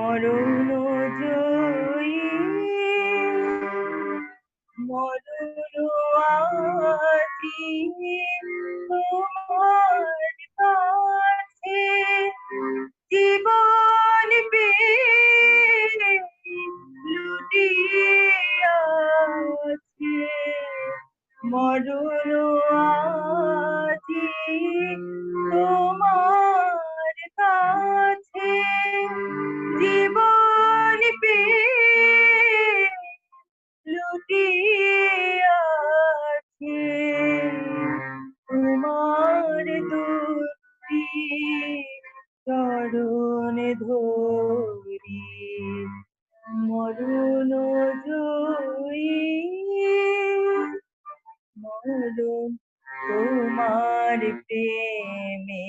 মরণ জয়ী মরণ আজি তোমার কাছে জীবন পেয়ে লুটিয়াছি মরণ আজি তোমার কাছে জীবন পেয়ে লুটিয়াছি তোমার দুটি চরণ ধরি মরণ জয়ী মরণ তোমার প্রেমে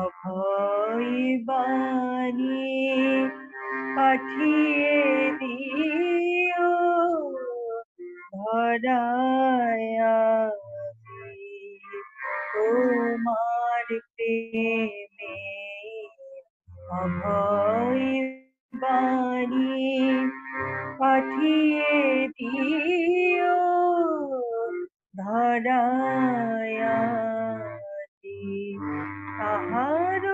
অভয় বাণী পাঠিয়ে দিও ধরায় তোমার প্রেমে অভয় বাণী পাঠিয়ে দিও ধরায় তাহার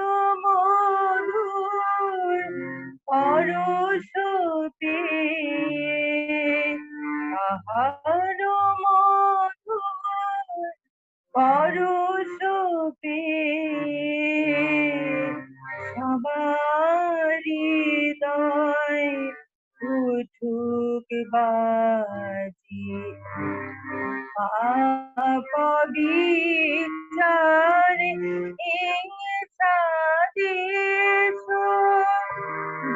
মধুর পরশ পেয়ে তাহার মধুর পরশ পেয়ে সবার হৃদয় উঠুক বাজি পবিচার ইংসাদেশ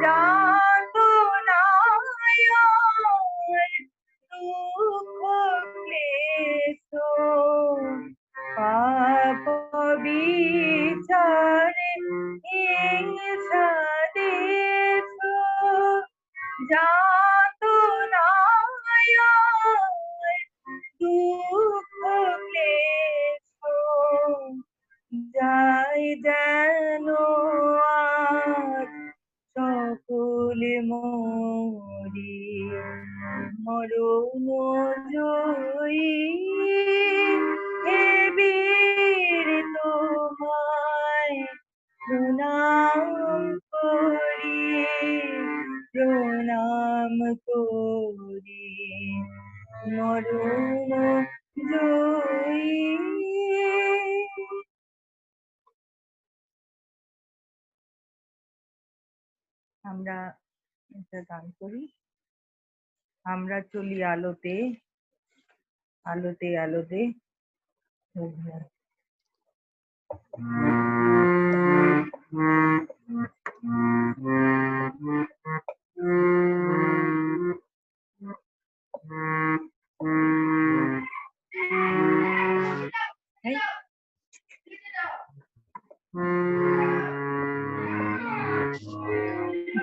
যাতনায় দুঃখ ক্লেশ পবিচার ইংসাদেশ যাতনায় দুঃখ ক্লেশ যাই যেন আজ সকল মরি মরণ জয়ী হে বীর তোমায় প্রণাম করি প্রণাম করি মরণ জয়ী আমরা একটা গান করি আমরা চলি আলোতে আলোতে আলোতে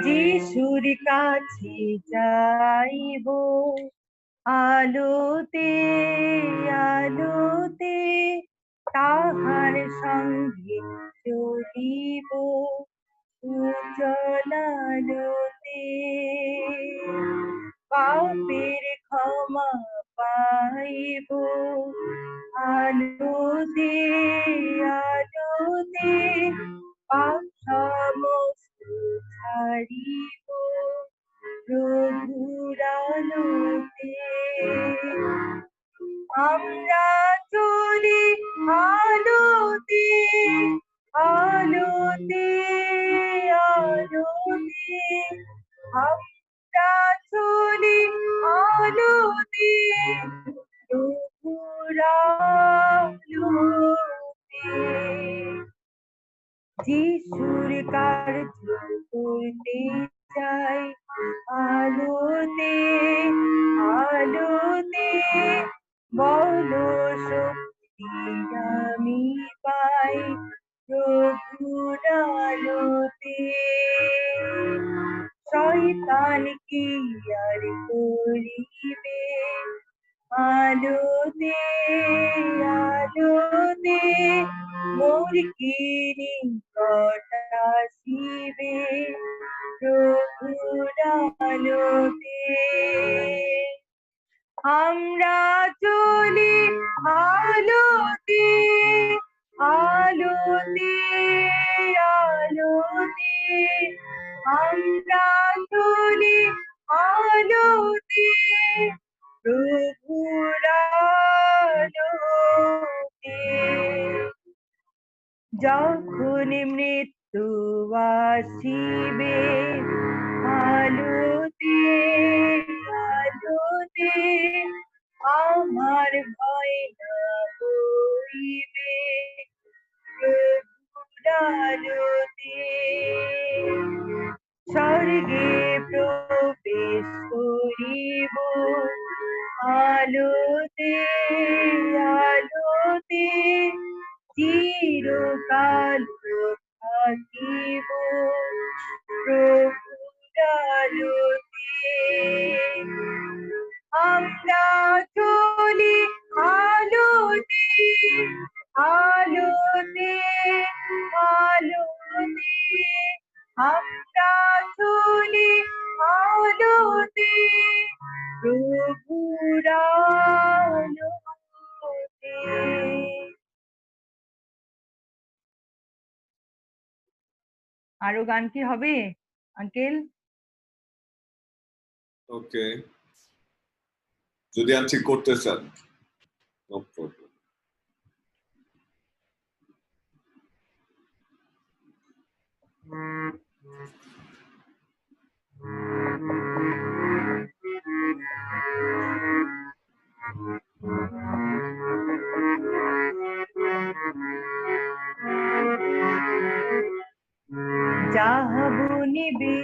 যিশুর কাছে যাইব আলোতে আলোতে তাহার সঙ্গে চলিব উজ্জ্বল আলোতে পাপের ক্ষমা পাইব আলোতে আলোতে পাপ সমস্ত ছাড়িব প্রভুর আলোতে আমরা চলি আলোতে আলোতে আলোতে আমরা চলি আলোতে প্রভুর আলোতে যিশুর কার্য করতে চাই আলোতে আলোতে বল শক্তি আমি পাই প্রভুর আলোতে শয়তান কি আর করিবে আলোতে আলোতে মোর কি সংকট আসিবে প্রভুর আলোতে। আমরা চলি আলোতে আলোতে আলোতে, আমরা চলি আলোতে প্রভুর আলোতে। যখন মৃত্যু আসিবে আলোতে আলোতে, আমার ভয় না হইবে প্রভুর আলোতে। স্বর্গে প্রবেশ করিব আলোতে আলোতে, চিরকাল থাকিব প্রভুর আলোতে। আমরা চলি আলোতে আলোতে আলোতে, আমরা চলি আলোতে প্রভুর আলোতে। আরো গান কি হবে আঙ্কেল? ওকে, যদি আন্টি করতে চান, নো প্রবলেম। যাহা বুনিবে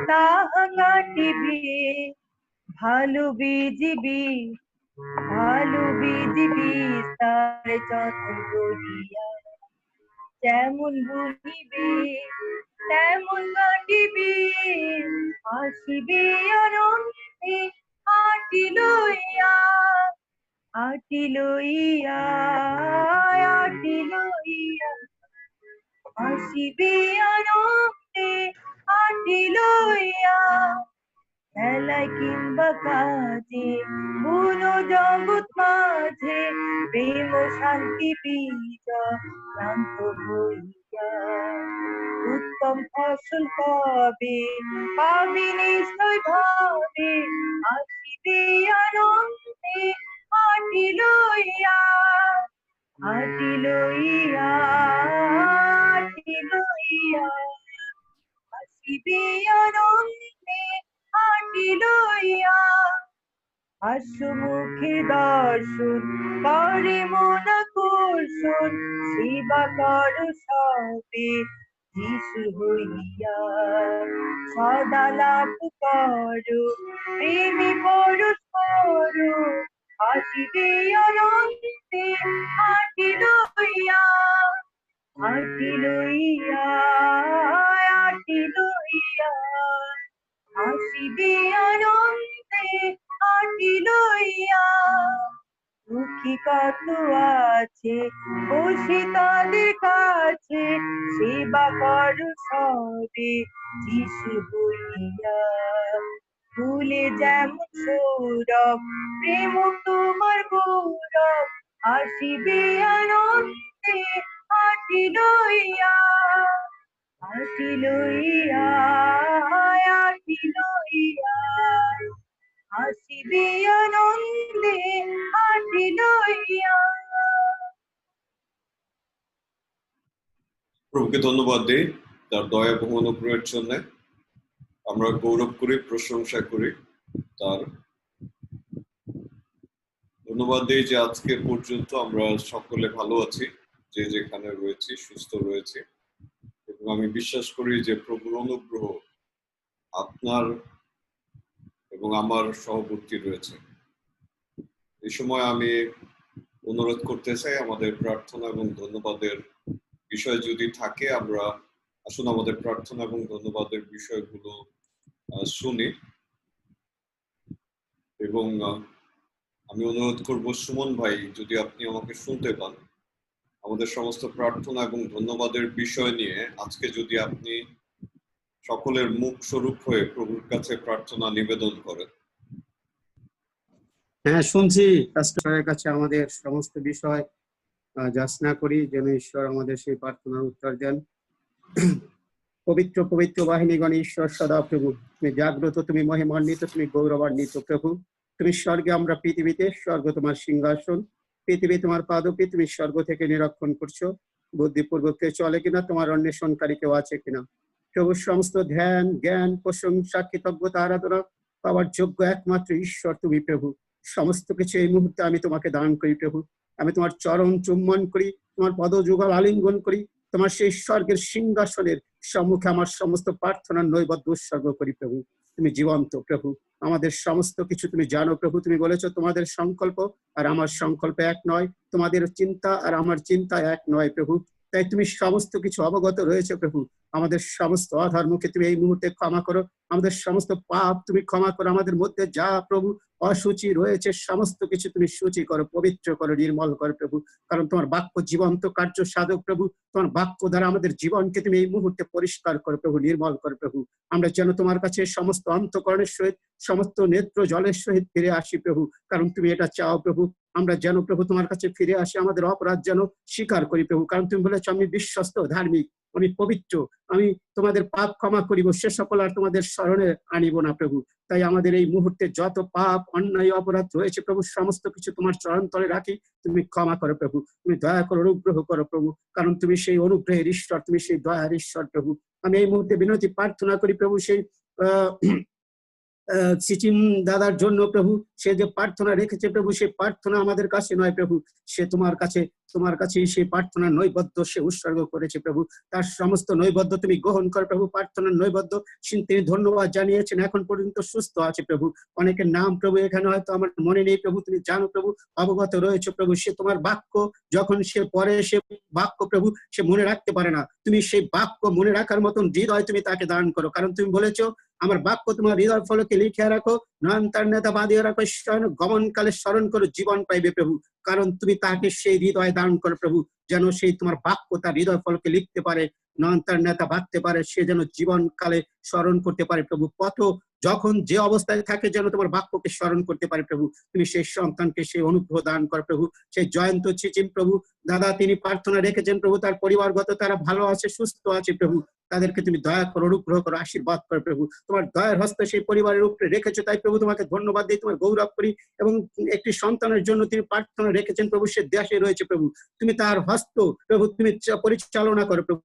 তাহা কাটিবে, ভালো বীজিবি তার যত্ন করিয়া। যেমন বুনিবে তেমন কাটিবে, আসিবে আনন্দে আটি লইয়া আটি লইয়া আটি লইয়া, আসিবে আনন্দে আটি লইয়া। মেলায় কিংবা কাজে বুনো জগৎ মাঝে, প্রেম ও শান্তি বিজয় ক্লান্ত হইয়া। উত্তম ফসল পাবে পাবে নিশ্চয় ভাবে, আসিবে আনন্দে আটি লইয়া আটি লইয়া আটি লইয়া, আসিবে আনন্দে আটি লইয়া। হাস্যমুখে দর্শন করে মন আকর্ষণ, সেবা কর সবে যিশু হইয়া। সদা লাভ করো প্রেমে পরস্পর, আসিবে আনন্দে আটি লইয়া আটি লইয়া আটি লইয়া, আসিবে আনন্দে আটি লইয়া। দুঃখী কত আছে বসে তাদের কাছে, সেবা কর সবে যিশু হইয়া। ফুলে যেমন সৌরভ প্রেম তোমার গৌরব, আসিবে আনন্দে আটি লইয়া আটি লইয়া আটি লইয়া, আসিবে আনন্দে আটি লইয়া। প্রভুকে ধন্যবাদ দিই তার দয়া এবং অনুগ্রহের জন্য। আমরা গৌরব করি, প্রশংসা করি তার। ধন্যবাদ দিই যে আজকে পর্যন্ত আমরা সকলে ভালো আছি, যে যেখানে রয়েছি সুস্থ রয়েছি, এবং আমি বিশ্বাস করি যে প্রভুর অনুগ্রহ আপনার এবং আমার সহবর্তী রয়েছে। এই সময় আমি অনুরোধ করতে চাই, আমাদের প্রার্থনা এবং ধন্যবাদের বিষয় যদি থাকে, আমরা আসুন আমাদের প্রার্থনা এবং ধন্যবাদের বিষয়গুলো শুনি। এবং আমি অনুরোধ করব সুমন ভাই, যদি আপনি আমাকে শুনতে পান, আমাদের সমস্ত প্রার্থনা এবং ধন্যবাদের বিষয় নিয়ে আজকে যদি আপনি সকলের মুখ স্বরূপ হয়ে প্রভুর কাছে প্রার্থনা নিবেদন করেন। হ্যাঁ, শুনছি পাস্টরের কাছে আমাদের সমস্ত বিষয় যাচনা করি, যেন ঈশ্বর আমাদের সেই প্রার্থনার উত্তর দেন। পবিত্র পবিত্র বাহিনীগণ ঈশ্বর সদা প্রভু, তুমি জাগ্রত, তুমি মহিমান্বিত, তুমি গৌরবান্বিত প্রভু। তুমি স্বর্গে, আমরা পৃথিবীতে। স্বর্গ তোমার সিংহাসন, পৃথিবী তোমার পাদপে। তুমি স্বর্গ থেকে নিরীক্ষণ করছো বুদ্ধিপূর্বক কে চলে কিনা, তোমার অন্বেষণকারী কেউ আছে কিনা। প্রভু, সমস্ত ধ্যান, জ্ঞান, প্রশংসা, কৃতজ্ঞতা, আরাধনা পাওয়ার যোগ্য একমাত্র ঈশ্বর তুমি প্রভু। সমস্ত কিছু এই মুহূর্তে আমি তোমাকে দান করি প্রভু। আমি তোমার চরণ চুম্বন করি, তোমার পদযুগল আলিঙ্গন করি, তোমার সেই স্বর্গের সিংহাসনের সম্মুখে আমার সমস্ত প্রার্থনার নৈবেদ্য উৎসর্গ করি প্রভু। তুমি জীবন্ত প্রভু, আমাদের সমস্ত কিছু তুমি জানো প্রভু। তুমি বলেছো তোমাদের সংকল্প আর আমার সংকল্প এক নয়, তোমাদের চিন্তা আর আমার চিন্তা এক নয় প্রভু। তাই তুমি সমস্ত কিছু অবগত রয়েছে প্রভু। আমাদের সমস্ত অধর্মকে তুমি এই মুহূর্তে ক্ষমা করো, আমাদের সমস্ত পাপ তুমি ক্ষমা করো। আমাদের মধ্যে যা প্রভু অসুচি রয়েছে সমস্ত কিছু তুমি সূচি করো, পবিত্র করো, নির্মল করো প্রভু। কারণ তোমার বাক্য জীবন্ত কার্য সাধক প্রভু। তোমার বাক্য দ্বারা আমাদের জীবনকে তুমি এই মুহূর্তে পরিষ্কার করো প্রভু, নির্মল করো প্রভু। আমরা যেন তোমার কাছে সমস্ত অন্তঃকরণের সহিত, সমস্ত নেত্র জলের সহিত ফিরে আসি প্রভু, কারণ তুমি এটা চাও প্রভু। আমরা যেন প্রভু তোমার কাছে ফিরে আসি, আমাদের অপরাধ যেন স্বীকার করি প্রভু, কারণ তুমি বলেছো আমি বিশ্বস্ত, ধার্মিক, আমি পবিত্র, আমি তোমাদের পাপ ক্ষমা করিব, সে সকল আর তোমাদের স্মরণে আনিব না প্রভু। তাই আমাদের এই মুহূর্তে যত পাপ, অন্যায়, অপরাধ রয়েছে প্রভু, সমস্ত কিছু তোমার চরণতলে রাখি। তুমি ক্ষমা করো প্রভু, তুমি দয়া করো, অনুগ্রহ করো প্রভু, কারণ তুমি সেই অনুগ্রহের ঈশ্বর, তুমি সেই দয়ার ঈশ্বর প্রভু। আমি এই মুহূর্তে বিনতি প্রার্থনা করি প্রভু, সেই সিচিম দাদার জন্য প্রভু। সে যে প্রার্থনা রেখেছে প্রভু, সেই প্রার্থনা আমাদের কাছে নয় প্রভু, সে তোমার কাছে, তোমার কাছে সেই প্রার্থনার নৈবেদ্য সে উৎসর্গ করেছে প্রভু। তার সমস্ত নৈবেদ্য তুমি গ্রহণ কর প্রভু। প্রার্থনার নৈবেদ্য তিনি ধন্যবাদ জানিয়েছেন, এখন পর্যন্ত সুস্থ আছে প্রভু। অনেকের নাম প্রভু এখানে হয়তো আমার মনে নেই প্রভু, তুমি জানো প্রভু, অবগত রয়েছে প্রভু। সে তোমার বাক্য যখন সে পড়ে, সে বাক্য প্রভু সে মনে রাখতে পারে না। তুমি সেই বাক্য মনে রাখার মতন হৃদয় তুমি তাকে দান করো, কারণ তুমি বলেছো আমার বাক্য তোমার হৃদয় ফলকে লিখে রাখো, নয়নতার নেতা বাঁধিয়ে রাখো, গমনকালে স্মরণ করো, জীবন পাইবে প্রভু। কারণ তুমি তাকে সেই হৃদয় দান করো প্রভু, যেন সেই তোমার বাক্য তার হৃদয় ফলকে লিখতে পারে, নয়নতার নেতা বাঁধতে পারে, সে যেন জীবনকালে স্মরণ করতে পারে প্রভু। কত যখন যে অবস্থায় থাকে যেন তোমার বাক্যকে স্মরণ করতে পারে প্রভু। তুমি সেই সন্তানকে সেই অনুগ্রহ দান কর প্রভু। সেই জয়ন্ত চিচিম প্রভু দাদা, তিনি প্রার্থনা রেখেছেন প্রভু, তার পরিবারগত তারা ভালো আছে, সুস্থ আছে প্রভু। তাদেরকে তুমি দয়া করো, অনুগ্রহ করো, আশীর্বাদ করো প্রভু। তোমার দয়ার হস্তে সেই পরিবারের উপরে রেখেছো, তাই প্রভু তোমাকে ধন্যবাদ দিই, তোমার গৌরব করি। এবং একটি সন্তানের জন্য তিনি প্রার্থনা রেখেছেন প্রভু, সে দেশে রয়েছে প্রভু। তুমি তার হস্ত প্রভু তুমি পরিচালনা করো প্রভু,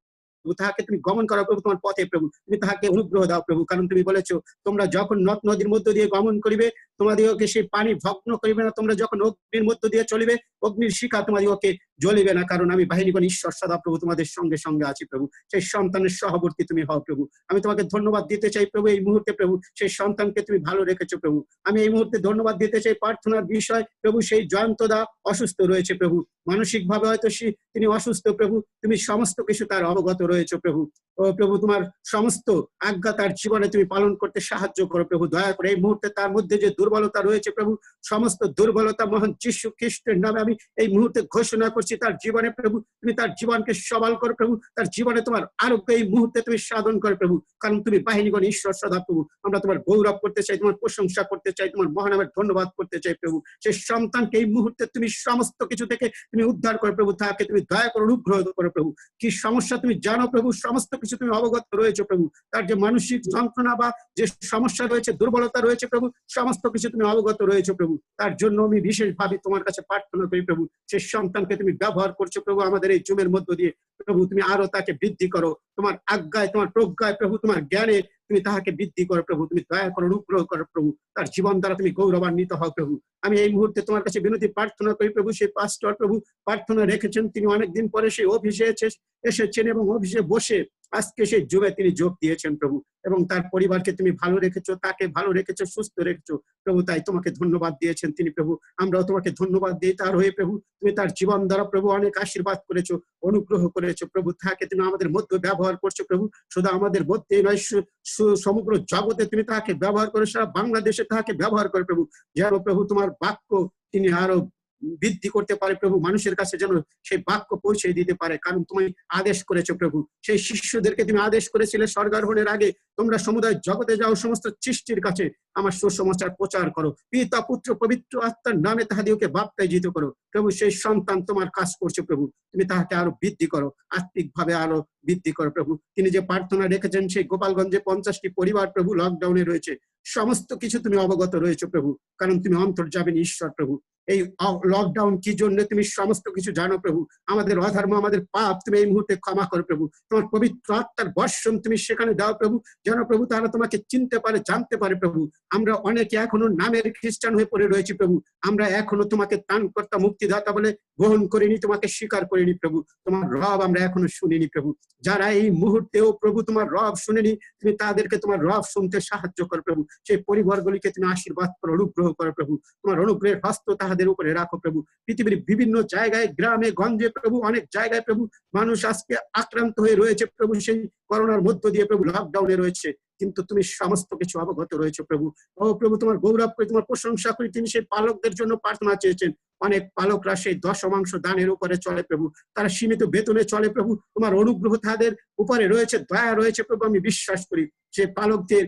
তাহাকে তুমি গমন করো প্রভু তোমার পথে প্রভু। তুমি তাহাকে অনুগ্রহ দাও প্রভু, কারণ তুমি বলেছো তোমরা যখন নদ নদীর মধ্য দিয়ে গমন করিবে তোমাদিগকে সেই পানি ভগ্ন করিবে না, তোমরা যখন অগ্নির মধ্য দিয়ে চলিবে অগ্নির শিখা তোমাদিগকে জ্বলিবে না, কারণ আমি বাহিনীগণ ঈশ্বর সদা প্রভু তোমাদের সঙ্গে সঙ্গে আছি প্রভু। সেই সন্তানের সহবর্তী তুমি হও প্রভু। আমি তোমাকে ধন্যবাদ দিতে চাই প্রভু এই মুহূর্তে প্রভু, সেই সন্তানকে তুমি ভালো রেখেছো প্রভু। আমি এই মুহূর্তে ধন্যবাদ দিতে চাই প্রার্থনার বিষয় প্রভু, সেই জয়ন্তদা অসুস্থ রয়েছে প্রভু, মানসিক ভাবে হয়তো তিনি অসুস্থ প্রভু। তুমি সমস্ত কিছু তার অবগত রয়েছে প্রভু। ও প্রভু, তোমার সমস্ত আজ্ঞা তার জীবনে তুমি পালন করতে সাহায্য করো প্রভু। দয়া করে এই মুহূর্তে তার মধ্যে যে দুর্বলতা রয়েছে প্রভু, সমস্ত দুর্বলতা মহান যীশু খ্রিস্টের নামে আমি এই মুহূর্তে ঘোষণা করছি তার জীবনে প্রভু। তুমি তার জীবনকে সবল করো প্রভু, তার জীবনে তোমার আরোগ্য এই মুহূর্তে তুমি সাধন করো প্রভু, কারণ তুমি বাহিনীগণ ঈশ্বর সদা প্রভু। আমরা তোমার গৌরব করতে চাই, তোমার প্রশংসা করতে চাই, তোমার মহানামের ধন্যবাদ করতে চাই প্রভু। সেই সন্তানকে এই মুহূর্তে তুমি সমস্ত কিছু থেকে তুমি উদ্ধার করো প্রভু, তাকে তুমি দয়া করো, অনুগ্রহ করো প্রভু। কি সমস্যা তুমি জানো প্রভু, সমস্ত কিছু তুমি অবগত রয়েছে প্রভু। তার যে মানসিক যন্ত্রণা বা যে সমস্যা রয়েছে, দুর্বলতা রয়েছে প্রভু, সমস্ত কিছু তুমি অবগত রয়েছে প্রভু। তার জন্য আমি বিশেষভাবে তোমার কাছে প্রার্থনা করি প্রভু, সেই সন্তানকে তুমি ব্যবহার করছো প্রভু আমাদের এই জুমের মধ্য দিয়ে প্রভু। তুমি আরো তাকে বৃদ্ধি করো তোমার আজ্ঞায়, তোমার প্রজ্ঞায় প্রভু, তোমার জ্ঞানে তুমি তাহাকে বৃদ্ধি করো প্রভু। তুমি দয়া করো, অনুগ্রহ করো প্রভু, তার জীবন দ্বারা তুমি গৌরবান্বিত হও প্রভু। আমি এই মুহূর্তে তোমার কাছে বিনতি প্রার্থনা করি প্রভু, সেই পাস্টর প্রভু প্রার্থনা রেখেছেন, তিনি অনেকদিন পরে সেই অফিসে এসেছেন এবং অফিসে বসে আজকে সেই যুগে তিনি যোগ দিয়েছেন প্রভু, এবং তার পরিবারকে তুমি ভালো রেখেছো, তাকে ভালো রেখেছো, সুস্থ রেখেছো প্রভু। তাই তোমাকে ধন্যবাদ দিয়েছেন তিনি প্রভু, আমরাও তোমাকে ধন্যবাদ দিই তার হয়ে প্রভু। তুমি তার জীবন দ্বারা প্রভু অনেক আশীর্বাদ করেছো, অনুগ্রহ করেছো প্রভু। তাকে তুমি আমাদের মধ্যে ব্যবহার করছো প্রভু, শুধু আমাদের মধ্যে নয়, সমগ্র জগতে তুমি তাকে ব্যবহার করে, সারা বাংলাদেশে তাকে ব্যবহার করে প্রভু। যেন প্রভু তোমার বাক্য তিনি আরো বৃদ্ধি করতে পারে প্রভু, মানুষের কাছে যেন সেই বাক্য পৌঁছে দিতে পারে। কারণ তুমি আদেশ করেছো প্রভু, সেই শিষ্যদেরকে তুমি আদেশ করেছিলে স্বর্গারোহণের আগে, তোমরা সমুদায় জগতে যাও, সমস্ত সৃষ্টির কাছে আমার সুসমাচার প্রচার করো, পিতা পুত্র পবিত্র আত্মার নামে তাহাদিওকে বাপ্তাইজিত করো। প্রভু সেই সন্তান তোমার কাজ করছে প্রভু, তুমি তাহাকে আরো বৃদ্ধি করো, আত্মিক ভাবে আরো বৃদ্ধি করো প্রভু। তিনি যে প্রার্থনা রেখেছেন সেই গোপালগঞ্জে 50টি পরিবার প্রভু লকডাউনে রয়েছে, সমস্ত কিছু তুমি অবগত রয়েছে প্রভু, কারণ তুমি অন্তর্যামিনী ঈশ্বর প্রভু। এই লকডাউন কি জন্য তুমি সমস্ত কিছু জানো প্রভু। আমাদের অধর্ম, আমাদের পাপ তুমি এই মুহূর্তে ক্ষমা করো প্রভু। তোমার পবিত্র আত্মার বর্ষণ তুমি সেখানে দাও প্রভু, যেন প্রভু তারা তোমাকে চিনতে পারে, জানতে পারে প্রভু। আমরা অনেকে এখনো নামের খ্রিস্টান হয়ে পড়ে রয়েছি প্রভু, আমরা এখনো তোমাকে ত্রাণকর্তা মুক্তিদাতা বলে গ্রহণ করিনি, তোমাকে স্বীকার করিনি প্রভু। তোমার রব আমরা এখনো শুনিনি প্রভু। যারা এই মুহূর্তেও প্রভু তোমার রব শুনেনি, তুমি তাদেরকে তোমার রব শুনতে সাহায্য করো প্রভু। সেই পরিবারগুলিকে তুমি আশীর্বাদ করো, অনুগ্রহ করো প্রভু। তোমার অনুগ্রহের হস্ত তাহাদের উপরে রাখো প্রভু। পৃথিবীর বিভিন্ন জায়গায়, গ্রামে গঞ্জে প্রভু, অনেক জায়গায় প্রভু মানুষ আজকে আক্রান্ত হয়ে রয়েছে প্রভু, সেই করোনার মধ্য দিয়ে প্রভু লকডাউনে রয়েছে, কিন্তু তুমি সমস্ত কিছু অবগত রয়েছে প্রভু। ও প্রভু, তোমার গৌরব করি, তোমার প্রশংসা করি। তিনি সেই পালকদের জন্য প্রার্থনা চেয়েছেন। অনেক পালকরা সেই দশমাংশ দানের উপরে চলে প্রভু, তারা সীমিত বেতনে চলে প্রভু। তোমার অনুগ্রহ তাদের উপরে রয়েছে, দয়া রয়েছে প্রভু। আমি বিশ্বাস করি সে পালকদের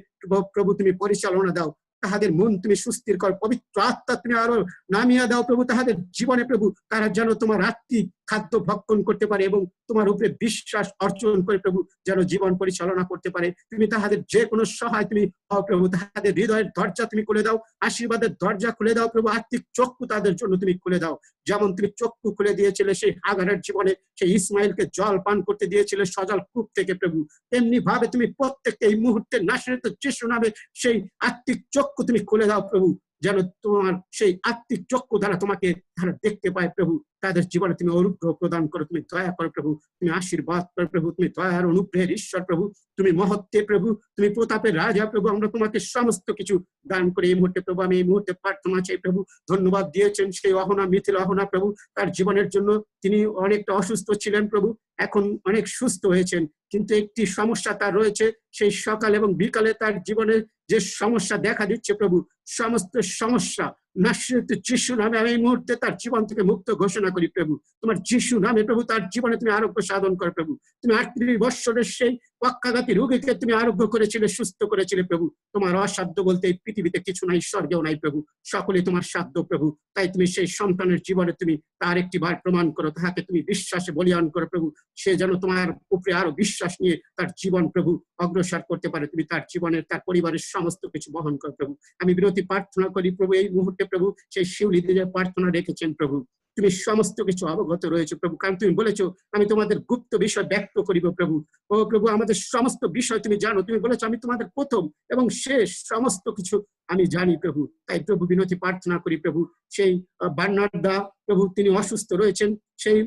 প্রভু তুমি পরিচালনা দাও, তাহাদের মন তুমি সুস্থির কর, পবিত্র আত্মা তুমি আরো নামিয়ে দাও প্রভু তাহাদের জীবনে প্রভু। তারা যেন তোমার আত্মিক খাদ্য ভক্ষণ করতে পারে এবং তোমার উপরে বিশ্বাস অর্জন করে প্রভু যেন জীবন পরিচালনা করতে পারে। তুমি তাহাদের যে কোনো সহায় তুমি হও প্রভু, তাহাদের হৃদয়ের দরজা তুমি খুলে দাও, আশীর্বাদের দরজা খুলে দাও প্রভু। আত্মিক চক্ষু তাদের জন্য তুমি খুলে দাও, যেমন তুমি চক্ষু খুলে দিয়েছিলে সেই হাগারের জীবনে, সেই ইসমাইলকে জল পান করতে দিয়েছিলে সজল কূপ থেকে প্রভু। তেমনি ভাবে তুমি প্রত্যেককে এই মুহূর্তে নাসরত যিশু নামে সেই আত্মিক চক্ষু তুমি খুলে দাও প্রভু, যেন তোমার সেই আত্মিক চক্ষু দ্বারা তোমাকে তারা দেখতে পায় প্রভু। তাদের জীবনে তুমি অনুগ্রহ প্রদান করো, তুমি দয়া করো প্রভু, তুমি আশীর্বাদ করো প্রভু। তুমি দয়ার অনুগ্রহের ঈশ্বর প্রভু, তুমি মহত্বে প্রভু, তুমি প্রতাপের রাজা প্রভু। আমরা তোমাকে সমস্ত কিছু দান করে এই মুহূর্তে প্রভু, আমি এই মুহূর্তে প্রার্থনা চাই প্রভু। ধন্যবাদ দিয়েছেন সেই অহনা, মিথিল অহনা প্রভু, তার জীবনের জন্য। তিনি অনেকটা অসুস্থ ছিলেন প্রভু, এখন অনেক সুস্থ হয়েছেন, কিন্তু একটি সমস্যা তার রয়েছে। সেই সকাল এবং বিকালে তার জীবনে যে সমস্যা দেখা দিচ্ছে প্রভু, সমস্ত সমস্যা নাসরত যিশু নামে আমি এই মুহূর্তে তার জীবন থেকে মুক্ত ঘোষণা করি প্রভু। তোমার যিশু নামে প্রভু তার জীবনে তুমি আরোগ্য সাধন করো প্রভু। তুমি 38 বৎসরের সেই পক্ষাঘাতী রোগীকে তুমি আরোগ্য করেছিলে, সুস্থ করেছিলে প্রভু। তোমার অসাধ্য বলতে এই পৃথিবীতে কিছু নাই, স্বর্গেও নাই প্রভু, সকলে তোমার সাধ্য প্রভু। তাই তুমি সেই সন্তানের জীবনে তুমি তার একটি বার প্রমাণ করো, তাহাকে তুমি বিশ্বাসে বলিয়ান করো প্রভু। সে যেন তোমার উপরে আরো বিশ্বাস নিয়ে তার জীবন প্রভু অগ্রসর করতে পারে। তুমি তার জীবনের, তার পরিবারের সমস্ত কিছু বহন করো প্রভু। আমি বিনতি প্রার্থনা করি প্রভু, এই মুহূর্তে প্রভু সেই শিউলিতে যে প্রার্থনা রেখেছেন প্রভু, তুমি সমস্ত কিছু অবগত রয়েছে প্রভু, কারণ তুমি বলেছো আমি তোমাদের গুপ্ত বিষয় ব্যক্ত করিব প্রভু। ও প্রভু, আমাদের সমস্ত বিষয় তুমি জানো, তুমি বলেছো আমি তোমাদের প্রথম এবং শেষ সমস্ত কিছু আমি জানি প্রভু। তাই প্রভু বিনতি প্রার্থনা করি প্রভু, সেই বার্নার্ড দা প্রভু তিনি অসুস্থ রয়েছেন, সেই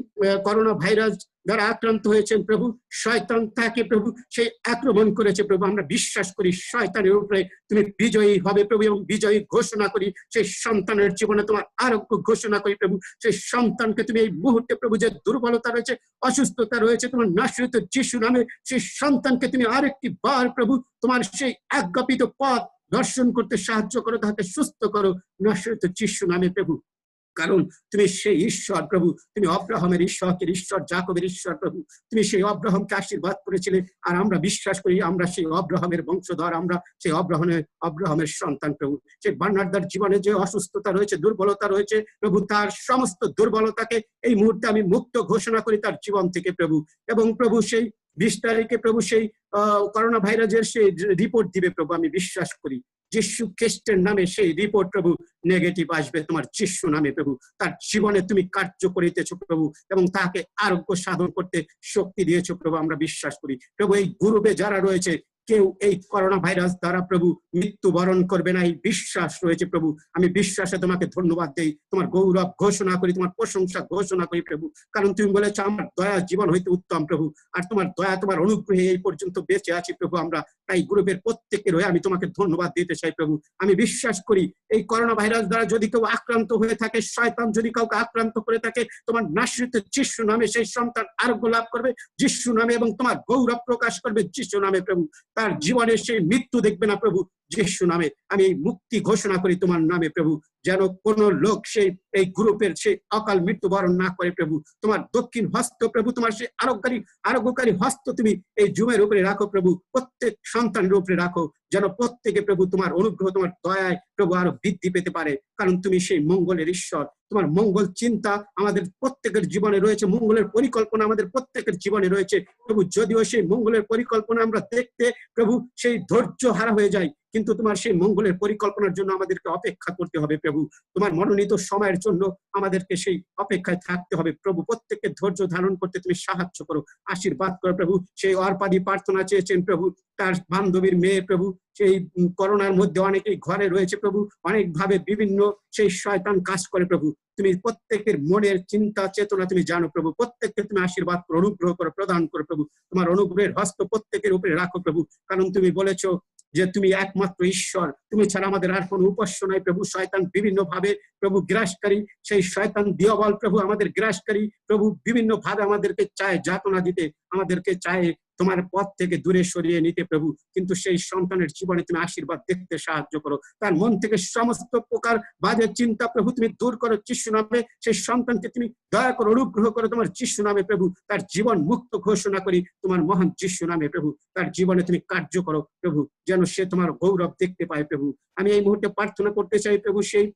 করোনা ভাইরাস দ্বারা আক্রান্ত হয়েছেন প্রভু। শয়তান তাকে প্রভু সেই আক্রমণ করেছে প্রভু। আমরা বিশ্বাস করি শয়তানের উপরে তুমি বিজয়ী হবে প্রভু, এবং বিজয়ী ঘোষণা করি সেই সন্তানের জীবনে তোমার আরোগ্য ঘোষণা করি প্রভু। সেই সন্তানকে তুমি এই মুহূর্তে প্রভু, যে দুর্বলতা রয়েছে, অসুস্থতা রয়েছে, তোমার নাসরত যিশু নামে সেই সন্তানকে তুমি আরেকটি বার প্রভু তোমার সেই আজ্ঞাপিত পথ দর্শন করতে সাহায্য করো, তাকে সুস্থ করো নাসরত যিশু নামে প্রভু। কারণ তুমি সেই ঈশ্বর প্রভু, তুমি অব্রাহামের ঈশ্বরের ঈশ্বর, জাকবের ঈশ্বর প্রভু। তুমি সেই অব্রাহামকে আশীর্বাদ করেছিলে, আর আমরা বিশ্বাস করি আমরা সেই অব্রাহামের বংশধর, আমরা সেই অব্রাহামের সন্তান প্রভু। সেই বার্নার্ডার জীবনে যে অসুস্থতা রয়েছে, দুর্বলতা রয়েছে প্রভু, তার সমস্ত দুর্বলতাকে এই মুহূর্তে আমি মুক্ত ঘোষণা করি তার জীবন থেকে প্রভু। এবং প্রভু সেই 20 তারিখে প্রভু সেই করোনা ভাইরাসের সেই রিপোর্ট দিবে প্রভু, আমি বিশ্বাস করি যিশু খ্রিস্টের নামে সেই রিপোর্ট প্রভু নেগেটিভ আসবে তোমার যিশু নামে প্রভু। তার জীবনে তুমি কার্য করিতেছ প্রভু, এবং তাকে আরোগ্য সাধন করতে শক্তি দিয়েছো প্রভু, আমরা বিশ্বাস করি প্রভু। এই গ্রুপে যারা রয়েছে কেউ এই করোনা ভাইরাস দ্বারা প্রভু মৃত্যুবরণ করবে না, এই বিশ্বাস রয়েছে প্রভু। আমি বিশ্বাসে তোমাকে ধন্যবাদ দেই, তোমার গৌরব ঘোষণা করি, তোমার প্রশংসা ঘোষণা করি প্রভু, কারণ তুমি বলেছো আমার দয়া জীবন হইতে উত্তম প্রভু, আর তোমার দয়া তোমার অনুগ্রহে এই পর্যন্ত বেঁচে আছি প্রভু আমরা। তাই গ্রুপের প্রত্যেকের হয়ে আমি তোমাকে ধন্যবাদ দিতে চাই প্রভু। আমি বিশ্বাস করি এই করোনা ভাইরাস দ্বারা যদি কেউ আক্রান্ত হয়ে থাকে, শয়তান যদি কাউকে আক্রান্ত করে থাকে, তোমার নাসরত যিশু নামে সেই সন্তান আরোগ্য লাভ করবে যিশু নামে, এবং তোমার গৌরব প্রকাশ করবে যিশু নামে প্রভু। তার জীবনে সেই মৃত্যু দেখবে না প্রভু, যিশু নামে আমি এই মুক্তি ঘোষণা করি তোমার নামে প্রভু। যেন কোন লোক সেই এই গ্রুপের সেই অকাল মৃত্যুবরণ না করে প্রভু। তোমার দক্ষিণ হস্ত প্রভু, তোমার সেই আরোগ্যকারী হস্ত তুমি এই জুমের উপরে রাখো প্রভু, প্রত্যেক সন্তানের উপরে রাখো, যেন প্রত্যেকে প্রভু তোমার অনুগ্রহ তোমার দয়ায় প্রভু আরো বৃদ্ধি পেতে পারে। কারণ তুমি সেই মঙ্গলের ঈশ্বর, তোমার মঙ্গল চিন্তা আমাদের প্রত্যেকের জীবনে রয়েছে, মঙ্গলের পরিকল্পনা আমাদের প্রত্যেকের জীবনে রয়েছে প্রভু। যদিও সেই মঙ্গলের পরিকল্পনা আমরা দেখতে প্রভু সেই ধৈর্য হারা হয়ে যায়, কিন্তু তোমার সেই মঙ্গলের পরিকল্পনার জন্য আমাদেরকে অপেক্ষা করতে হবে প্রভু। তোমার মনোনীত সময়ের জন্য আমাদেরকে সেই অপেক্ষায় থাকতে হবে প্রভু। প্রত্যেককে ধৈর্য ধারণ করতে তুমি সাহায্য করো, আশীর্বাদ করো প্রভু। সেই অর্পাদি প্রার্থনা চেয়েছেন প্রভু, তার বান্ধবীর মেয়ে প্রভু, সেই করোনার মধ্যে অনেকেই ঘরে রয়েছে প্রভু, অনেকভাবে বিভিন্ন সেই শয়তান কাজ করে প্রভু। তুমি প্রত্যেকের মনের চিন্তা চেতনা তুমি জানো প্রভু, প্রত্যেককে তুমি আশীর্বাদ করো, অনুগ্রহ করো, প্রদান করো প্রভু। তোমার অনুগ্রহের হস্ত প্রত্যেকের উপরে রাখো প্রভু, কারণ তুমি বলেছো যে তুমি একমাত্র ঈশ্বর, তুমি ছাড়া আমাদের আর কোনো উপাস্য নাই প্রভু। শয়তান বিভিন্ন ভাবে প্রভু গ্রাসকারী, সেই শয়তান দিয়াবল প্রভু আমাদের গ্রাসকারী প্রভু, বিভিন্ন ভাবে আমাদেরকে চায় যাতনা দিতে, আমাদেরকে চায় তোমার পথ থেকে দূরে সরিয়ে নিতে প্রভু। কিন্তু সেই সন্তানের জীবনে তুমি আশীর্বাদ দেখতে সাহায্য করো, তার মন থেকে সমস্ত প্রকার বাজে চিন্তা প্রভু তুমি দূর করো যিশু নামে। সেই সন্তানকে তুমি দয়া করো, অনুগ্রহ করো তোমার যিশু নামে প্রভু। তার জীবন মুক্ত ঘোষণা করি তোমার মহান যিশু নামে প্রভু। তার জীবনে তুমি কার্য করো প্রভু, যেন সে তোমার গৌরব দেখতে পায় প্রভু। আমি এই মুহূর্তে প্রার্থনা করতে চাই প্রভু, সেই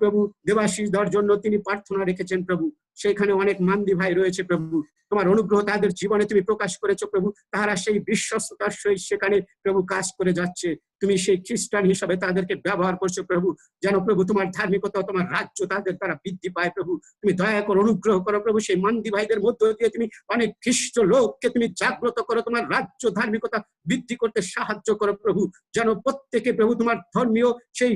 প্রভু দেবাশিস দার জন্য তিনি প্রার্থনা রেখেছেন প্রভু। সেখানে অনেক মান্দি ভাই রয়েছে প্রভু, তোমার অনুগ্রহ তাদের জীবনে তুমি প্রকাশ করেছো প্রভু। তারা সেই বিশ্বস্ততার সহিত সেখানে প্রভু কাজ করে যাচ্ছে। তুমি সেই খ্রিস্টান হিসাবে তাদেরকে ব্যবহার করছো প্রভু, যেন প্রভু তোমার ধার্মিকতা তোমার রাজ্য তাদের দ্বারা বৃদ্ধি পায় প্রভু। তুমি দয়া করো, অনুগ্রহ করো প্রভু। সেই মান্দি ভাইদের মধ্য দিয়ে তুমি অনেক খ্রিস্ট লোককে তুমি জাগ্রত করো, তোমার রাজ্য ধার্মিকতা বৃদ্ধি করতে সাহায্য করো প্রভু, যেন প্রত্যেকে প্রভু তোমার ধর্মীয় সেই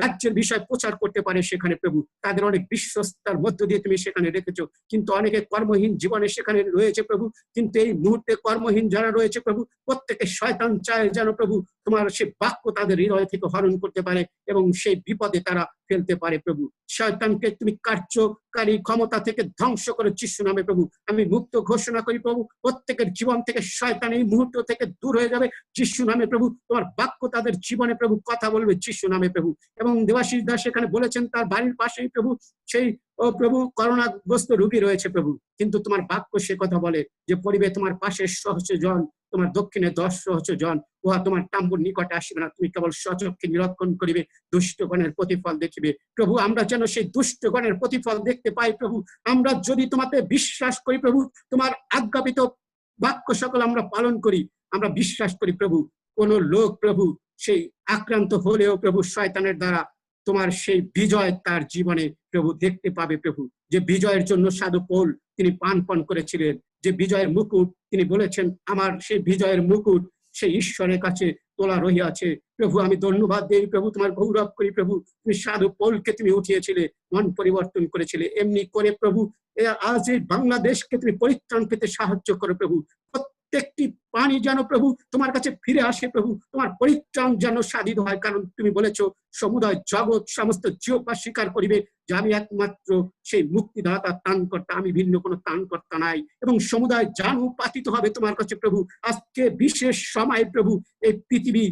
রাজ্যের বিষয় প্রচার করতে পারে সেখানে প্রভু। তাদের অনেক বিশ্বস্ততার মধ্য দিয়ে তুমি সেখানে রেখেছো, কিন্তু অনেকে কর্মহীন জীবনে সেখানে রয়েছে প্রভু। কিন্তু এই মুহূর্তে কর্মহীন যারা রয়েছে প্রভু, প্রত্যেকে শয়তান চায় যেন প্রভু তোমার সে বাক্য তাদের হৃদয় থেকে হরণ করতে পারে এবং সেই বিপদে তারা ফেলতে পারে প্রভু। শয়তানকে তুমি কার্যকারী ক্ষমতা থেকে ধ্বংস করে যিশু নামে প্রভু আমি মুক্ত ঘোষণা করি প্রভু। প্রত্যেকের জীবন থেকে শয়তান এই মুহূর্ত থেকে দূর হয়ে যাবে যিশু নামে প্রভু। তোমার বাক্য তাদের জীবনে প্রভু কথা বলবে যিশু নামে প্রভু। এবং দেবাশিস দাস সেখানে বলেছেন তার বাড়ির পাশেই প্রভু সেই প্রভু করোনাগ্রস্ত রোগী রয়েছে প্রভু, কিন্তু তোমার বাক্য সে কথা বলে যে পরিবে তোমার পাশে সহস্র জন, তোমার দক্ষিণে 10 সহস্র জন, উহা তোমার তাম্বুর নিকটে আসিবে না। তুমি কেবল সচক্ষে নিরীক্ষণ করিবে, দুষ্টগণের প্রতিফল দেখিবে প্রভু। আমরা যেন সেই দুষ্টগণের প্রতিফল দেখতে পাই প্রভু। আমরা যদি তোমাতে বিশ্বাস করি প্রভু, তোমার আজ্ঞাপিত বাক্য সকল আমরা পালন করি, আমরা বিশ্বাস করি প্রভু কোন লোক প্রভু সেই আক্রান্ত হলেও প্রভু শয়তানের দ্বারা তোমার সেই বিজয় তার জীবনে প্রভু দেখতে পাবে প্রভু। যে বিজয়ের জন্য সাধু পৌল তিনি প্রাণপণ করেছিলেন, যে বিজয়ের মুকুট তিনি বলেছেন আমার সেই বিজয়ের মুকুট সেই ঈশ্বরের কাছে তোলা রহিয়াছে প্রভু। আমি ধন্যবাদ দিই প্রভু, তোমার গৌরব করি প্রভু। তুমি সাধু পৌলকে তুমি উঠিয়েছিলে, মন পরিবর্তন করেছিলে, এমনি করে প্রভু আজ এই বাংলাদেশকে তুমি পরিত্রাণ পেতে সাহায্য করো প্রভু। প্রত্যেকটি প্রাণী যেন প্রভু তোমার কাছে ফিরে আসে প্রভু, তোমার পরিত্রাণ যেন সাধিত হয়। কারণ তুমি বলেছো সমুদায় জগৎ সমস্ত জীবপা স্বীকার করিবে যে আমি একমাত্র সেই মুক্তিদাতা ত্রাণকর্তা, আমি ভিন্ন কোনো ত্রাণকর্তা নাই। এবং সমুদায় জানু পাতিত হবে তোমার কাছে প্রভু। আজকে বিশেষ সময় প্রভু এই পৃথিবী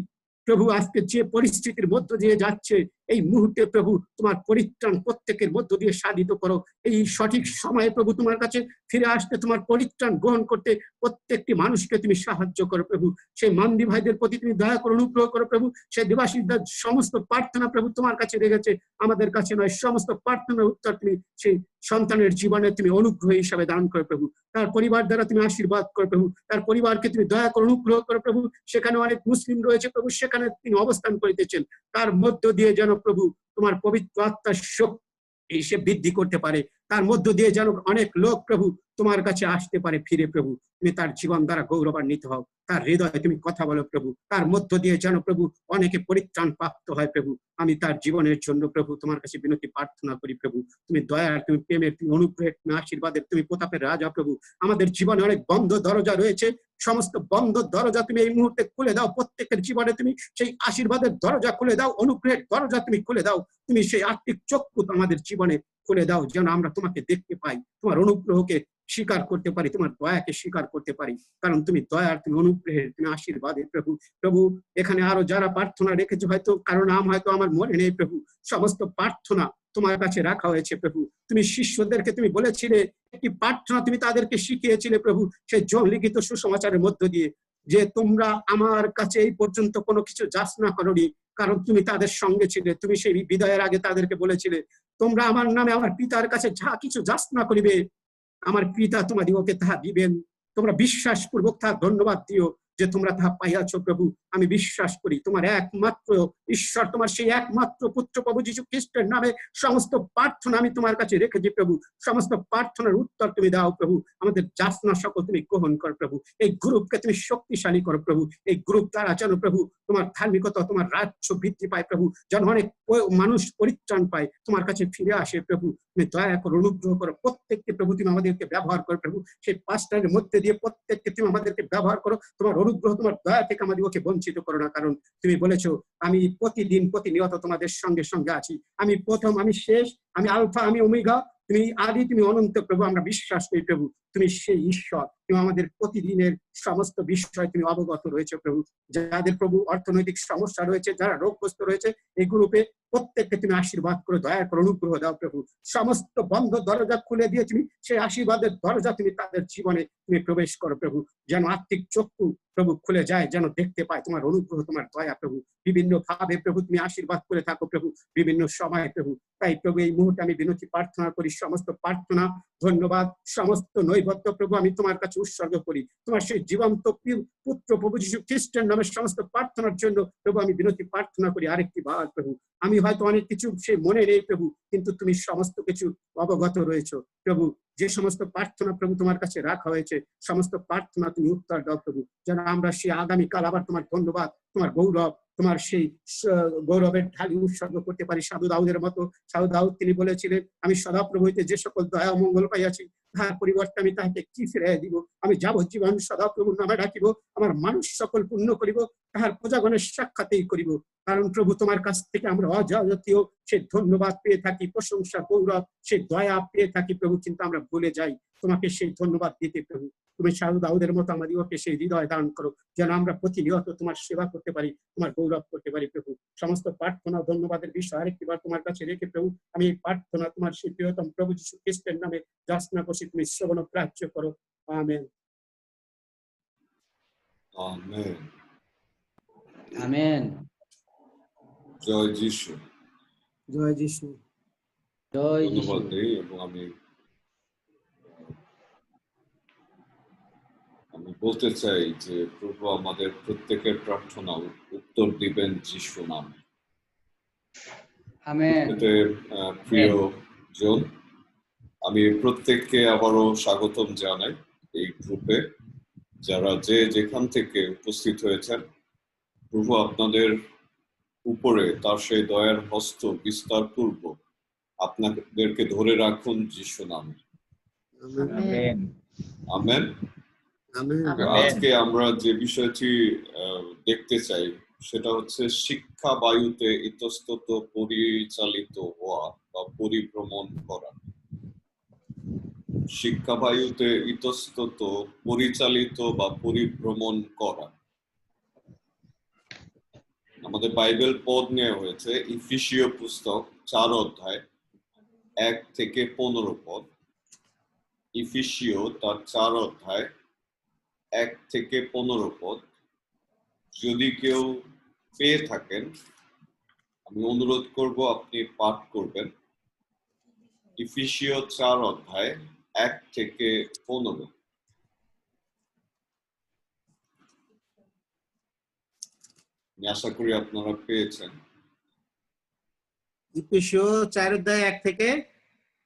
প্রভু আজকে যে পরিস্থিতির মধ্য দিয়ে যাচ্ছে, এই মুহূর্তে প্রভু তোমার পরিত্রাণ প্রত্যেকের মধ্য দিয়ে সাধিত করো। এই সঠিক সময়ে প্রভু তোমার কাছে ফিরে আসতে, তোমার পরিত্রাণ গ্রহণ করতে প্রত্যেকটি মানুষকে তুমি সাহায্য করো প্রভু। সেই মান্দি ভাইদের প্রতি তুমি দয়া করো, অনুগ্রহ করো প্রভু। সেই দেবাশিসদার সমস্ত প্রার্থনা প্রভু তোমার কাছে রেখেছে, আমাদের কাছে নয়। সমস্ত প্রার্থনার উত্তর তুমি সেই সন্তানের জীবনে তুমি অনুগ্রহ হিসাবে দান করো প্রভু। তার পরিবার দ্বারা তুমি আশীর্বাদ করো প্রভু, তার পরিবারকে তুমি দয়া করো, অনুগ্রহ করো প্রভু। সেখানে অনেক মুসলিম রয়েছে প্রভু, সেখানে তিনি অবস্থান করিতেছেন, তার মধ্য দিয়ে যেন প্রভু তোমার পবিত্র আত্মার শক্তি সে বৃদ্ধি করতে পারে। তার মধ্য দিয়ে যেন অনেক লোক প্রভু তোমার কাছে আসতে পারে ফিরে প্রভু। তুমি তার জীবন দ্বারা গৌরবান্বিত হও, তার হৃদয়ে তুমি কথা বলো প্রভু। তার মধ্য দিয়ে যেন প্রভু অনেকে পরিত্রাণ প্রাপ্ত হয় প্রভু। আমি তার জীবনের জন্য প্রভু তোমার কাছে বিনতি প্রার্থনা করি প্রভু। তুমি দয়ার, তুমি প্রেমের, তুমি অনুগ্রহের, তুমি আশীর্বাদের, তুমি প্রতাপের রাজা প্রভু। আমাদের জীবনে অনেক বন্ধ দরজা রয়েছে, সমস্ত বন্ধ দরজা তুমি এই মুহূর্তে খুলে দাও। প্রত্যেকের জীবনে তুমি সেই আশীর্বাদের দরজা খুলে দাও, অনুগ্রহের দরজা তুমি খুলে দাও। তুমি সেই আত্মিক চক্ষু আমাদের জীবনে খুলে দাও, যেন আমরা তোমাকে দেখতে পাই, তোমার অনুগ্রহকে স্বীকার করতে পারি, তোমার দয়াকে স্বীকার করতে পারি, কারণ তুমি দয়ার, তুমি অনুগ্রহের, তুমি আশীর্বাদের প্রভু। প্রভু, এখানে আরো যারা প্রার্থনা রেখেছে, হয়তো কারো নাম হয়তো আমার মনে নেই প্রভু, সমস্ত প্রার্থনা তোমার কাছে রাখা হয়েছে প্রভু। তুমি শিষ্যদেরকে তুমি বলেছিলে, একটি প্রার্থনা তুমি তাদেরকে শিখিয়েছিলে প্রভু, সেই জন লিখিত সুসমাচারের মধ্য দিয়ে, যে তোমরা আমার কাছে এই পর্যন্ত কোনো কিছু যাচনা করনি, কারণ তুমি তাদের সঙ্গে ছিলে। তুমি সেই বিদায়ের আগে তাদেরকে বলেছিলে, তোমরা আমার নামে আমার পিতার কাছে যা কিছু যাচনা করিবে, আমার পিতা তোমাদিগকে তাহা দিবেন। তোমরা বিশ্বাস পূর্বক তাহা ধন্যবাদ দিও যে তোমরা তাহা পাইয়াছ প্রভু। আমি বিশ্বাস করি তোমার একমাত্র ঈশ্বর, তোমার সেই একমাত্র পুত্র প্রভু যীশু খ্রিস্টের নামে সমস্ত প্রার্থনা আমি তোমার কাছে রেখেছি প্রভু। সমস্ত প্রার্থনার উত্তর তুমি দাও প্রভু। আমাদের যাচনা সকল তুমি গ্রহণ কর প্রভু। এই গ্রুপকে তুমি শক্তিশালী করো প্রভু। এই গ্রুপ দ্বারা যেন প্রভু তোমার ধার্মিকতা, তোমার রাজ্য বৃদ্ধি পায় প্রভু, যেন অনেক মানুষ পরিত্রাণ পায়, তোমার কাছে ফিরে আসে প্রভু। তুমি দয়া করো, অনুগ্রহ করো প্রত্যেককে প্রভু। তুমি আমাদেরকে ব্যবহার করো প্রভু। সেই পাঁচটার মধ্যে দিয়ে প্রত্যেককে তুমি আমাদেরকে ব্যবহার করো। তোমার অনুগ্রহ, তোমার দয়া থেকে আমাদেরকে বঞ্চিত করো না, কারণ তুমি বলেছো আমি প্রতিদিন প্রতিনিয়ত তোমাদের সঙ্গে সঙ্গে আছি। আমি প্রথম, আমি শেষ, আমি আলফা, আমি ওমেগা, তুমি আদি, তুমি অনন্ত প্রভু। আমরা বিশ্বাস করি প্রভু তুমি সেই ঈশ্বর। তুমি আমাদের প্রতিদিনের সমস্ত বিষয় তুমি অবগত রয়েছে প্রভু। যাদের প্রভু অর্থনৈতিক সমস্যা রয়েছে, যারা রোগগ্রস্ত রয়েছে, এই গ্রুপে প্রত্যেককে তুমি আশীর্বাদ করো, দয়া করো, অনুগ্রহ দাও প্রভু। সমস্ত বন্ধ দরজা খুলে দিয়ে তুমি সেই আশীর্বাদের দরজা তুমি তাদের জীবনে তুমি প্রবেশ করো প্রভু। যেন আত্মিক চক্ষু প্রভু খুলে যায়, যেন দেখতে পায় তোমার অনুগ্রহ, তোমার দয়া প্রভু। বিভিন্ন ভাবে প্রভু তুমি আশীর্বাদ করে থাকো প্রভু, বিভিন্ন সময় প্রভু। তাই প্রভু এই মুহূর্তে আমি বিনতি প্রার্থনা করি, সমস্ত প্রার্থনা, ধন্যবাদ, সমস্ত নৈবেদ্য প্রভু আমি তোমার কাছে উৎসর্গ করি। তোমার সেই জীবন্ত পুত্র প্রভু যীশু খ্রিস্টের নামে সমস্ত প্রার্থনার জন্য প্রভু আমি বিনতি প্রার্থনা করি। আরেকটি বার প্রভু, আমি হয়তো অনেক কিছু সে মনে নেই প্রভু, কিন্তু তুমি সমস্ত কিছু অবগত রয়েছো প্রভু। যে সমস্ত প্রার্থনা প্রভু তোমার কাছে রাখা হয়েছে, সমস্ত প্রার্থনা তুমি উত্তর দাও প্রভু, যেন আমরা সেই আগামীকাল আবার তোমার ধন্যবাদ, তোমার গৌরব, তোমার সেই গৌরবের ঢালি উৎসর্গ করতে পারি। সাধু দাউদের মতো, সাধু দাউদ তিনি বলেছিলেন, আমি সদাপ্রভু হইতে যে সকল দয়া মঙ্গল পাইয়াছি, তাহার পরিবর্তে আমি তাহাকে কি ফিরাইয়া দিব? আমি যাবজ্জীবন সদাপ্রভুর নামে ডাকিব, আমার মানুষ সকল পূর্ণ করিব, তাহার প্রজাগণের সাক্ষাতেই করিব। কারণ প্রভু তোমার কাছ থেকে আমরা অযাচিত সেই ধন্যবাদ পেয়ে থাকি, প্রশংসা, গৌরব, সেই দয়া পেয়ে থাকি প্রভু, কিন্তু আমরা ভুলে যাই তোমাকে সেই ধন্যবাদ দিতে প্রভু। তুমি সাধু দাউদের মতো আমাদেরকে সেই হৃদয় দান করো, যেন আমরা প্রতিনিয়ত তোমার সেবা করতে পারি, তোমার গৌরব করতে পারি প্রভু। সমস্ত প্রার্থনা ধন্যবাদের বিষয় আরেকটিবার তোমার কাছে রেখে প্রভু আমি এই প্রার্থনা তোমার সেই প্রিয়তম প্রভু যীশু খ্রিস্টের নামে যাচনা করছি, তুমি শ্রবণ গ্রাহ্য করো। আমেন। আমেন। আমেন। জয় যিশু। জয় যিশু। জয় যিশু। ধন্যবাদ দেই এবং আমি বলতে চাই যে প্রভু আমাদের প্রত্যেকের প্রার্থনা উত্তর দিবেন যিশু নামে। আমেন। প্রিয় জন, আমি প্রত্যেককে আবারও স্বাগতম জানাই এই গ্রুপে, যারা যে যেখান থেকে উপস্থিত হয়েছেন। প্রভু আপনাদের উপরে তার সেই দয়ার হস্ত বিস্তার পূর্বক আপনাদেরকে ধরে রাখুন যিশু নামে। আমেন। আমেন। আজকে আমরা যে বিষয়টি দেখতে চাই সেটা হচ্ছে শিক্ষা বায়ুতে ইতস্তত পরিচালিত হওয়া বা পরিভ্রমণ করা। শিক্ষা বায়ুতে ইতস্তত পরিচালিত বা পরিভ্রমণ করা। আমাদের বাইবেল পদ নেওয়া হয়েছে ইফিসীয় পুস্তক 4 অধ্যায় 1 থেকে 15 পদ। ইফিসীয় তার 4 অধ্যায় 1 থেকে 15 পদ। যদি কেউ পেয়ে থাকেন আমি অনুরোধ করব আপনি পাঠ করবেন। ইফিসীয় 4 অধ্যায় 1 থেকে 15। আমি আশা করি আপনারা পেয়েছেন। ইফিসীয় 4 অধ্যায় 1 থেকে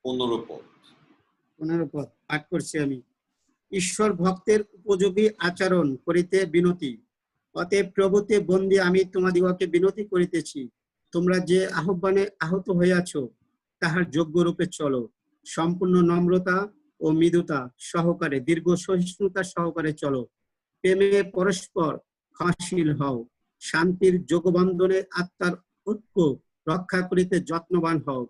15 পদ। 15 পদ পাঠ করছি আমি। ঈশ্বর ভক্তের উপযোগী আচরণ করিতে বিনতি, অতএব প্রভুতে বন্দী আমি তোমাদিগকে বিনতি করিতেছি, তোমরা যে আহ্বানে আহত হইয়াছ তাহার যোগ্য রূপে চলো, সম্পূর্ণ নম্রতা ও মৃদুতা সহকারে, দীর্ঘ সহিষ্ণুতা সহকারে চলো। প্রেমে পরস্পর ক্ষমাশীল হও, শান্তির যোগবন্ধনে আত্মার ঐক্য রক্ষা করিতে যত্নবান হও।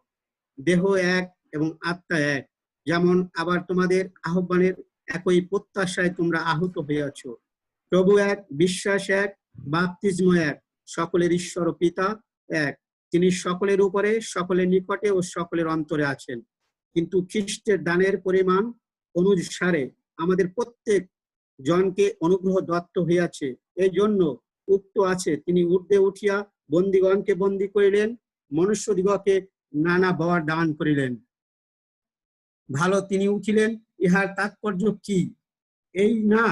দেহ এক এবং আত্মা এক, যেমন আবার তোমাদের আহ্বানের একই প্রত্যাশায় তোমরা আহত হইয়াছ। প্রভু এক, বিশ্বাস এক, বাপ্তিস্ম এক, সকলের ঈশ্বর ও পিতা এক। তিনি সকলের উপরে, সকলের নিকটে ও সকলের অন্তরে আছেন। কিন্তু খ্রিস্টের দানের পরিমাণ অনুসারে আমাদের প্রত্যেক জনকে অনুগ্রহ দত্ত হইয়াছে। এই জন্য উক্ত আছে, তিনি ঊর্ধ্বে উঠিয়া বন্দীগণকে বন্দী করিলেন, মনুষ্যদিগকে নানা বর দান করিলেন। ভালো, তিনি উঠিলেন, ইহার তাৎপর্য কি? এই না,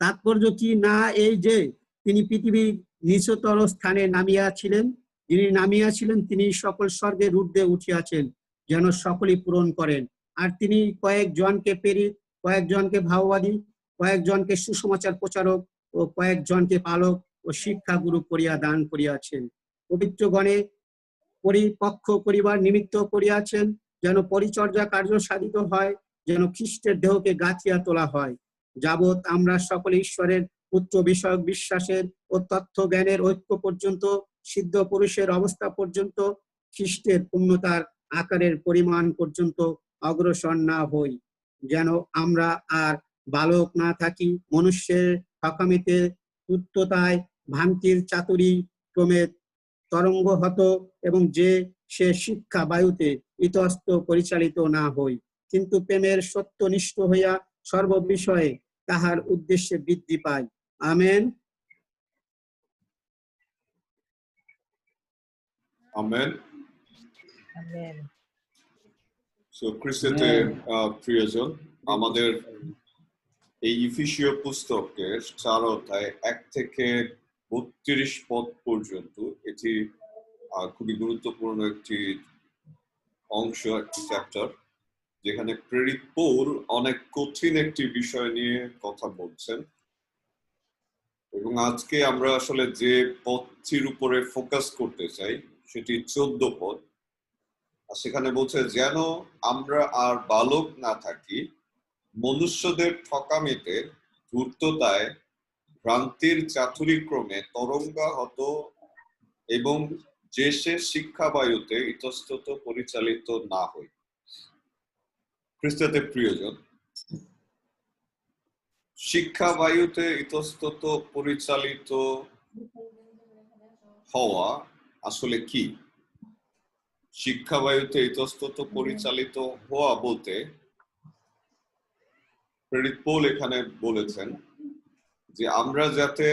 তাৎপর্য কি না এই যে তিনি পৃথিবীর নিচতর স্থানে নামিয়াছিলেন। যিনি নামিয়াছিলেন তিনি সকল স্বর্গের ঊর্ধ্বে উঠিয়াছেন, যেন সকলই পূরণ করেন। আর তিনি কয়েকজনকে প্রেরিত, কয়েকজনকে ভাববাদী, কয়েকজনকে সুসমাচার প্রচারক ও কয়েকজনকে পালক ও শিক্ষাগুরু করিয়া দান করিয়াছেন, পবিত্রগণে পরিপক্ষ করিবার নিমিত্ত করিয়াছেন, যেন পরিচর্যা কার্য সাধিত হয়, যেন খ্রিস্টের দেহকে গাঁথিয়া তোলা হয়, যাবৎ আমরা সকলে ঈশ্বরের পুত্র বিষয়ক বিশ্বাসের ও তথ্য জ্ঞানের ঐক্য পর্যন্ত, সিদ্ধ পুরুষের অবস্থা পর্যন্ত, খ্রিস্টের পূর্ণতার আকারের পরিমাণ পর্যন্ত অগ্রসর না হই, যেন আমরা আর বালক না থাকি, মনুষ্যের ঠকামিতে, তুচ্ছতায়, ভ্রান্তির চাতুরী ক্রমে তরঙ্গ হত, এবং যে সে শিক্ষা বায়ুতে ইতস্ত পরিচালিত না হই, কিন্তু প্রেমের সত্যনিষ্ঠ হইয়া সর্ববিষয়ে তাহার উদ্দেশ্যে বৃদ্ধি পায়। আমেন। আমেন। আমেন। সো খ্রিস্টতে প্রিয়জন, আমাদের এই ইফিসীয় পুস্তকের 4 অধ্যায় 1 থেকে 32 পদ পর্যন্ত এটি খুবই গুরুত্বপূর্ণ একটি অংশ, একটি চ্যাপ্টার, যেখানে প্রেরিত পৌল অনেক কঠিন একটি বিষয় নিয়ে কথা বলছেন। এবং আজকে আমরা আসলে যে পদটির উপরে ফোকাস করতে চাই সেটি 14 পদ। আর সেখানে বলছে, যেন আমরা আর বালক না থাকি, মনুষ্যদের ঠকামিতে, ধূর্ততায়, ভ্রান্তির চাতুরীক্রমে তরঙ্গাহত, এবং যে সে শিক্ষা বায়ুতে ইতস্তত পরিচালিত না হই। খ্রিস্টতে প্রিয়জন, শিক্ষা বায়ুতে ইতস্তত পরিচালিত হওয়া আসলে কি? শিক্ষা বায়ুতে ইতস্তত পরিচালিত হওয়া বলতে প্রেরিত পৌল এখানে বলেছেন যে আমরা যাতে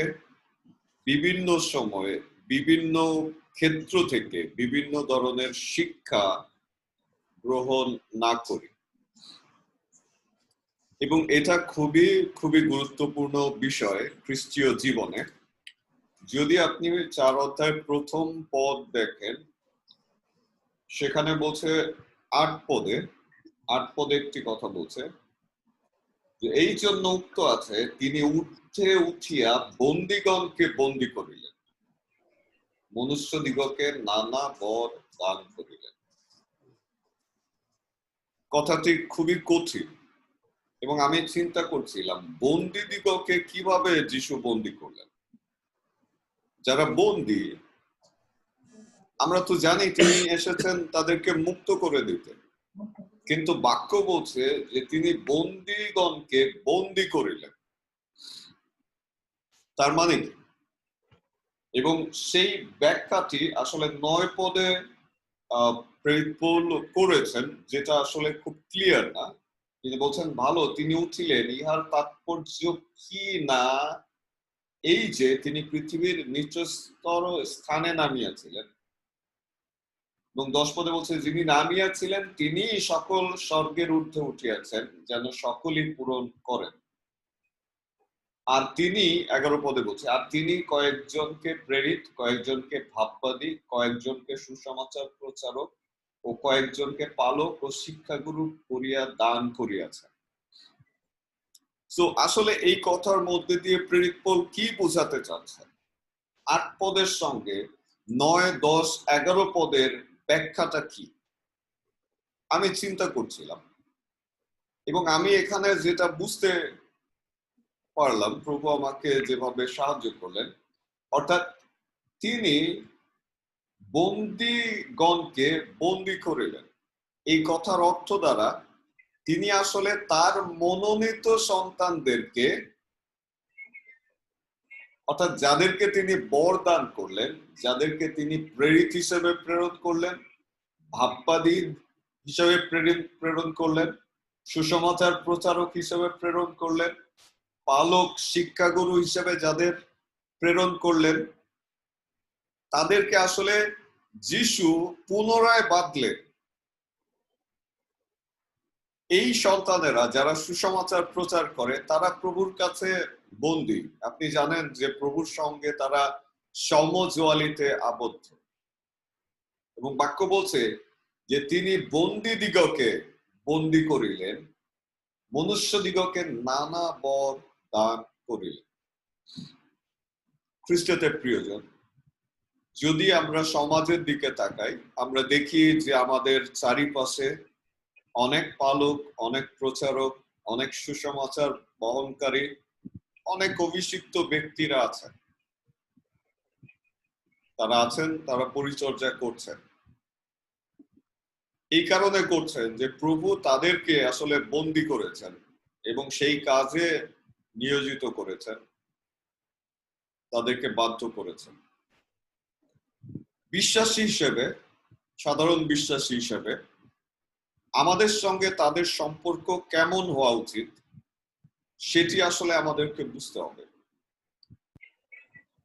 বিভিন্ন সময়ে, বিভিন্ন ক্ষেত্র থেকে বিভিন্ন ধরনের শিক্ষা গ্রহণ না করি। এবং এটা খুবই খুবই গুরুত্বপূর্ণ বিষয় খ্রিস্টীয় জীবনে। যদি আপনি 4 অধ্যায়ের প্রথম পদ দেখেন, সেখানে বলছে 8 পদে একটি কথা বলছে যে এই জন্য উক্ত আছে, তিনি ঊর্ধ্বে উঠিয়া বন্দীগণকে বন্দী করিলেন, মনুষ্যদিগকে নানা বর দান করিলেন। কথাটি খুবই কঠিন, এবং আমি চিন্তা করছিলাম বন্দীদিগকে কিভাবে যিশু বন্দী করলেন। যারা বন্দী, আমরা তো জানি তিনি এসেছেন তাদেরকে মুক্ত করে দিতে, কিন্তু বাক্য বলছে যে তিনি বন্দীগণকে বন্দী করিলেন। তার মানে কি? এবং সেই ব্যাখ্যাটি আসলে 9 পদে প্রেরিত পৌল করেছেন, যেটা আসলে খুব ক্লিয়ার না। তিনি বলছেন, ভালো, তিনি উঠিলেন, ইহার তাৎপর্য কি না এই যে তিনি পৃথিবীর নিচস্তর স্থানে নামিয়াছিলেন। এবং 10 পদে বলছে, যিনি নামিয়াছিলেন তিনি সকল স্বর্গের ঊর্ধ্বে উঠিয়াছেন, যেন সকলই পূরণ করেন। আর তিনি 11 পদে বলছে, আর তিনি কয়েকজনকে প্রেরিত, কয়েকজনকে ভাববাদী, কয়েকজনকে সুসমাচার প্রচারক ও কয়েকজনকে পালক ও শিক্ষাগুরু করিয়া দান করিয়াছেন। সো আসলে এই কথার মধ্যে দিয়ে প্রেরিত পৌল কি বোঝাতে চাচ্ছেন? 8 পদের সঙ্গে 9, 10, 11 পদের ব্যাখ্যাটা কি? আমি চিন্তা করছিলাম, এবং আমি এখানে যেটা বুঝতে পারলাম, প্রভু আমাকে যেভাবে সাহায্য করলেন, অর্থাৎ তিনি বন্দীগণকে বন্দী করিলেন। এই কথার অর্থ দ্বারা তিনি আসলে তার মনোনীত সন্তানদেরকে, অর্থাৎ যাদেরকে তিনি বরদান করলেন, যাদেরকে তিনি প্রেরিত হিসেবে প্রেরণ করলেন, ভাববাদী হিসেবে প্রেরণ করলেন, সুসমাচার প্রচারক হিসেবে প্রেরণ করলেন, পালক শিক্ষাগুরু হিসেবে যাদের প্রেরণ করলেন, তাদেরকে আসলে যিশু পুনরায় বাঁধলেন। এই সন্তানেরা যারা সুসমাচার প্রচার করে তারা প্রভুর কাছে বন্দী। আপনি জানেন যে প্রভুর সঙ্গে তারা সমজোয়ালিতে আবদ্ধ, এবং বাক্য বলছে যে তিনি বন্দীদিগকে বন্দী করিলেন, মনুষ্যদিগকে নানা বর দান করিলেন। খ্রিস্টতে প্রিয়জন, যদি আমরা সমাজের দিকে তাকাই, আমরা দেখি যে আমাদের চারিপাশে অনেক পালক, অনেক প্রচারক, অনেক সুসমাচার বহনকারী, অনেক অভিষিক্ত ব্যক্তিরা আছেন। তারা পরিচর্যা করছেন। এই কারণে করছেন যে প্রভু তাদেরকে আসলে বন্দী করেছেন এবং সেই কাজে নিয়োজিত করেছেন, তাদেরকে বাধ্য করেছেন। বিশ্বাসী হিসেবে, সাধারণ বিশ্বাসী হিসেবে আমাদের সঙ্গে তাদের সম্পর্ক কেমন হওয়া উচিত সেটি আসলে আমাদেরকে বুঝতে হবে।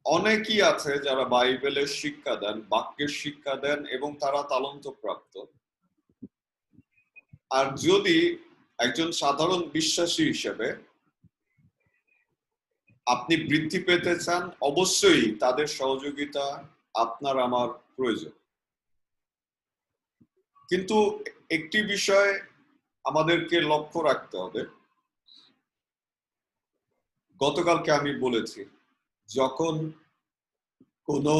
অনেকেই আছে যারা বাইবেলের শিক্ষা দেন, বাক্যের শিক্ষা দেন এবং তারা তালন্ত প্রাপ্ত। আর যদি একজন সাধারণ বিশ্বাসী হিসেবে আপনি বৃদ্ধি পেতে চান, অবশ্যই তাদের সহযোগিতা আপনার আমার প্রয়োজন। কিন্তু একটি বিষয় আমাদেরকে লক্ষ্য রাখতে হবে। গতকালকে আমি বলেছি, যখন কোনো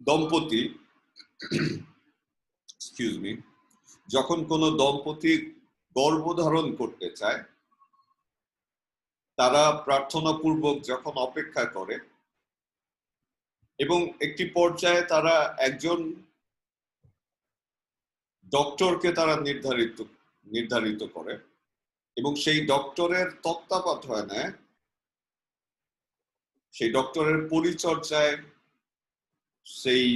দম্পতি যখন কোনো দম্পতি গর্ভধারণ করতে চায়, তারা প্রার্থনাপূর্বক যখন অপেক্ষা করে এবং একটি পর্যায়ে তারা একজন ডক্টরকে তারা নির্ধারিত করে এবং সেই ডক্টরের তত্ত্বাবধানে, সেই ডক্টরের পরিচর্যায় সেই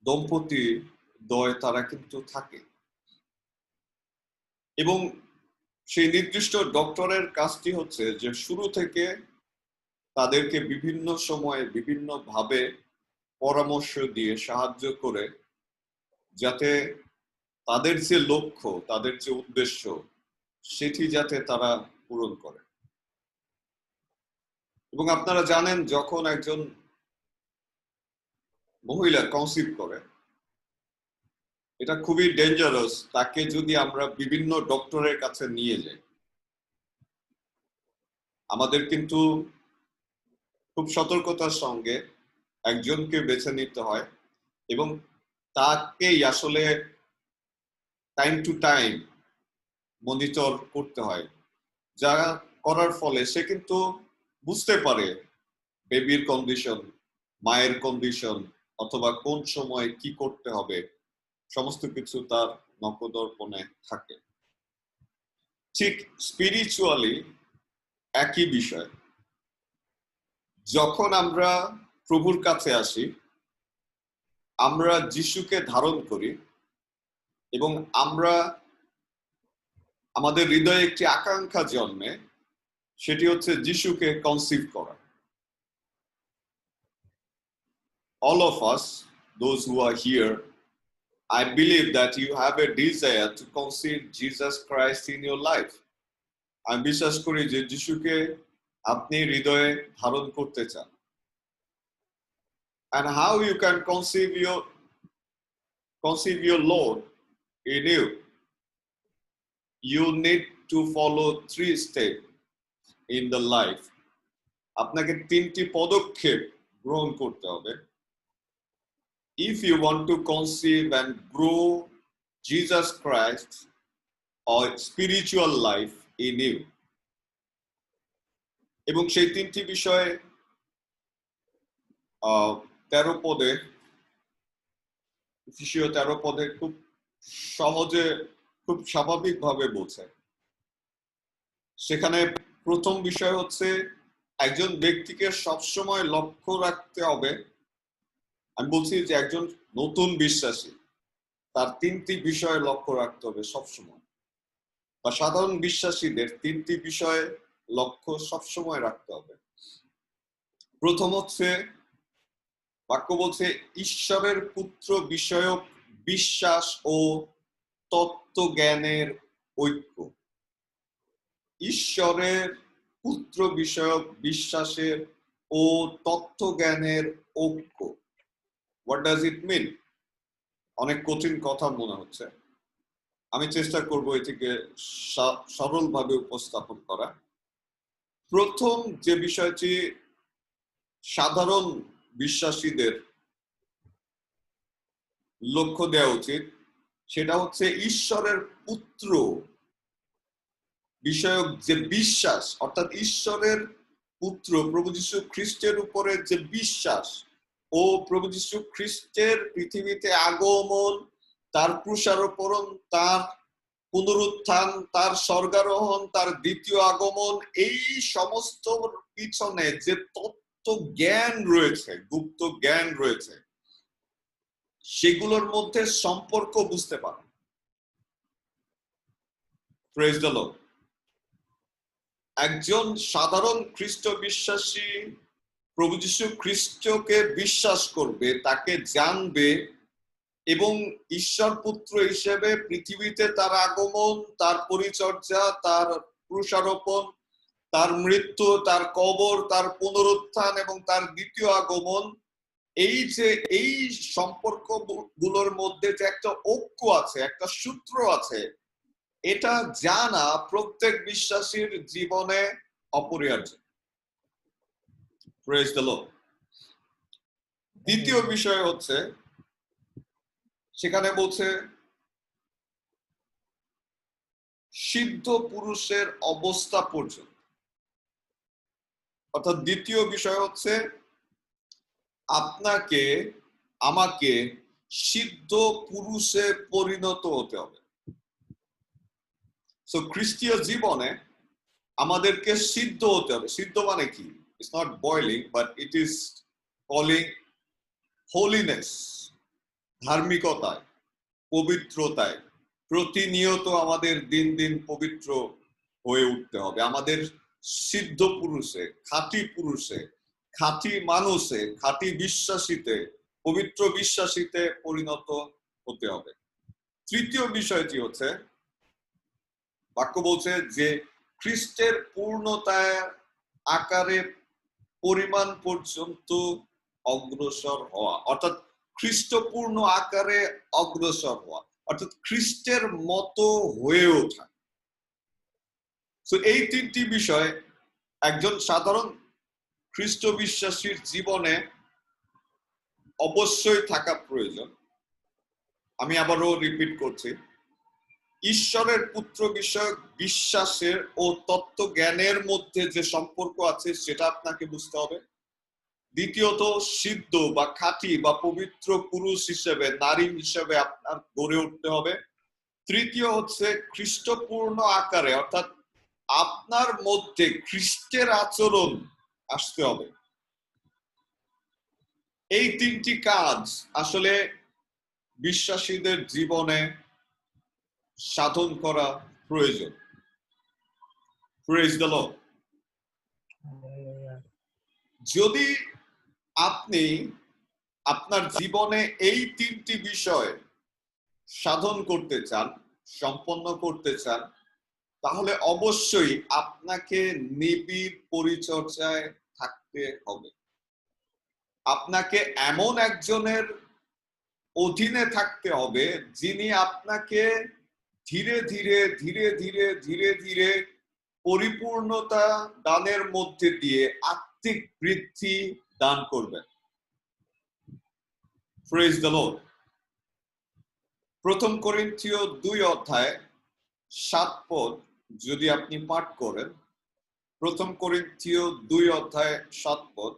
দম্পতি দ্বয় তারা কিন্তু থাকে। এবং সেই নির্দিষ্ট ডক্টরের কাজটি হচ্ছে যে শুরু থেকে তাদেরকে বিভিন্ন সময়ে বিভিন্ন ভাবে পরামর্শ দিয়ে সাহায্য করে, যাতে তাদের যে লক্ষ্য, তাদের যে উদ্দেশ্য, সেটি যাতে তারা পূরণ করে। এবং আপনারা জানেন, যখন একজন মহিলা কনসিভ করে, এটা খুবই ডেঞ্জারাস। তাকে যদি আমরা বিভিন্ন ডক্টরের কাছে নিয়ে যাই, আমাদের কিন্তু খুব সতর্কতার সঙ্গে একজনকে বেছে নিতে হয় এবং তাকেই আসলে টাইম টু টাইম মনিটর করতে হয়, যা করার ফলে সে কিন্তু বুঝতে পারে বেবির কন্ডিশন, মায়ের কন্ডিশন, অথবা কোন সময় কি করতে হবে, সমস্ত কিছু তার নখদর্পণে থাকে। ঠিক স্পিরিচুয়ালি একই বিষয়। যখন আমরা প্রভুর কাছে আসি, আমরা যিশুকে ধারণ করি এবং আমাদের হৃদয়ে একটি আকাঙ্ক্ষা জন্মে, সেটি হচ্ছে যিশুকে কনসিভ করা। All of us, those who are here, I believe that you have a desire to conceive Jesus Christ in your life. আমি বিশ্বাস করি যে যিশুকে আপনি হৃদয়ে ধারণ করতে চান। And how you can conceive your Lord in you? You need to follow 3 steps in the life. আপনাকে 3টি পদক্ষেপ গ্রহণ করতে হবে if you want to conceive and grow Jesus Christ or spiritual life in you. এবং সেই 3টি বিষয়ে 13 পদে এফেসীয় 13 পদে খুব সহজে, খুব স্বাভাবিকভাবে বলছে। সেখানে প্রথম বিষয় হচ্ছে একজন ব্যক্তিকে সবসময় লক্ষ্য রাখতে হবে। আমি বলছি যে একজন নতুন বিশ্বাসী তার 3টি বিষয়ে লক্ষ্য রাখতে হবে সবসময়, বা সাধারণ বিশ্বাসীদের 3টি বিষয়ে লক্ষ্য সবসময় রাখতে হবে। প্রথম হচ্ছে, বাক্য বলছে ঈশ্বরের পুত্র বিষয়ক বিশ্বাস ও তত্ত্বজ্ঞানের ঐক্য। ঈশ্বরের পুত্র বিষয়ক বিশ্বাসের ও তত্ত্বজ্ঞানের ঐক্য। হোয়াট ডাজ ইট মিন? অনেক কঠিন কথা মনে হচ্ছে, আমি চেষ্টা করব এটিকে সরলভাবে উপস্থাপন করা। প্রথম যে বিষয়টি সাধারণ বিশ্বাসীদের লক্ষ্য দেওয়া উচিত, সেটা হচ্ছে ঈশ্বরের পুত্র বিষয়ক যে বিশ্বাস, অর্থাৎ ঈশ্বরের পুত্র প্রভু যীশু খ্রিস্টের উপরে যে বিশ্বাস ও প্রভু যীশু খ্রিস্টের পৃথিবীতে আগমন, তার ক্রুশারোপণ, তার পুনরুত্থান, তার স্বর্গারোহণ, তার দ্বিতীয় আগমন, এই সমস্ত পিছনে যে তত্ত্ব জ্ঞান রয়েছে, গুপ্ত জ্ঞান রয়েছে, সেগুলোর মধ্যে সম্পর্ক বুঝতে পারে। Praise the lord. একজন সাধারণ খ্রিস্ট বিশ্বাসী প্রভু যীশু খ্রিস্টকে বিশ্বাস করবে, তাকে জানবে এবং ঈশ্বর পুত্র হিসেবে পৃথিবীতে তার আগমন, তার পরিচর্যা, তার ক্রুশারোপণ, তার মৃত্যু, তার কবর, তার পুনরুত্থান এবং তার দ্বিতীয় আগমন, এই যে এই সম্পর্ক গুলোর মধ্যে যে একটা ঐক্য আছে, একটা সূত্র আছে, এটা জানা প্রত্যেক বিশ্বাসীর জীবনে অপরিহার্য। Praise the lord. দ্বিতীয় বিষয় হচ্ছে, সেখানে বলছে সিদ্ধ পুরুষের অবস্থা পর্যন্ত। অর্থাৎ দ্বিতীয় বিষয় হচ্ছে আপনাকে আমাকে সিদ্ধ পুরুষে পরিণত হতে হবে। সো খ্রিস্টীয় জীবনে আমাদেরকে সিদ্ধ হতে হবে। সিদ্ধ মানে কি? It's not boiling, but it is calling holiness, ধার্মিকতায়, পবিত্রতায়। প্রতিনিয়ত আমাদের দিন দিন পবিত্র হয়ে উঠতে হবে। আমাদের সিদ্ধ পুরুষে, খাঁটি পুরুষে, খাঁটি মানুষে, খাঁটি বিশ্বাসীতে, পবিত্র বিশ্বাসীতে পরিণত হতে হবে। তৃতীয় বিষয়টি হচ্ছে, বাক্য বলছে যে খ্রিস্টের পূর্ণতায় আকারে পরিমাণ পর্যন্ত অগ্রসর হওয়া, অর্থাৎ খ্রিস্টপূর্ণ আকারে অগ্রসর হওয়া, অর্থাৎ খ্রিস্টের মতো হয়ে ওঠা। তো এই 3টি বিষয় একজন সাধারণ খ্রিস্ট বিশ্বাসীর জীবনে অবশ্যই থাকা প্রয়োজন। আমি আবারও রিপিট করছি, ঈশ্বরের পুত্র বিষয়ক বিশ্বাসের ও তত্ত্ব জ্ঞানের মধ্যে যে সম্পর্ক আছে সেটা আপনাকে বুঝতে হবে। দ্বিতীয়ত, সিদ্ধ বা খাঁটি বা পবিত্র পুরুষ হিসেবে, নারী হিসেবে আপনার গড়ে উঠতে হবে। তৃতীয় হচ্ছে খ্রিস্টপূর্ণ আকারে, অর্থাৎ আপনার মধ্যে খ্রিস্টের আচরণ আসতে হবে। এই 3টি কাজ আসলে বিশ্বাসীদের জীবনে সাধন করা প্রয়োজন। Praise the lord. যদি আপনি আপনার জীবনে এই 3টি বিষয় সাধন করতে চান, সম্পন্ন করতে চান, তাহলে অবশ্যই আপনাকে নিবিড় পরিচর্যায় থাকতে হবে। আপনাকে এমন একজনের অধীনে থাকতে হবে যিনি আপনাকে ধীরে ধীরে ধীরে ধীরে ধীরে ধীরে পরিপূর্ণতা দানের মধ্যে দিয়ে আত্মিক বৃদ্ধি দান করবেন। Praise the Lord. 1 করিন্থীয় 2 অধ্যায় 7 পদ যদি আপনি পাঠ করেন, 1 করিন্থীয় 2 অধ্যায় 7 পদ,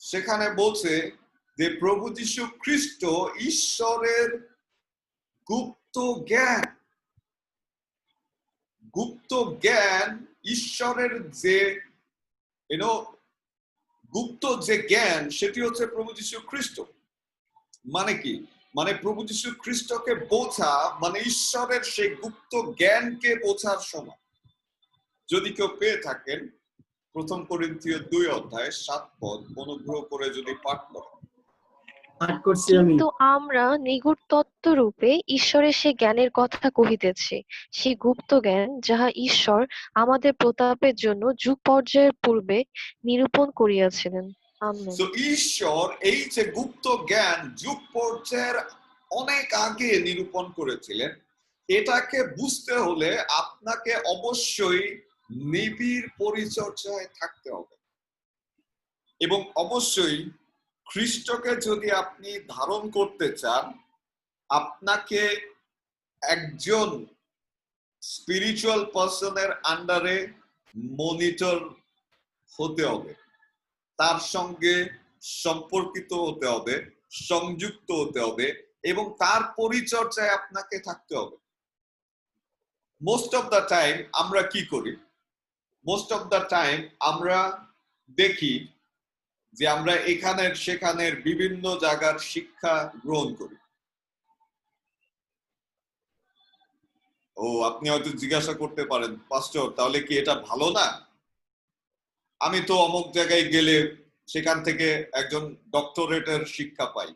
সেখানে বলছে যে প্রভু যীশু খ্রিস্ট ঈশ্বরের গুপ্ত জ্ঞান ঈশ্বরের যে গুপ্ত যে জ্ঞান সেটি হচ্ছে প্রভু যীশু খ্রিস্ট। মানে কি? মানে প্রভু যীশু খ্রিস্টকে বোঝা মানে ঈশ্বরের সেই গুপ্ত জ্ঞানকে বোঝার সময়। যদি কেউ পেয়ে থাকেন 1 করিন্থীয় 2:7 অনুগ্রহ করে যদি পাঠ করেন। পাঠ করছি আমি। কিন্তু আমরা নিগূঢ় তত্ত্ব রূপে ঈশ্বরের সে জ্ঞানের কথা কহিতেছি, সেই গুপ্ত জ্ঞান যাহা ঈশ্বর আমাদের প্রতাপের জন্য যুগ পর্যায়ের পূর্বে নিরূপণ করিয়াছিলেন। আমেন। তো ঈশ্বর এই যে গুপ্ত জ্ঞান যুগ পর্যায়ের অনেক আগে নিরূপণ করেছিলেন, এটাকে বুঝতে হলে আপনাকে অবশ্যই নিবিড় পরিচর্যায় থাকতে হবে এবং অবশ্যই খ্রিস্টকে যদি আপনি ধারণ করতে চান, আপনাকে একজন স্পিরিচুয়াল পার্সনের আন্ডারে মনিটর হতে হবে, তার সঙ্গে সম্পর্কিত হতে হবে, সংযুক্ত হতে হবে এবং তার পরিচর্যায় আপনাকে থাকতে হবে। মোস্ট অফ দ্য টাইম আমরা কি করি? মোস্ট অফ দ্য টাইম আমরা দেখি যে আমরা এখানের সেখানের বিভিন্ন জায়গার শিক্ষা গ্রহণ করি। আপনি হয়তো জিজ্ঞাসা করতে পারেন, পাস্টর তাহলে কি এটা ভালো না? আমি তো অমুক জায়গায় গেলে সেখান থেকে একজন ডক্টরেটের শিক্ষা পাই,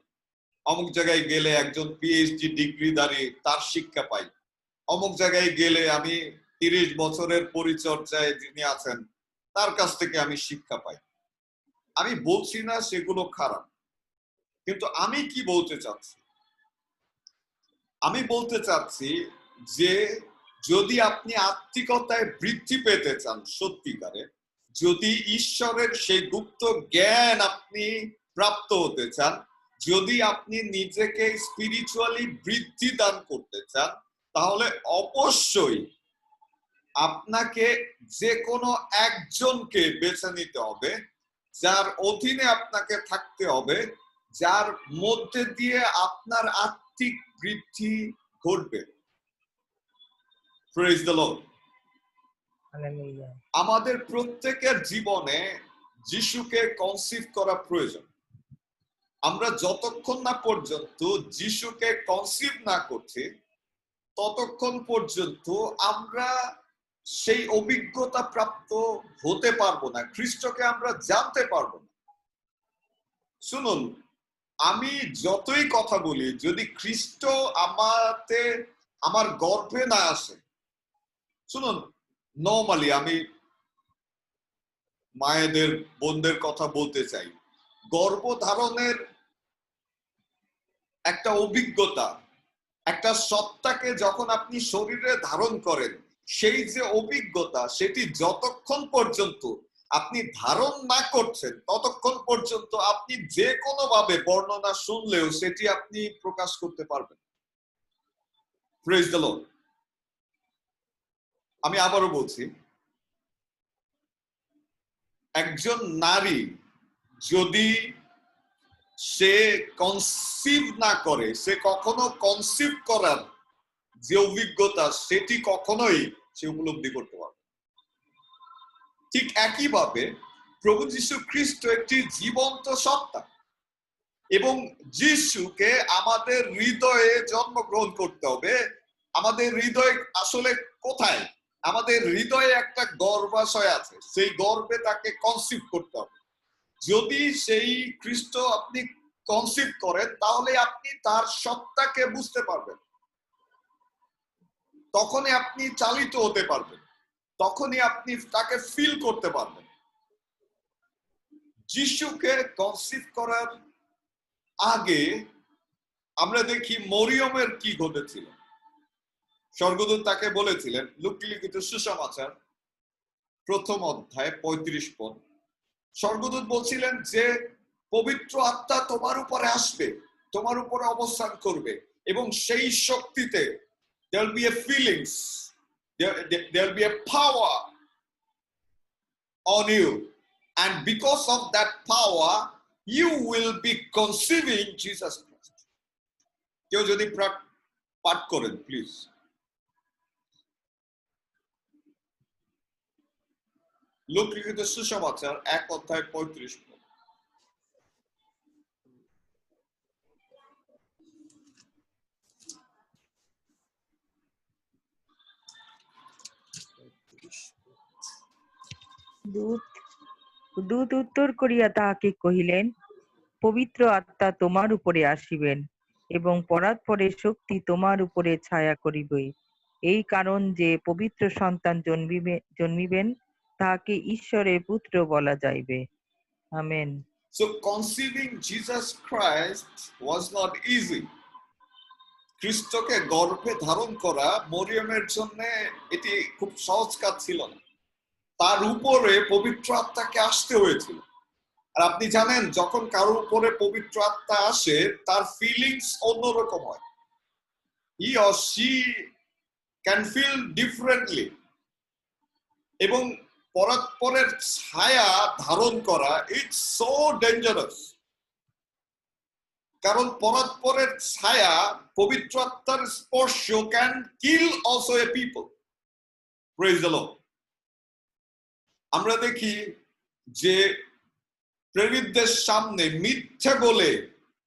অমুক জায়গায় গেলে একজন পিএইচডি ডিগ্রিধারী তার শিক্ষা পাই, অমুক জায়গায় গেলে আমি 30 বছরের পরিচর্যায় যিনি আছেন তার কাছ থেকে আমি শিক্ষা পাই। আমি বলছি না সেগুলো খারাপ, কিন্তু আমি কি বলতে চাচ্ছি? আমি বলতে চাচ্ছি যে যদি আপনি আত্মিকতায় বৃদ্ধি পেতে চান সত্যিকারে, যদি ঈশ্বরের সেই গুপ্ত জ্ঞান আপনি প্রাপ্ত হতে চান, যদি আপনি নিজেকে স্পিরিচুয়ালি বৃদ্ধি দান করতে চান, তাহলে অবশ্যই আপনাকে যে কোনো একজনকে বেছে নিতে হবে, যার অধীনে আপনাকে থাকতে হবে, যার মধ্যে দিয়ে আপনার আত্মিক বৃদ্ধি ঘটবে। Praise the lord. হালেলুয়া। আমাদের প্রত্যেকের জীবনে যিশুকে কনসিভ করা প্রয়োজন। আমরা যতক্ষণ না পর্যন্ত যিশুকে কনসিভ না করছি, ততক্ষণ পর্যন্ত আমরা সেই অভিজ্ঞতা প্রাপ্ত হতে পারবো না, খ্রিস্টকে আমরা জানতে পারবো না। শুনুন, আমি যতই কথা বলি, যদি খ্রিস্ট আমার গর্ভে না আসে, শুনুন, নরমালি আমি মায়েদের বোনদের কথা বলতে চাই, গর্ভধারণের একটা অভিজ্ঞতা, একটা সত্তাকে যখন আপনি শরীরে ধারণ করেন, সেই যে অভিজ্ঞতা, সেটি যতক্ষণ পর্যন্ত আপনি ধারণ না করছেন, ততক্ষণ পর্যন্ত আপনি যে কোনো ভাবে বর্ণনা শুনলেও সেটি আপনি প্রকাশ করতে পারবেন। Praise the lord. আমি আবারও বলছি, একজন নারী যদি সে কনসিভ না করে, সে কখনো কনসিভ করার যে অভিজ্ঞতা, সেটি কখনোই সে উপলব্ধি করতে পারবে। ঠিক একইভাবে প্রভু যীশু খ্রিস্ট একটি জীবন্ত সত্তা এবং যিশুকে আমাদের হৃদয়ে জন্মগ্রহণ করতে হবে। আমাদের হৃদয় আসলে কোথায়? আমাদের হৃদয়ে একটা গর্ভাশয় আছে, সেই গর্ভে তাকে কনসিভ করতে হবে। যদি সেই খ্রিস্ট আপনি কনসিভ করেন, তাহলে আপনি তার সত্তাকে বুঝতে পারবেন, তখনই আপনি চালিত হতে পারবেন, তখনই আপনি তাকে ফিল করতে পারবেন। যিশুকে কনসিভ করার আগে আমরা দেখি মরিয়মের কি ঘটেছিল। স্বর্গদূত তাকে বলেছিলেন, লুকা লিখিত সুসমাচার 1 অধ্যায় 35 পদ, স্বর্গদূত বলছিলেন যে পবিত্র আত্মা তোমার উপরে আসবে, তোমার উপরে অবস্থান করবে এবং সেই শক্তিতে there will be a feelings, there will be a power on you, and because of that power you will be conceiving Jesus Christ. কেউ যদি পাঠ করেন প্লিজ। লোক লিখিত সুসমাচার 1:35। দূত উত্তর করিয়া তাহাকে কহিলেন, পবিত্র আত্মা তোমার উপরে আসিবেন এবং পরাৎপরের শক্তি তোমার উপরে ছায়া করিবে। এই কারণ যে পবিত্র সন্তান জন্মিবেন তাহাকে ঈশ্বরের পুত্র বলা যাইবে। Amen. So conceiving Jesus Christ was not easy. খ্রিস্টকে গর্ভে ধারণ করা মরিয়মের জন্য এটি খুব সহজ কাজ ছিল না। তার উপরে পবিত্র আত্মাকে আসতে হয়েছিল। আর আপনি জানেন, যখন কারোর উপরে পবিত্র আত্মা আসে তার ফিলিংস অন্যরকম হয়। He or she can feel differently. এবং পরাৎপরের ছায়া ধারণ করা ইটস সো ডেঞ্জারাস। কারণ পরাৎপরের ছায়া, পবিত্র আত্মার স্পর্শ can kill also a people. Praise the lord. আমরা দেখি যে প্রেরিতদের সামনে মিথ্যা বলে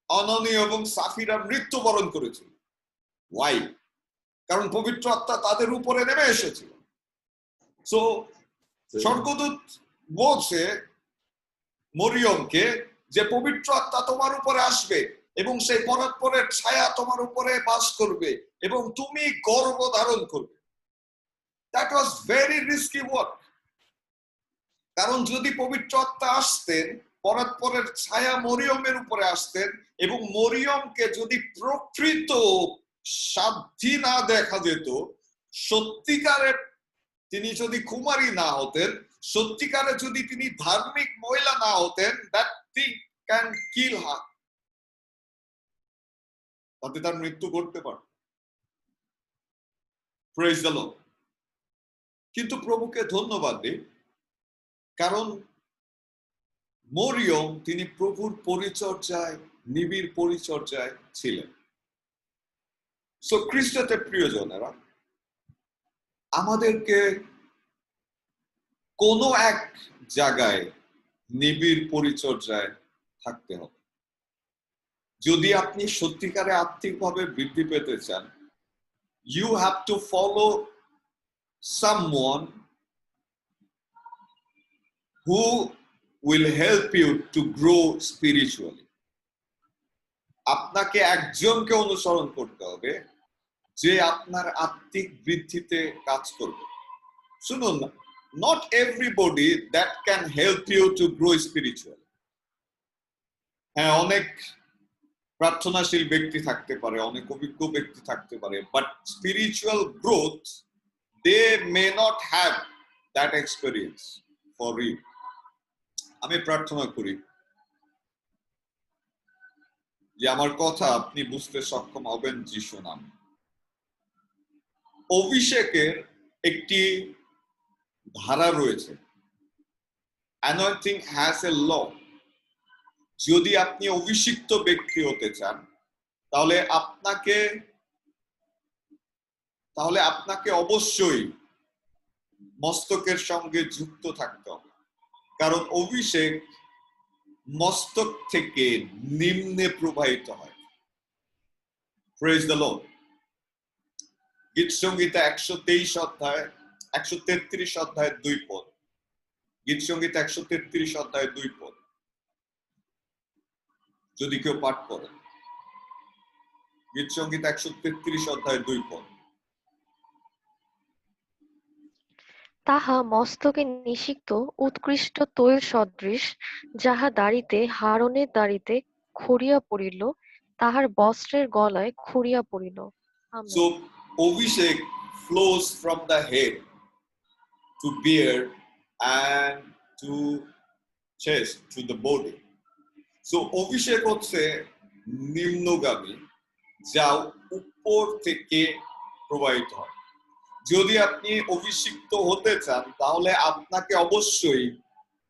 অননীয় এবং সাফিরা মৃত্যুবরণ করেছিল। ওয়াই? কারণ পবিত্র আত্মা তাদের উপরে নেমে এসেছিল। সো স্বর্গদূত বলছে মরিয়মকে যে পবিত্র আত্মা তোমার উপরে আসবে এবং সেই পরাৎপরের ছায়া তোমার উপরে বাস করবে এবং তুমি গর্ভ ধারণ করবে। That was very risky work. কারণ যদি পবিত্র আত্মা আসতেন, পরাৎপরের ছায়া মরিয়মের উপরে আসতেন এবং মরিয়মকে যদি প্রকৃত সাধ্যী না দেখা যেত, সত্যিকারে তিনি যদি কুমারী না হতেন, সত্যিকারে যদি তিনি ধার্মিক মহিলা না হতেন, that thing can kill her. তাতে তার মৃত্যু ঘটতে পারে। Praise the lord. কিন্তু প্রভুকে ধন্যবাদ দিই, কারণ মরিয়ম তিনি প্রভুর পরিচর্যায়, নিবিড় পরিচর্যায় ছিলেন। সো খ্রিস্টতে প্রিয়জনেরা, আমাদেরকে কোনো এক জায়গায় নিবিড় পরিচর্যায় থাকতে হবে। যদি আপনি সত্যিকারে আত্মিকভাবে বৃদ্ধি পেতে চান, you have to follow someone who will help you to grow spiritually. আপনাকে একজনকে অনুসরণ করতে হবে যে আপনার আত্মিক বৃদ্ধিতে কাজ করবে। শুনুন, not everybody that can help you to grow spiritually. হ্যাঁ, অনেক প্রার্থনাশীল ব্যক্তি থাকতে পারে, অনেক অভিজ্ঞ ব্যক্তি থাকতে পারে, but spiritual growth they may not have that experience for you. আমি প্রার্থনা করি যে আমার কথা আপনি বুঝতে সক্ষম হবেন যিশু নামে। অভিষেকের একটি ধারা রয়েছে, anointing has a law. যদি আপনি অভিষিক্ত ব্যক্তি হতে চান, তাহলে আপনাকে অবশ্যই মস্তকের সঙ্গে যুক্ত থাকতে হবে। কারণ অভিষেক মস্তক থেকে নিম্নে প্রবাহিত হয়। Praise the lord. গীত সংগীতা 133 অধ্যায়ের 2 পদ। গীত সংগীতা 133 অধ্যায়ের 2 পদ যদি কেউ পাঠ করে। গীত সংগীতা 133 অধ্যায়ের 2 পদ। তাহা মস্তকে নিষিক্ত উৎকৃষ্ট তৈল সদৃশ, যাহা দাড়িতে হারনের দাড়িতে খড়িয়া পড়িল, তাহার বস্ত্রের গলায় খুঁড়িয়া পড়িল। Amen. So Abhishek flows from the head to beard and to chest to the body. So অভিষেক হচ্ছে নিম্নগামী, যা উপর থেকে প্রবাহিত হয়। যদি আপনি অভিষিক্ত হতে চান, তাহলে আপনাকে অবশ্যই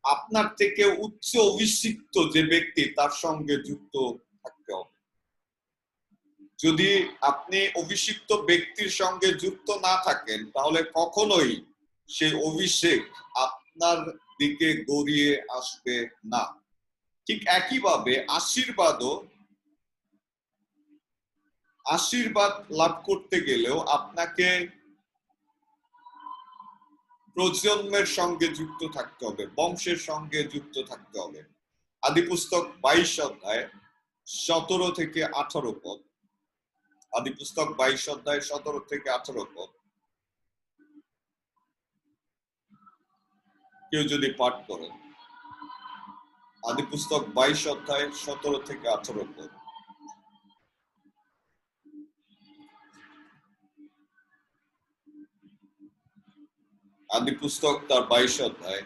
আপনার থেকে উচ্চ অভিষিক্ত যে ব্যক্তি তার সঙ্গে যুক্ত থাকতে হবে। যদি আপনি অভিষিক্ত ব্যক্তির সঙ্গে যুক্ত না থাকেন তাহলে কখনোই সেই অভিষেক আপনার দিকে গড়িয়ে আসবে না। ঠিক একইভাবে আশীর্বাদ লাভ করতে গেলেও আপনাকে প্রজন্মের সঙ্গে যুক্ত থাকতে হবে, বংশের সঙ্গে যুক্ত থাকতে হবে। আদিপুস্তক 22 অধ্যায় 17 থেকে 18 পদ। আদিপুস্তক 22 অধ্যায় 17 থেকে 18 পদ কেউ যদি পাঠ করেন। আদিপুস্তক 22 অধ্যায় 17 থেকে 18 পদ। আদিপুস্তক তার 22 অধ্যায়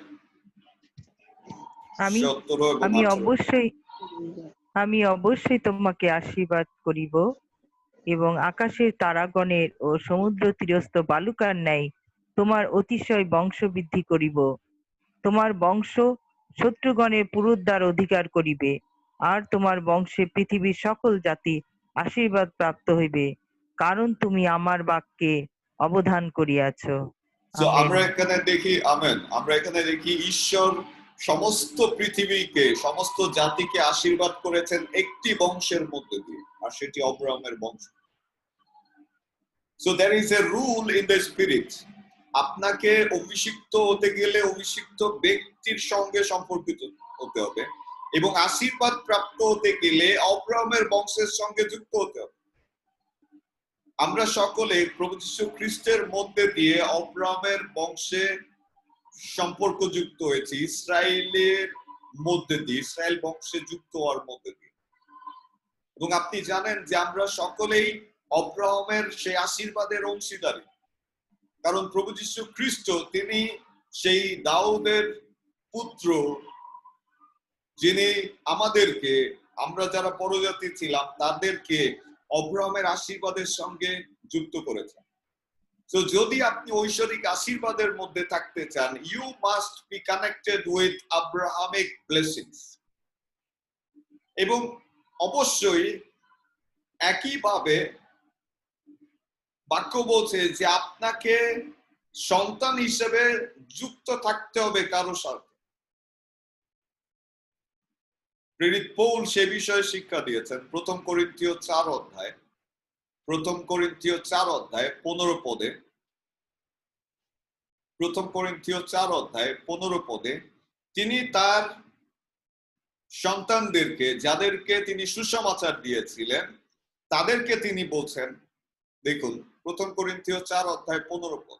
আমি 17 এবং আমি 18। আমি অবশ্যই তোমাকে আশীর্বাদ করিব এবং আকাশের তারাগণের ও সমুদ্র তীরস্থ বালুকার ন্যায় তোমার অতিশয় বংশ বৃদ্ধি করিব। তোমার বংশ শত্রুগণের পুরুদ্বার অধিকার করিবে, আর তোমার বংশে পৃথিবীর সকল জাতি আশীর্বাদ প্রাপ্ত হইবে, কারণ তুমি আমার বাক্যে অবধান করিয়াছ। আমরা এখানে দেখি, আমেন, আমরা এখানে দেখি ঈশ্বর সমস্ত পৃথিবীকে, সমস্ত জাতিকে আশীর্বাদ করেছেন একটি বংশের মধ্যে দিয়ে, আর সেটি অব্রাহামের বংশ। So there is a rule in the spirit. আপনাকে অভিষিক্ত হতে গেলে অভিষিক্ত ব্যক্তির সঙ্গে সম্পর্কিত হতে হবে, এবং আশীর্বাদ প্রাপ্ত হতে গেলে অব্রাহামের বংশের সঙ্গে যুক্ত হতে হবে। আমরা সকলে প্রভু যীশু খ্রিস্টের মধ্যে দিয়ে অব্রাহামের বংশে সম্পর্ক যুক্ত হয়েছি, ইসরায়েলের মধ্যে দিয়ে, ইসরায়েল বংশে যুক্ত হওয়ার মধ্যে দিয়ে। এবং আপনি জানেন যে আমরা সকলেই অব্রাহামের সেই আশীর্বাদের অংশীদারি, কারণ প্রভু যীশু খ্রিস্ট তিনি সেই দাউদের পুত্র, যিনি আমাদেরকে, আমরা যারা পরজাতি ছিলাম তাদেরকে অব্রাহামের আশীর্বাদের সঙ্গে যুক্ত করেছেন। তো যদি আপনি ঐশ্বরিক আশীর্বাদের মধ্যে থাকতে চান, you must be connected with Abrahamic blessings. এবং অবশ্যই একইভাবে বাক্য বলছে যে আপনাকে সন্তান হিসেবে যুক্ত থাকতে হবে কারো সাথে। প্রেরিত পৌল সে বিষয়ে শিক্ষা দিয়েছেন। প্রথম করিন্থীয় 4 অধ্যায় 15 পদে, প্রথম করিন্থীয় 4 অধ্যায় 15 পদে তিনি তার সন্তানদেরকে, যাদেরকে তিনি সুসমাচার দিয়েছিলেন, তাদেরকে তিনি বলছেন, দেখুন প্রথম করিন্থীয় 4 অধ্যায় 15 পদ।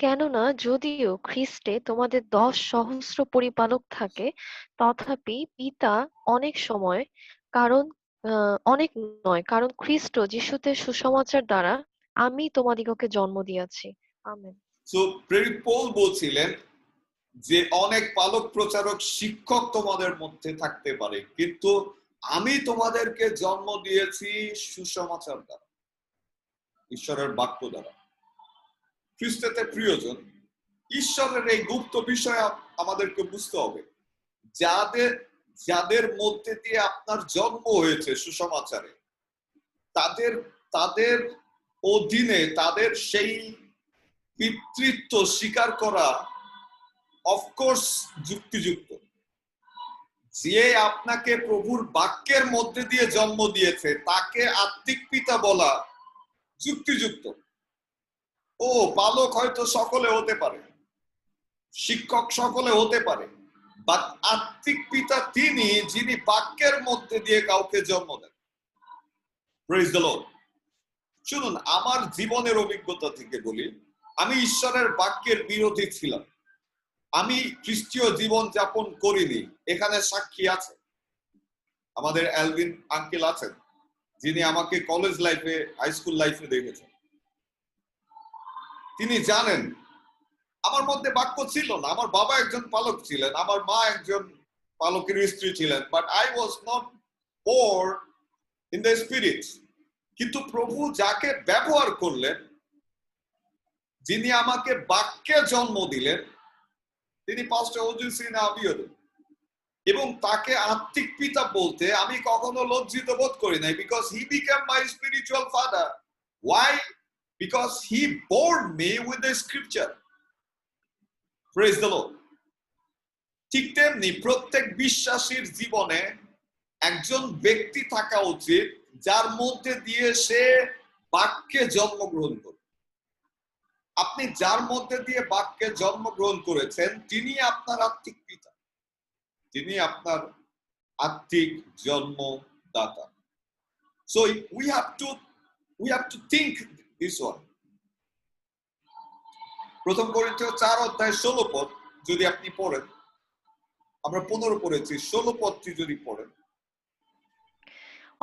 কেননা যদিও খ্রিস্টে তোমাদের 10 সহস্র পরিপালক থাকে, তথাপি পিতা অনেক সময় অনেক নয়, কারণ খ্রিস্ট যিশুতে সুসমাচার দ্বারা আমি তোমাদিগকে জন্ম দিয়াছি। আমেন। সো প্রেরিত পৌল বলছিলেন যে অনেক পালক, প্রচারক, শিক্ষক তোমাদের মধ্যে থাকতে পারে, কিন্তু আমি তোমাদেরকে জন্ম দিয়েছি সুসমাচার দ্বারা, ঈশ্বরের বাক্য দ্বারা। খ্রিস্টতে প্রিয়জন, ঈশ্বরের এই গুপ্ত বিষয় আমাদেরকে বুঝতে হবে। যাদের মধ্যে দিয়ে আপনার জন্ম হয়েছে সুসমাচারে, তাদের অধীনে তাদের সেই পিতৃত্ব স্বীকার করা অফকোর্স যুক্তিযুক্ত। যে আপনাকে প্রভুর বাক্যের মধ্যে দিয়ে জন্ম দিয়েছে তাকে আত্মিক পিতা বলা যুক্তিযুক্ত। পালক হয়তো সকলে হতে পারে, শিক্ষক সকলে হতে পারে, বাট আত্মিক পিতা তিনি, যিনি বাক্যের মধ্যে দিয়ে কাউকে জন্ম দেন। Praise the Lord. শুনুন, আমার জীবনের অভিজ্ঞতা থেকে বলি, আমি ঈশ্বরের বাক্যের বিরোধী ছিলাম। আমি খ্রিস্টীয় জীবন যাপন করিনি। এখানে সাক্ষী আছে, আমাদের অ্যালভিন আঙ্কেল আছেন, যিনি আমাকে কলেজ লাইফে, হাই স্কুল লাইফে দেখেছেন। তিনি জানেন আমার মধ্যে বাক্য ছিল না। আমার বাবা একজন পালক ছিলেন, আমার মা একজন পালকের স্ত্রী ছিলেন, but I was not born in the spirit. কিন্তু প্রভু যাকে ব্যবহার করলেন, যিনি আমাকে বাক্যে জন্ম দিলেন, তিনি পাস্টর ওজুসিন আবিওদন, এবং তাকে আত্মিক পিতা বলতে আমি কখনো লজ্জিত বোধ করি নাই, because he became my spiritual father. Why? Because he bored me with the scripture. Praise the lord. ঠিক তেমনি প্রত্যেক বিশ্বাসীর জীবনে একজন ব্যক্তি থাকা উচিত যার মধ্যে দিয়ে সে বাক্যে জন্মগ্রহণ করে। আপনি যার মধ্যে দিয়ে বাক্যে জন্মগ্রহণ করেছেন তিনি আপনার আত্মিক পিতা, তিনি আপনার আত্মিক জন্মদাতা। So we have to think this one. প্রথম করিন্থীয় 4:16 যদি আপনি পড়েন, আমরা 15 পড়েছি, 16 পদটি যদি পড়েন।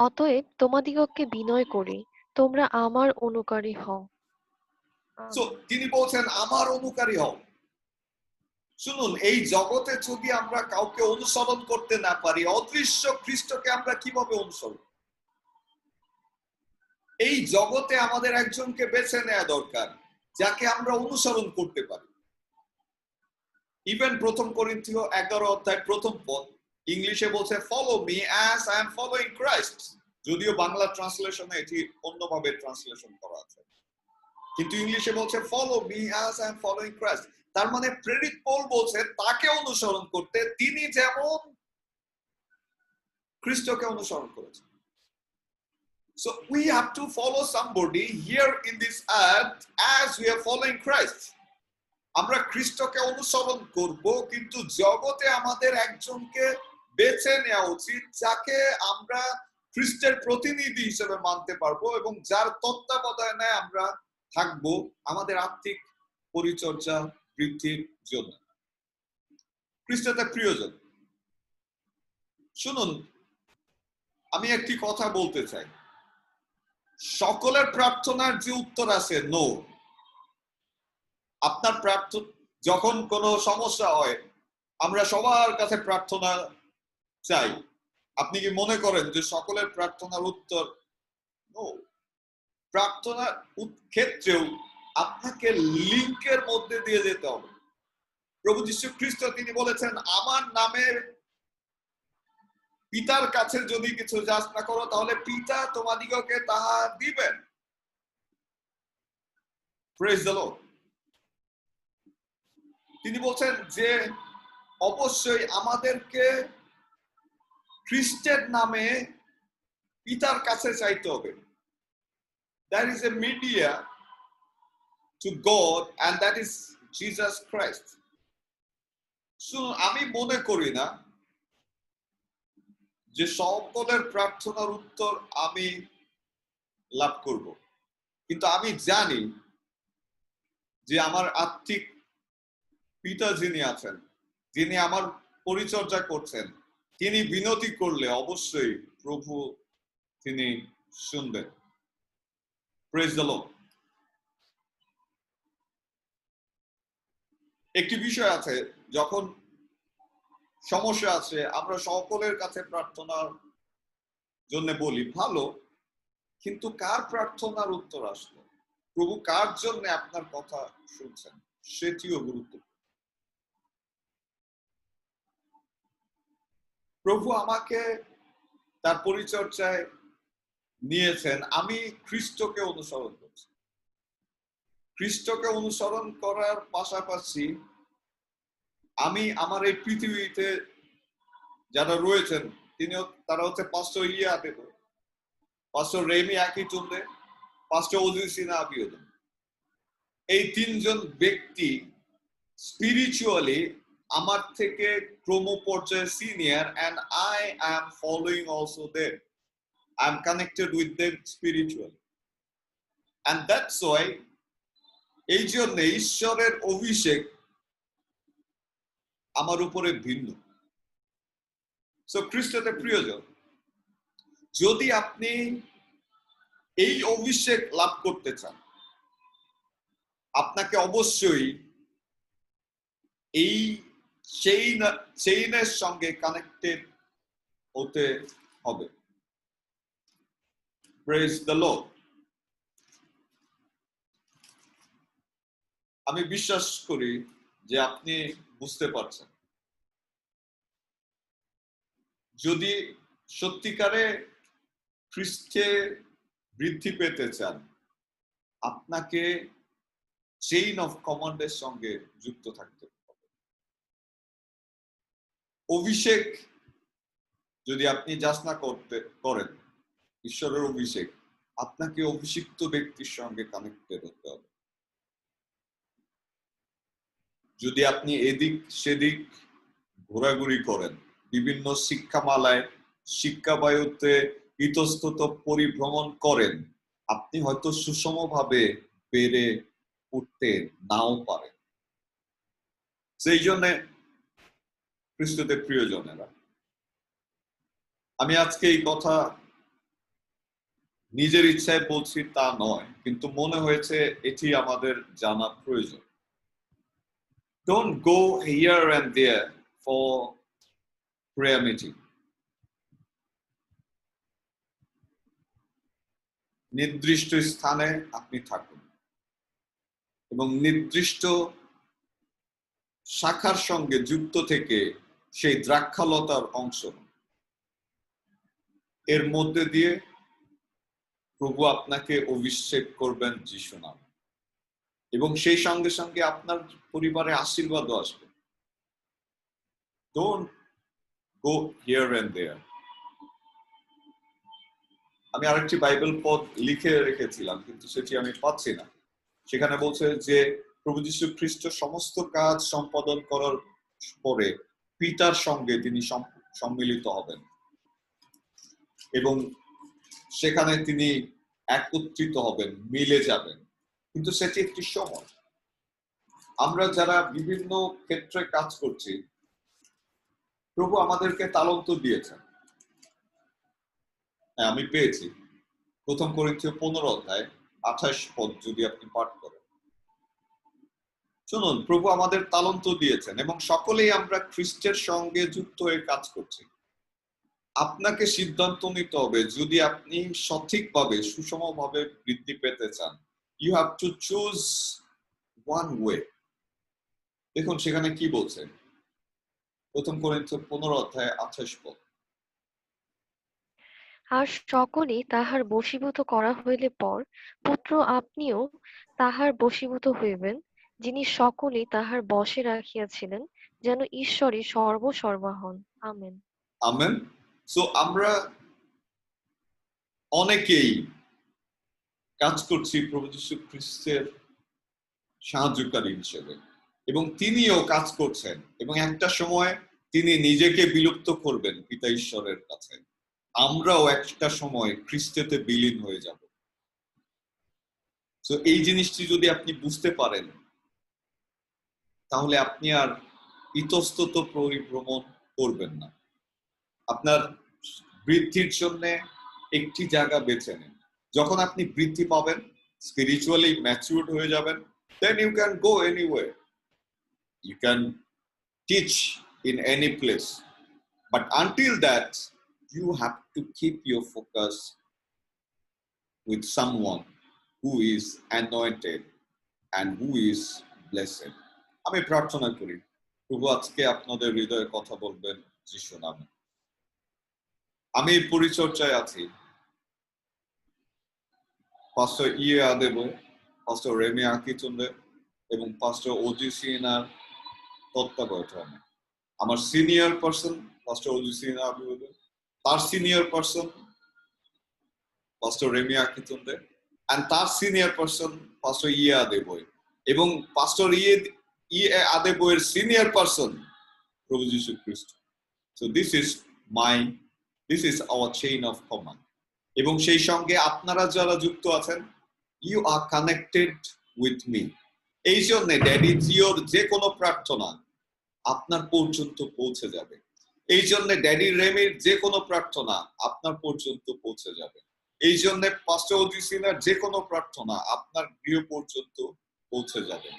অতএব তোমাদিগকে বিনয় করি, তোমরা আমার অনুকারী হও। So তিনি বলছেন আমার অনুকারী হও। শুনুন, এই জগতে যদি আমরা কাউকে অনুসরণ করতে না পারি, অদৃশ্য খ্রিস্টকে আমরা কিভাবে অনুসরণ? এই জগতে আমাদের একজনকে বেছে নেওয়া দরকার যাকে আমরা অনুসরণ করতে পারি। ইভেন প্রথম করিন্থীয় 11:1 পদ ইংলিশে বলছে follow me as I am following Christ, যদিও বাংলা ট্রান্সলেশনে এটি অন্যভাবে ট্রান্সলেশন করা আছে, কিন্তু ইংলিশে বলছে follow me as I am following Christ. তার মানে প্রেরিত পৌল বলছে তাকে অনুসরণ করতে, তিনি যেমন খ্রিস্টকে অনুসরণ করেছেন। So we have to follow somebody here in this earth as we are following Christ. আমরা খ্রিস্টকে অনুসরণ করব, কিন্তু জগতে আমাদের একজনকে বেছে নেওয়া উচিত যাকে আমরা খ্রিস্টের প্রতিনিধি হিসেবে মানতে পারবো এবং যার তত্ত্বাবধানে আমরা থাকবো আমাদের আত্মিক পরিচর্যা বৃদ্ধির জন্য। খ্রিস্টতে প্রিয়জন, শুনুন, আমি একটি কথা বলতে চাই। সকলের প্রার্থনার যে উত্তর আছে নো। আপনার প্রার্থনা যখন কোনো সমস্যা হয় আমরা সবার কাছে প্রার্থনা চাই। আপনি কি মনে করেন যে সকলের প্রার্থনার উত্তর নো? প্রার্থনার ক্ষেত্রেও আপনাকে লিঙ্কের মধ্যে দিয়ে যেতে হবে। প্রভু যীশু খ্রিস্ট তিনি বলেছেন আমার নামের পিতার কাছে যদি কিছু যাচনা করো তাহলে পিতা তোমাদিগকে তাহা দিবেন। Praise the lord. তিনি বলছেন যে অবশ্যই আমাদেরকে খ্রিস্টের নামে পিতার কাছে চাইতে হবে। There is a media to God and that is Jesus Christ. শুনুন, আমি মনে করি না যে সকলের প্রার্থনার উত্তর আমি লাভ করব, কিন্তু আমি জানি যে আমার আত্মিক পিতা যিনি আছেন, যিনি আমার পরিচর্যা করছেন, তিনি বিনতি করলে অবশ্যই প্রভু তিনি শুনবেন। Praise the lord. একটি বিষয় আছে, যখন সমস্যা আছে আমরা সকলের কাছে প্রার্থনার জন্য বলি, ভালো, কিন্তু কার প্রার্থনার উত্তর আসলো, প্রভু কার জন্য আপনার কথা শুনছেন, সেটিও গুরুত্বপূর্ণ। প্রভু আমাকে তার পরিচর্যায় নিয়েছেন, আমি খ্রিস্টকে অনুসরণ করছি। খ্রিস্টকে অনুসরণ করার পাশাপাশি আমি আমার এই পৃথিবীতে যারা রয়েছেন তারা হচ্ছে পাস্টর ইলিয়া দেব, পাস্টর রেমি আকিতুন্ডে, পাস্টর ওজুসিনা আবিওদন। এই তিনজন ব্যক্তি স্পিরিচুয়ালি আমার থেকে ক্রমপর্যায়ে senior, and I am following also them. I am connected with them spiritually, and that's why এই জন্য ঈশ্বরের অভিষেক আমার উপরে ভিন্ন। সো খ্রিস্টতে প্রিয়জন, যদি আপনি এই অভিষেক লাভ করতে চান আপনাকে অবশ্যই এই চেইনের সঙ্গে কানেক্টেড হতে হবে। Praise the lord. আমি বিশ্বাস করি যে আপনি বুঝতে পারছেন। যদি সত্যিকারে খ্রিস্টে বৃদ্ধি পেতে চান, আপনাকে চেইন অফ কমান্ডের সঙ্গে যুক্ত থাকতে হবে। অভিষেক যদি আপনি যাচনা করেন, ঈশ্বরের অভিষেক, আপনাকে অভিষিক্ত ব্যক্তির সঙ্গে কানেক্টেড হতে হবে। যদি আপনি এদিক সেদিক ঘোরাঘুরি করেন, বিভিন্ন শিক্ষামালায় শিক্ষাবায়ুতে ইতস্তত পরিভ্রমণ করেন, আপনি হয়তো সুষমভাবে বেড়ে উঠতে নাও পারেন। সেই জন্যে খ্রিস্টতে প্রিয়জনেরা, আমি আজকে এই কথা নিজের ইচ্ছায় বলছি তা নয়, কিন্তু মনে হয়েছে এটি আমাদের জানা প্রয়োজন। Don't go here and there for prayer meeting. নির্দিষ্ট স্থানে আপনি থাকুন এবং নির্দিষ্ট শাখার সঙ্গে যুক্ত থেকে সেই দ্রাক্ষালতার অংশ, এর মধ্যে দিয়ে প্রভু আপনাকে অভিষেক করবেন যিশু নামে, এবং সেই সঙ্গে সঙ্গে আপনার পরিবারে আশীর্বাদও আসবে। Don't go here and there. আমি আরেকটি বাইবেল পদ লিখে রেখেছিলাম, কিন্তু সেটি আমি পাচ্ছি না। সেখানে বলছে যে প্রভু যীশু খ্রিস্ট সমস্ত কাজ সম্পাদন করার পরে পিতার সঙ্গে তিনি সম্মিলিত হবেন এবং সেখানে তিনি একত্রিত হবেন, মিলে যাবেন। কিন্তু সেটি একটি সময়। আমরা যারা বিভিন্ন ক্ষেত্রে কাজ করছি, প্রভু আমাদেরকে তালন্ত দিয়েছেন। হ্যাঁ, আমি পেয়েছি। 1 করিন্থীয় 15:28 পদ যদি আপনি পাঠ করেন, শুনুন, প্রভু আমাদের তালন্ত দিয়েছেন এবং সকলেই আমরা খ্রিস্টের সঙ্গে যুক্ত হয়ে কাজ করছি। আপনাকে সিদ্ধান্ত নিতে হবে, যদি আপনি সঠিকভাবে সুষমভাবে বৃদ্ধি পেতে চান, you have to choose one way. দেখুন সেখানে কি বলছে, 1 করিন্থীয় 15:28 পদ। আর সকলেই তাহার বশীভূত করা হইলে পর পুত্র আপনিও তাহার বশীভূত হইবেন, যিনি সকলেই তাহার বশে রাখিয়াছিলেন, যেন ঈশ্বরই সর্বসর্বা হন। আমেন। আমেন। সো আমরা অনেকেই কাজ করছি প্রভু যীশু খ্রিস্টের সাহায্যকারী হিসেবে, এবং তিনিও কাজ করছেন, এবং একটা সময় তিনি নিজেকে বিলুপ্ত করবেন পিতা ঈশ্বরের কাছে। আমরাও একটা সময় খ্রিস্টেতে বিলীন হয়ে যাব। তো এই জিনিসটি যদি আপনি বুঝতে পারেন, তাহলে আপনি আর ইতস্তত পরিভ্রমণ করবেন না। আপনার বৃদ্ধির জন্য একটি জায়গা বেছে নেন। যখন আপনি বৃদ্ধি পাবেন, স্পিরিচুয়ালি ম্যাচিউরড হয়ে যাবেন, then you can go anywhere. You can teach in any place. But until that, you have to keep your focus with someone who is anointed and who is blessed. আমি প্রার্থনা করি, প্রভু আজকে আপনাদের হৃদয়ে কথা বলবেন যিশু নামে। আমি পরিচর্যায় আছি পাস্টর ইয়ে আদেবয়, পাস্টর রেমি আকিচুন্ডে এবং পাস্টর ওজি সিনার তত্ত্বাবধানে। আমার senior person pastor Oji Sina Adeboye, তার senior person pastor Remi Akichunde, and তার senior person pastor E A Adeboye, এবং পাস্টর ইয়ে আদেবয়ের সিনিয়র পার্সন প্রভু যীশু খ্রিস্ট। So this is our chain of command. এবং সেই সঙ্গে আপনারা যারা যুক্ত আছেন, you are connected with me. এই জন্য ড্যাডি জিওর যে কোনো প্রার্থনা আপনার পর্যন্ত পৌঁছে যাবে। এই জন্য ড্যাডি রেমির যে কোনো প্রার্থনা আপনার পর্যন্ত পৌঁছে যাবে। এই জন্য পাস্টর ওজি সিনার যে কোনো প্রার্থনা আপনার গৃহ পর্যন্ত পৌঁছে যাবে।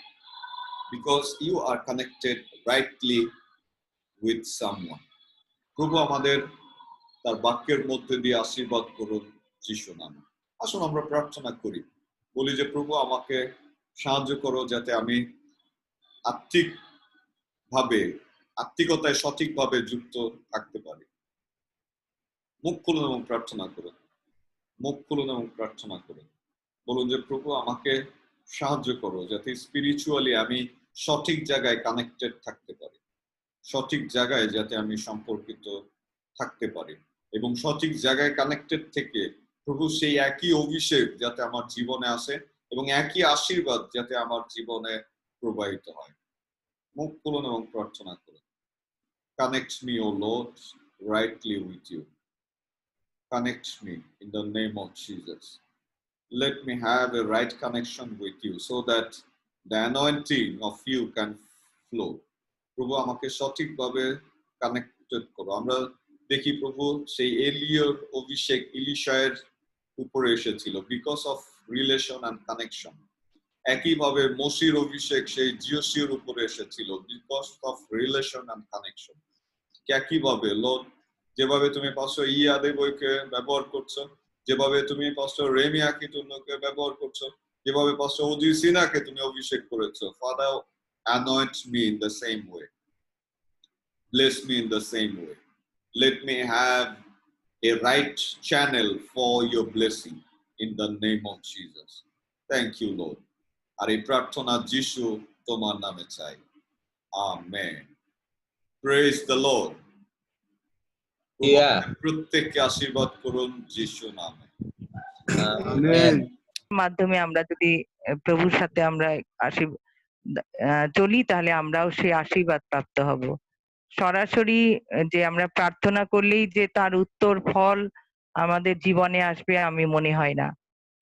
Because you are connected rightly with someone. প্রভু আমাদের তার বাক্যের মধ্যে দিয়ে আশীর্বাদ করুন যিশু নামে। আসুন আমরা প্রার্থনা করি, বলি যে প্রভু আমাকে সাহায্য করো যাতে আমি আত্মিক ভাবে আত্মিকতায় সঠিকভাবে যুক্ত থাকতে পারি। মুখ খুলুন এবং প্রার্থনা করুন, মুখ খুলুন এবং প্রার্থনা করুন। বলুন যে প্রভু আমাকে সাহায্য করো যাতে স্পিরিচুয়ালি আমি সঠিক জায়গায় কানেক্টেড থাকতে পারি, সঠিক জায়গায় যাতে আমি সম্পর্কিত থাকতে পারি, এবং সঠিক জায়গায় কানেক্টেড থেকে প্রভু সেই একই অভিষেক যাতে আমার জীবনে আসে এবং একই আশীর্বাদ যাতে আমার জীবনে প্রবাহিত হয়। মুখ খুলুন এবং প্রার্থনা করুন। Connect me, O Lord, rightly with you. Connect me in the name of Jesus. Let me have a right connection with you so that the anointing of you can flow. প্রভু আমাকে সঠিকভাবে কানেক্টেড করো। আমরা দেখি প্রভু সেই এলিয়ার অভিষেক ইলিশায়ের উপরে এসেছিল because of relation and connection. একইভাবে মসির অভিষেক সেই জিওসির উপরে এসেছিল because of relation and connection. একইভাবে লর্ড, যেভাবে তুমি পাস্টর ইয়াদে বইকে ব্যবহার করছো, যেভাবে তুমি পাস্টর রেমি আকিতুল্লাহকে ব্যবহার করছো, যেভাবে পাস্টর ওজি সিনাকে তুমি অভিষেক করেছো, father anoint me in the same way, bless me in the same way, let me have a right channel for your blessing in the name of Jesus. Thank you, Lord. আর এই প্রার্থনা যিশু তোমার নামে চাই, amen. Praise the Lord. প্রত্যেককে আশীর্বাদ করুন যিশু নামে। আমেন। মাধ্যমে আমরা যদি প্রভুর সাথে আমরা চলি তাহলে আমরাও সেই আশীর্বাদ প্রাপ্ত হব। সরাসরি যে আমরা প্রার্থনা করলেই যে তার উত্তর ফল আমাদের জীবনে আসবে আমি মনে হয় না।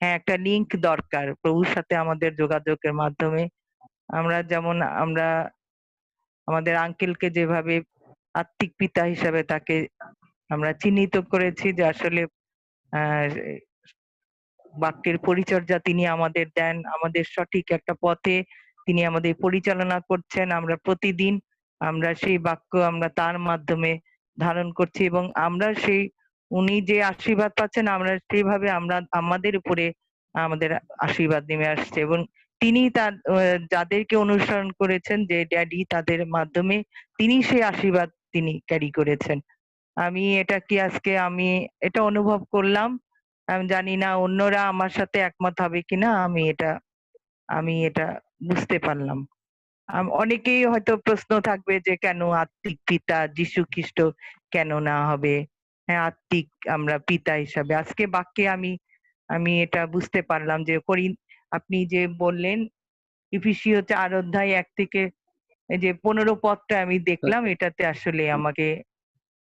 হ্যাঁ, একটা লিংক দরকার প্রভুর সাথে আমাদের যোগাযোগের মাধ্যমে। আমরা যেমন আমরা আমাদের আঙ্কেলকে যেভাবে আত্মিক পিতা হিসাবে তাকে আমরা চিহ্নিত করেছি, যে আসলে বাক্যের পরিচর্যা তিনি আমাদের দেন, আমাদের সঠিক একটা পথে তিনি আমাদের পরিচালনা করছেন। আমরা প্রতিদিন আমরা সেই বাক্য আমরা তার মাধ্যমে ধারণ করছি এবং আমরা সেই উনি যে আশীর্বাদ পাচ্ছেন আমরা সেইভাবে আমরা আমাদের উপরে আমাদের আশীর্বাদ নেমে আসছে এবং তিনি তার যাদেরকে অনুসরণ করেছেন যে ড্যাডি তাদের মাধ্যমে তিনি সেই আশীর্বাদ তিনি ক্যারি করেছেন। আমি এটা কি আজকে আমি এটা অনুভব করলাম। আমি জানি না অন্যরা আমার সাথে একমত হবে কিনা, আমি এটা বুঝতে পারলাম। অনেকেই হয়তো প্রশ্ন থাকবে যে কেন আত্মিক পিতা যীশু খ্রিস্ট কেন না হবে? হ্যাঁ, আত্মিক আমরা পিতা হিসাবে আজকে বাক্যে আমি এটা বুঝতে পারলাম যে আপনি যে বললেন ইফিসীয় 4 অধ্যায় 1 থেকে যে 15 পদটা আমি দেখলাম, এটাতে আসলে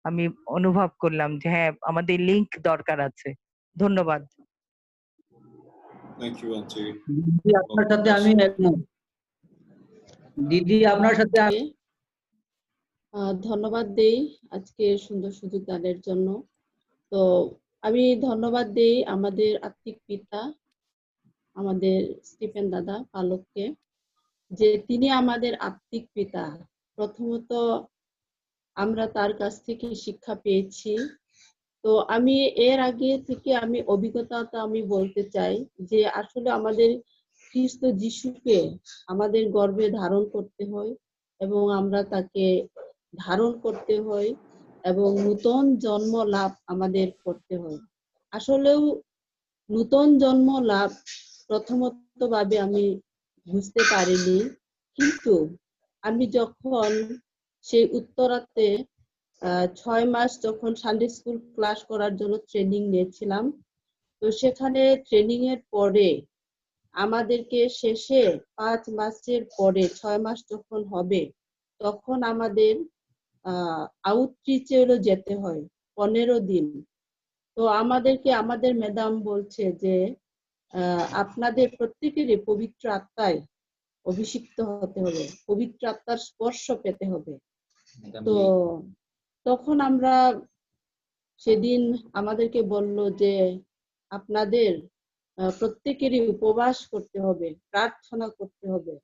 আমি অনুভব করলাম যে হ্যাঁ আমাদের লিংক দরকার আছে। ধন্যবাদ। Thank you auntie. দিদি আপনার সাথে আমি একমত। দিদি আপনার সাথে ধন্যবাদ দেই আজকে সুন্দর সুযোগ দানের জন্য। তো আমি ধন্যবাদ দেই আমাদের আত্মিক পিতা আমাদের স্টিফেন দাদা পালককে, যে তিনি আমাদের আত্মিক পিতা। প্রথমত আমরা তার কাছ থেকে শিক্ষা পেয়েছি। তো আমি এর আগে থেকে আমি অভিজ্ঞতাটা আমি বলতে চাই যে আসলে আমাদের খ্রিস্ট যিশুকে আমাদের গর্ভে ধারণ করতে হয় এবং আমরা তাকে ধারণ করতে হয় এবং নূতন জন্ম লাভ আমাদের করতে হয়। আসলেও নূতন জন্ম লাভ প্রথমত ভাবে আমি বুঝতে পারিনি, কিন্তু আমি যখন সেই উত্তরাতে 6 মাস যখন সানডে স্কুল ক্লাস করার জন্য ট্রেনিং নিয়েছিলাম, তো সেখানে ট্রেনিং এর পরে আমাদেরকে শেষে 5 মাসের পরে 6 মাস যখন হবে তখন আমাদের আউটরিচে যেতে হয় 15 দিন। তো আমাদেরকে আমাদের ম্যাডাম বলছে যে আপনাদের প্রত্যেকেরই পবিত্র আত্মায় অভিষিক্ত হতে হবে, পবিত্র আত্মার স্পর্শ পেতে হবে। তো তখন আমরা সেদিন আমাদেরকে বলল যে আপনাদের প্রত্যেকেরই উপবাস করতে হবে, প্রার্থনা করতে হবে।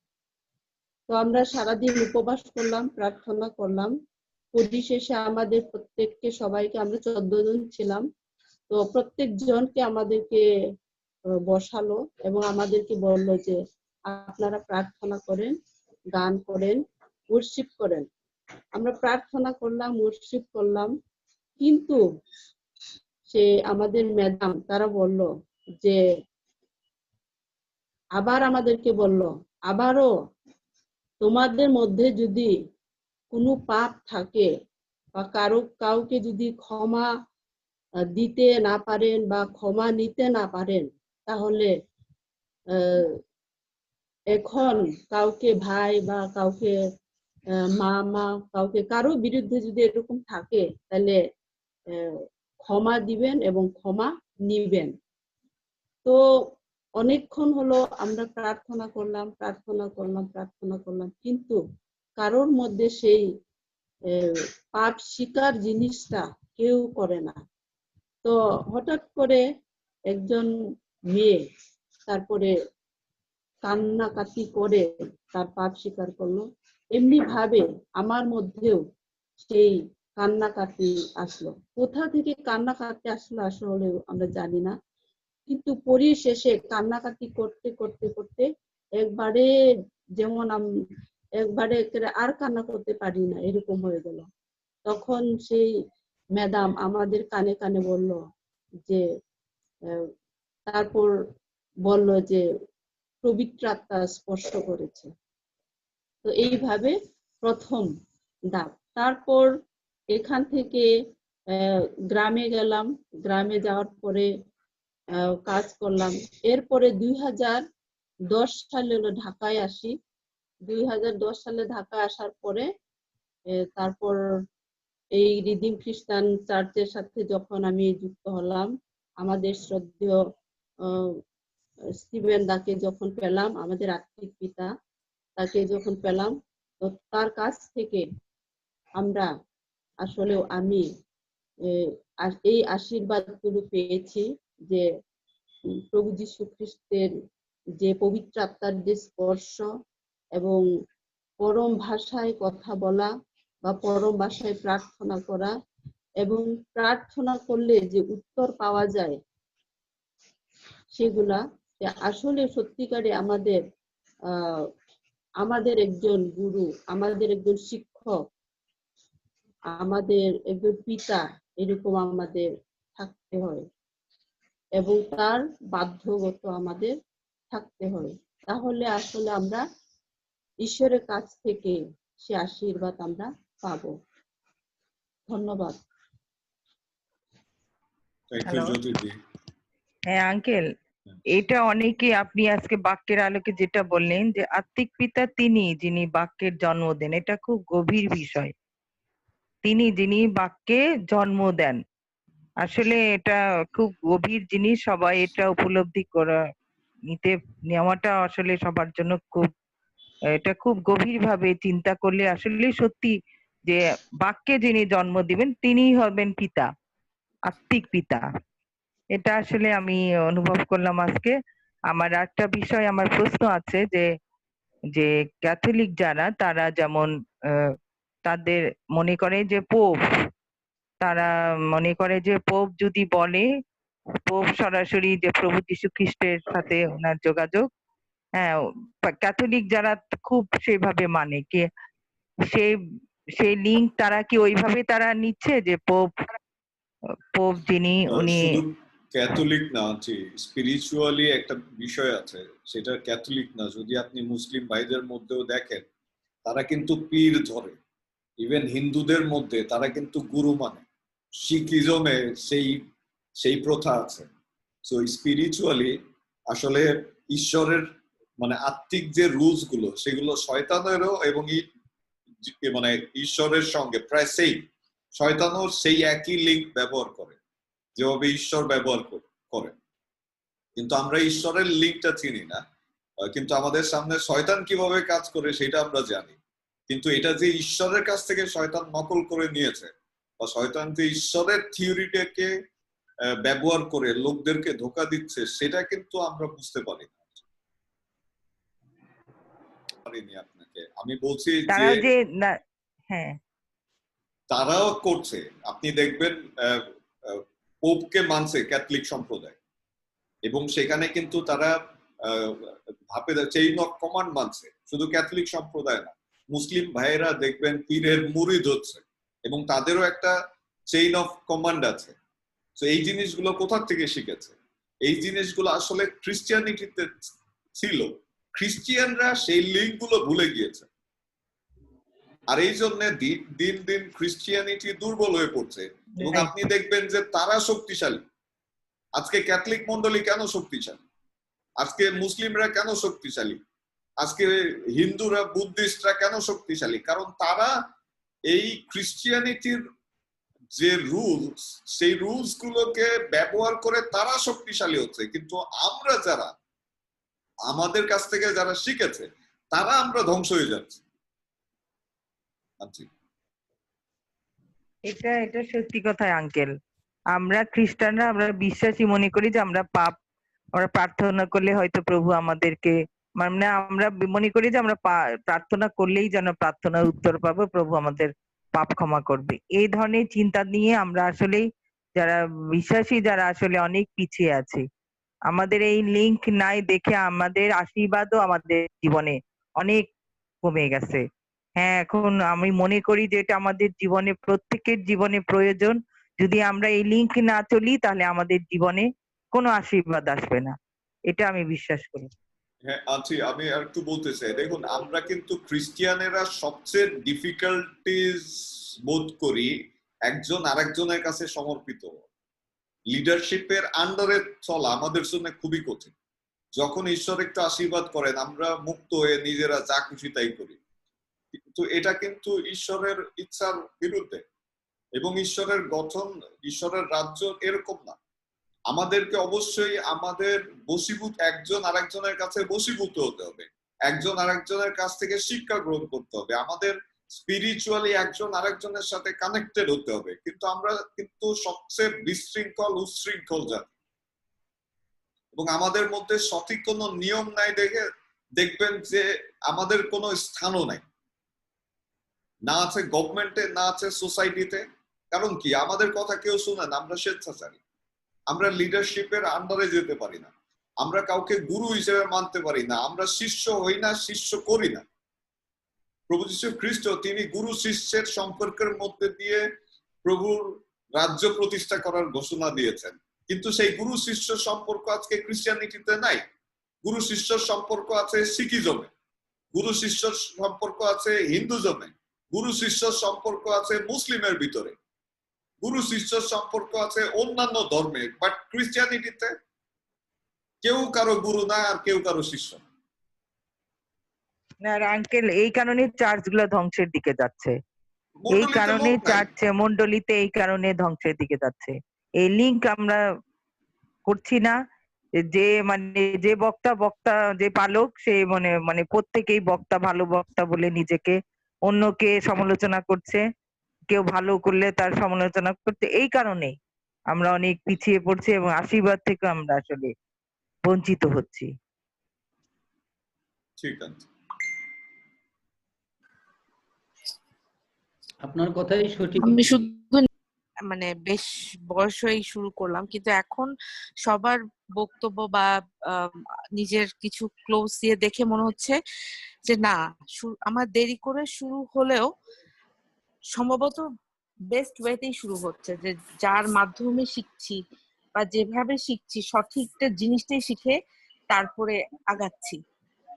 তো আমরা সারাদিন উপবাস করলাম, প্রার্থনা করলাম। পরিশেষে আমাদের প্রত্যেককে সবাইকে আমরা 14 জন ছিলাম, তো প্রত্যেক জনকে আমাদেরকে বসালো এবং আমাদেরকে বলল যে আপনারা প্রার্থনা করেন, গান করেন ওয়ার্শিপ করেন। আমরা প্রার্থনা করলাম, ওয়ার্শিপ করলাম, কিন্তু সে আমাদের ম্যাডাম তারা বলল যে আবার আমাদেরকে বলল, আবারও তোমাদের মধ্যে যদি কোনো পাপ থাকে বা কাউকে যদি ক্ষমা দিতে না পারেন বা ক্ষমা নিতে না পারেন, তাহলে এখন কাউকে ভাই বা কাউকে মা কাউকে কারো বিরুদ্ধে যদি এরকম থাকে, তাহলে ক্ষমা দিবেন এবং ক্ষমা নিবেন। তো অনেকক্ষণ হলো আমরা প্রার্থনা করলাম, কিন্তু কারোর মধ্যে সেই পাপ স্বীকার জিনিসটা কেউ করে না। তো হঠাৎ করে একজন মেয়ে তারপরে কান্নাকাটি করে তার পাপ স্বীকার করলো। এমনি ভাবে আমার মধ্যেও সেই কান্নাকাটি আসলো। কোথা থেকে কান্নাকাটি আসলো আসলে আমরা জানি না, কিন্তু পরিশেষে কান্নাকাটি করতে করতে করতে একবারে যেমন একবারে আর কান্না করতে পারি না এরকম হয়ে গেল। তখন সেই ম্যাডাম আমাদের কানে কানে বলল যে তারপর বলল যে পবিত্র আত্মা স্পর্শ করেছে। তো এইভাবে প্রথম ধাপ। তারপর এখান থেকে গ্রামে গেলাম, গ্রামে যাওয়ার পরে কাজ করলাম। এরপরে 2010 সালে হলো ঢাকায় আসি। 2010 সালে ঢাকায় আসার পরে তারপর এই রিডিম খ্রিস্টান চার্চের সাথে যখন আমি যুক্ত হলাম, আমাদের শ্রদ্ধেয় স্টিভেন দাকে যখন পেলাম, আমাদের আত্মিক পিতা তাকে যখন পেলাম, তো তার কাছ থেকে আমরা আসলে আমি এই আশীর্বাদগুলো পেয়েছি যে প্রভু যীশু খ্রিস্টের যে পবিত্র আত্মার যে স্পর্শ এবং পরম ভাষায় কথা বলা বা পরম ভাষায় প্রার্থনা করা এবং প্রার্থনা করলে যে উত্তর পাওয়া যায়, সেগুলা আসলে সত্যিকারে আমাদের একজন গুরু, আমাদের একজন শিক্ষক, আমাদের একজন পিতা এরকম আমাদের থাকতে হয় এবং তার বাধ্যগত আমাদের থাকতে হয়। তাহলে আসলে আমরা ঈশ্বরের কাছ থেকে সে আশীর্বাদ আমরা পাবো। ধন্যবাদ। Thank you hello. জ্যোতিদি। হ্যাঁ আঙ্কেল, এটা অনেকে আপনি আজকে বাক্যের আলোকে যেটা বললেন যে আত্মিক পিতা তিনি যিনি বাক্যের জন্ম দেন, এটা খুব গভীর বিষয়। তিনি যিনি বাক্যে জন্ম দেন, আসলে এটা খুব গভীর জিনিস। সবাই এটা উপলব্ধি করা নেওয়াটা আসলে সবার জন্য এটা খুব গভীর ভাবে চিন্তা করলে আসলে সত্যি যে বাক্যে যিনি জন্ম দিবেন তিনিই হবেন পিতা, আত্মিক পিতা। এটা আসলে আমি অনুভব করলাম আজকে। আমার একটা বিষয়, আমার প্রশ্ন আছে যে যে ক্যাথলিক যারা, তারা যেমন তাদের মনে করে যে তারা মনে করে যে পোপ যদি বলে, পোপ সরাসরি যে প্রভু যীশু খ্রিস্টের সাথে ওনার যোগাযোগ, হ্যাঁ, ক্যাথলিক যারা খুব সেভাবে মানে কি সেই সেই লিঙ্ক তারা কি ওইভাবে তারা নিচ্ছে যে পোপ যিনি উনি শুধু ক্যাথলিক না, যে স্পিরিচুয়ালি একটা বিষয় আছে, সেটা ক্যাথলিক না। যদি আপনি মুসলিম ভাইদের মধ্যেও দেখেন, তারা কিন্তু পীর ধরে। ইভেন হিন্দুদের মধ্যে তারা কিন্তু গুরু মানে। শিখিজমে সেই প্রথা আছে। সো স্পিরিচুয়ালি আসলে ঈশ্বরের মানে আত্মিক যে রুলস গুলো, সেগুলো শয়তানেরও এবং মানে ঈশ্বরের সঙ্গে প্রায় সেই শয়তানও সেই একই লিঙ্ক ব্যবহার করে যেভাবে ঈশ্বর ব্যবহার করে। কিন্তু আমরা ঈশ্বরের লিঙ্কটা চিনি না, কিন্তু আমাদের সামনে শয়তান কিভাবে কাজ করে সেটা আমরা জানি। কিন্তু এটা যে ঈশ্বরের কাছ থেকে শয়তান নকল করে নিয়েছে বা শয়তান যে ঈশ্বরের থিওরিটাকে ব্যবহার করে লোকদেরকে ধোঁকা দিচ্ছে, সেটা কিন্তু আমরা বুঝতে পারি না। আপনাকে আমি বলছি তারা যে যে হ্যাঁ তারাও করছে। আপনি দেখবেন পোপকে মানছে ক্যাথলিক সম্প্রদায়, এবং সেখানে কিন্তু তারা ধাপে চেইন অফ কমান্ড মানছে, শুধু ক্যাথলিক সম্প্রদায় না। মুসলিম ভাইয়েরা দেখবেন পীরের মুরিদ হচ্ছে, এবং তাদেরও একটা চেইন অফ কমান্ড আছে। তো এই জিনিসগুলো কোথা থেকে শিখেছে? এই জিনিসগুলো আসলে খ্রিস্টিয়ানিটিতে ছিল, খ্রিস্টিয়ানরা সেই লিঙ্কগুলো ভুলে গিয়েছে। আর এই জন্য দিন দিন খ্রিস্টিয়ানিটি দুর্বল হয়ে পড়ছে, এবং আপনি দেখবেন যে তারা শক্তিশালী। আজকে ক্যাথলিক মন্ডলী কেন শক্তিশালী, আজকে মুসলিমরা কেন শক্তিশালী, আজকে হিন্দুরা বুদ্ধিস্টরা কেন শক্তিশালী? কারণ তারা এই খ্রিস্টিয়ানিটির যে রুলস, সেই রুলস গুলোকে ব্যবহার করে তারা শক্তিশালী হচ্ছে। কিন্তু আমরা যারা আমাদের কাছ থেকে যারা শিখেছে, তারা আমরা ধ্বংস হয়ে যাচ্ছি। এটা সত্যি কথাই আঙ্কেল। আমরা খ্রিস্টানরা আমরা বিশ্বাসী মনে করি যে আমরা প্রার্থনা করলে হয়তো প্রভু আমাদেরকে, মানে আমরা মনে করি যে আমরা প্রার্থনা করলেই যেন প্রার্থনার উত্তর পাবো, প্রভু আমাদের পাপ ক্ষমা করবে। এই ধরনের চিন্তা নিয়ে আমরা আসলেই যারা বিশ্বাসী, যারা আসলে অনেক পিছিয়ে আছি। আমাদের এই লিংক নাই দেখে আমাদের আশীর্বাদও আমাদের জীবনে অনেক কমে গেছে। হ্যাঁ, এখন আমি মনে করি যে এটা আমাদের জীবনে, প্রত্যেকের জীবনে প্রয়োজন। যদি আমরা এই লিংক না চলি তাহলে আমাদের জীবনে কোনো আশীর্বাদ আসবে না, এটা আমি বিশ্বাস করি। হ্যাঁ আছি, আমি আর একটু বলতে চাই। দেখুন, আমরা কিন্তু খ্রিস্টিয়ানেরা সবচেয়ে ডিফিকাল্টিজ বোধ করি একজন আরেকজনের কাছে সমর্পিত। লিডারশিপের আন্ডারে চলা আমাদের জন্য খুবই কঠিন। যখন ঈশ্বর একটু আশীর্বাদ করেন, আমরা মুক্ত হয়ে নিজেরা যা খুশি তাই করি, কিন্তু এটা কিন্তু ঈশ্বরের ইচ্ছার বিরুদ্ধে। এবং ঈশ্বরের গঠন, ঈশ্বরের রাজ্য এরকম না। আমাদেরকে অবশ্যই আমাদের বশীভূত, একজন আরেকজনের কাছে বশীভূত হতে হবে, একজন আরেকজনের কাছ থেকে শিক্ষা গ্রহণ করতে হবে, আমাদের স্পিরিচুয়ালি একজন আরেকজনের সাথে কানেক্টেড হতে হবে। কিন্তু আমরা কিন্তু সবচেয়ে বিশৃঙ্খল, উচ্ছৃঙ্খল জাতি, এবং আমাদের মধ্যে সঠিক কোনো নিয়ম নাই দেখে দেখবেন যে আমাদের কোনো স্থানও নাই, না আছে গভর্নমেন্টে, না আছে সোসাইটিতে। কারণ কি? আমাদের কথা কেউ শুনে না, আমরা স্বেচ্ছাচারী, আমরা লিডারশিপের আন্ডারে যেতে পারি না, আমরা কাউকে গুরু হিসেবে মানতে পারি না, আমরা শিষ্য হই না, শিষ্য করি না। প্রভু যীশু খ্রিস্ট তিনি গুরু শিষ্যের সম্পর্কের মধ্যে দিয়ে প্রভুর রাজ্য প্রতিষ্ঠা করার ঘোষণা দিয়েছেন। কিন্তু সেই গুরু শিষ্য সম্পর্ক আজকে খ্রিস্টিয়ানিটিতে নাই। গুরু শিষ্যর সম্পর্ক আছে শিখিজমে, গুরু শিষ্যর সম্পর্ক আছে হিন্দুজমে, গুরু শিষ্যর সম্পর্ক আছে মুসলিমের ভিতরে, গুরু শিষ্যর সম্পর্ক আছে অন্যান্য ধর্মে। বাট খ্রিস্টিয়ানিটিতে কেউ কারো গুরু না, আর কেউ কারো শিষ্য না আঙ্কেল, এই কারণে চার্চ গুলো ধ্বংসের দিকে যাচ্ছে, এই কারণে চার্চ মন্ডলীতে এই কারণে ধ্বংসের দিকে যাচ্ছে। এই লিংক আমরা করছি না, যে মানে যে বক্তা যে পালক, সে মানে প্রত্যেকেই বক্তা, ভালো বক্তা বলে নিজেকে অন্যকে সমালোচনা করছে, কেউ ভালো করলে তার সমালোচনা করছে। এই কারণেই আমরা অনেক পিছিয়ে পড়ছি এবং আশীর্বাদ থেকে আমরা আসলে বঞ্চিত হচ্ছি। ঠিক আছে, আপনার কথাই সঠিক। আমি শুধু মানে বেশ বয়স হয়েই শুরু করলাম, কিন্তু এখন সবার বক্তব্য বা নিজের কিছু ক্লোজ দিয়ে দেখে মনে হচ্ছে যে না, আমার দেরি করে শুরু হলেও সম্ভবত বেস্ট ওয়েতেই শুরু হচ্ছে, যে যার মাধ্যমে শিখছি বা যেভাবে শিখছি সঠিকটা জিনিসটাই শিখে তারপরে আগাচ্ছি।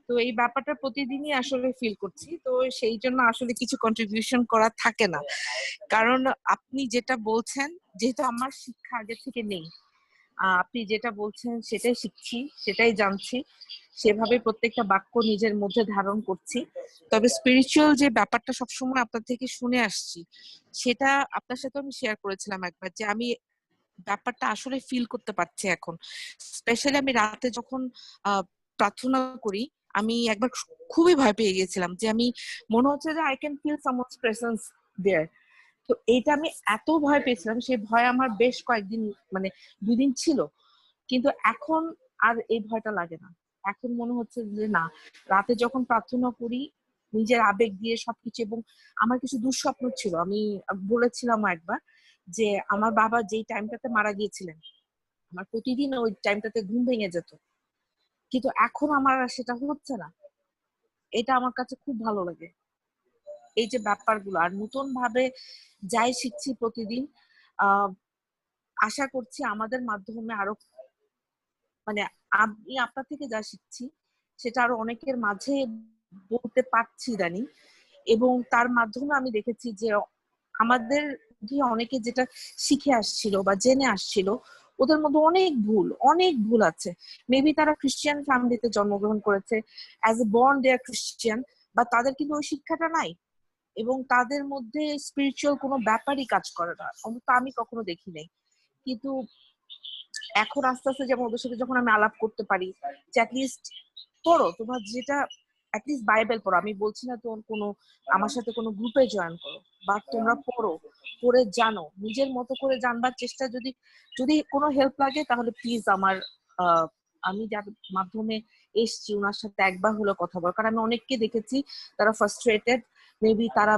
তো এই ব্যাপারটা প্রতিদিনই আসলে ফিল করছি। তো সেই জন্য আসলে কিছু কন্ট্রিবিউশন করা থাকে না, কারণ আপনি যেটা বলছেন, যেহেতু আমার শিক্ষা আগে থেকে নেই, আপনি যেটা বলছেন সেটাই শিখছি, সেটাই জানছি, সেভাবে প্রত্যেকটা বাক্য নিজের মধ্যে ধারণ করছি। তবে স্পিরিচুয়াল যে ব্যাপারটা সবসময় আপনার থেকে শুনে আসছি, সেটা আপনার সাথে আমি শেয়ার করেছিলাম একবার, যে আমি ব্যাপারটা আসলে ফিল করতে পারছি এখন। স্পেশালি আমি রাতে যখন প্রার্থনা করি, আমি একবার খুবই ভয় পেয়ে গেছিলাম, যে আমি মনে হচ্ছে যে I can feel someone's presence there. তো এইটা আমি এত ভয় পেয়েছিলাম, সেই ভয় আমার বেশ কয়েকদিন, মানে 2 দিন ছিল। কিন্তু এখন আর এই ভয়টা লাগে না। এখন মনে হচ্ছে যে না, রাতে যখন প্রার্থনা করি নিজের আবেগ দিয়ে সবকিছু, এবং আমার কিছু দুঃস্বপ্ন ছিল, আমি বলেছিলাম একবার যে আমার বাবা যেই টাইমটাতে মারা গিয়েছিলেন, আমার প্রতিদিন ওই টাইমটাতে ঘুম ভেঙে যেত, কিন্তু এখন আমার আর সেটা হচ্ছে না। এটা আমার কাছে খুব ভালো লাগে। এই যে ব্যাপারগুলো আর নতুন ভাবে যাই শিখছি প্রতিদিন, আহ আশা করছি আমাদের মাধ্যমে আরো মানে আমি আপনার থেকে যা শিখছি সেটা আরো অনেকের মাঝে বলতে পারছি ইদানিং, এবং তার মাধ্যমে আমি দেখেছি যে আমাদের অনেকে যেটা শিখে আসছিল বা জেনে আসছিল ওদের মধ্যে অনেক ভুল আছে। মেবি তারা খ্রিস্টান ফ্যামিলিতে জন্মগ্রহণ করেছে, অ্যাজ এ বর্ন দে আর খ্রিস্টান, বা তাদের কিন্তু ওই শিক্ষাটা নাই এবং তাদের মধ্যে স্পিরিচুয়াল কোনো ব্যাপারই কাজ করে না, অন্তত আমি কখনো দেখি নাই। কিন্তু এখন আস্তে আস্তে যেমন ওদের সাথে যখন আমি আলাপ করতে পারি যে অ্যাটলিস্ট পড়ো, তোমার যেটা অ্যাটলিস্ট বাইবেল পড়ো, আমি বলছি না তোমার কোনো আমার সাথে কোনো গ্রুপে জয়েন করো, বা তোমরা পড়ো, পড়ে জানো, নিজের মতো করে জানবার চেষ্টা, যদি যদি কোনো হেল্প লাগে তাহলে প্লিজ আমার আমি যার মাধ্যমে এসছি ওনার সাথে একবার হলো কথা বল, কারণ আমি অনেককে দেখেছি তারা ফ্রাস্ট্রেটেড, মেবি তারা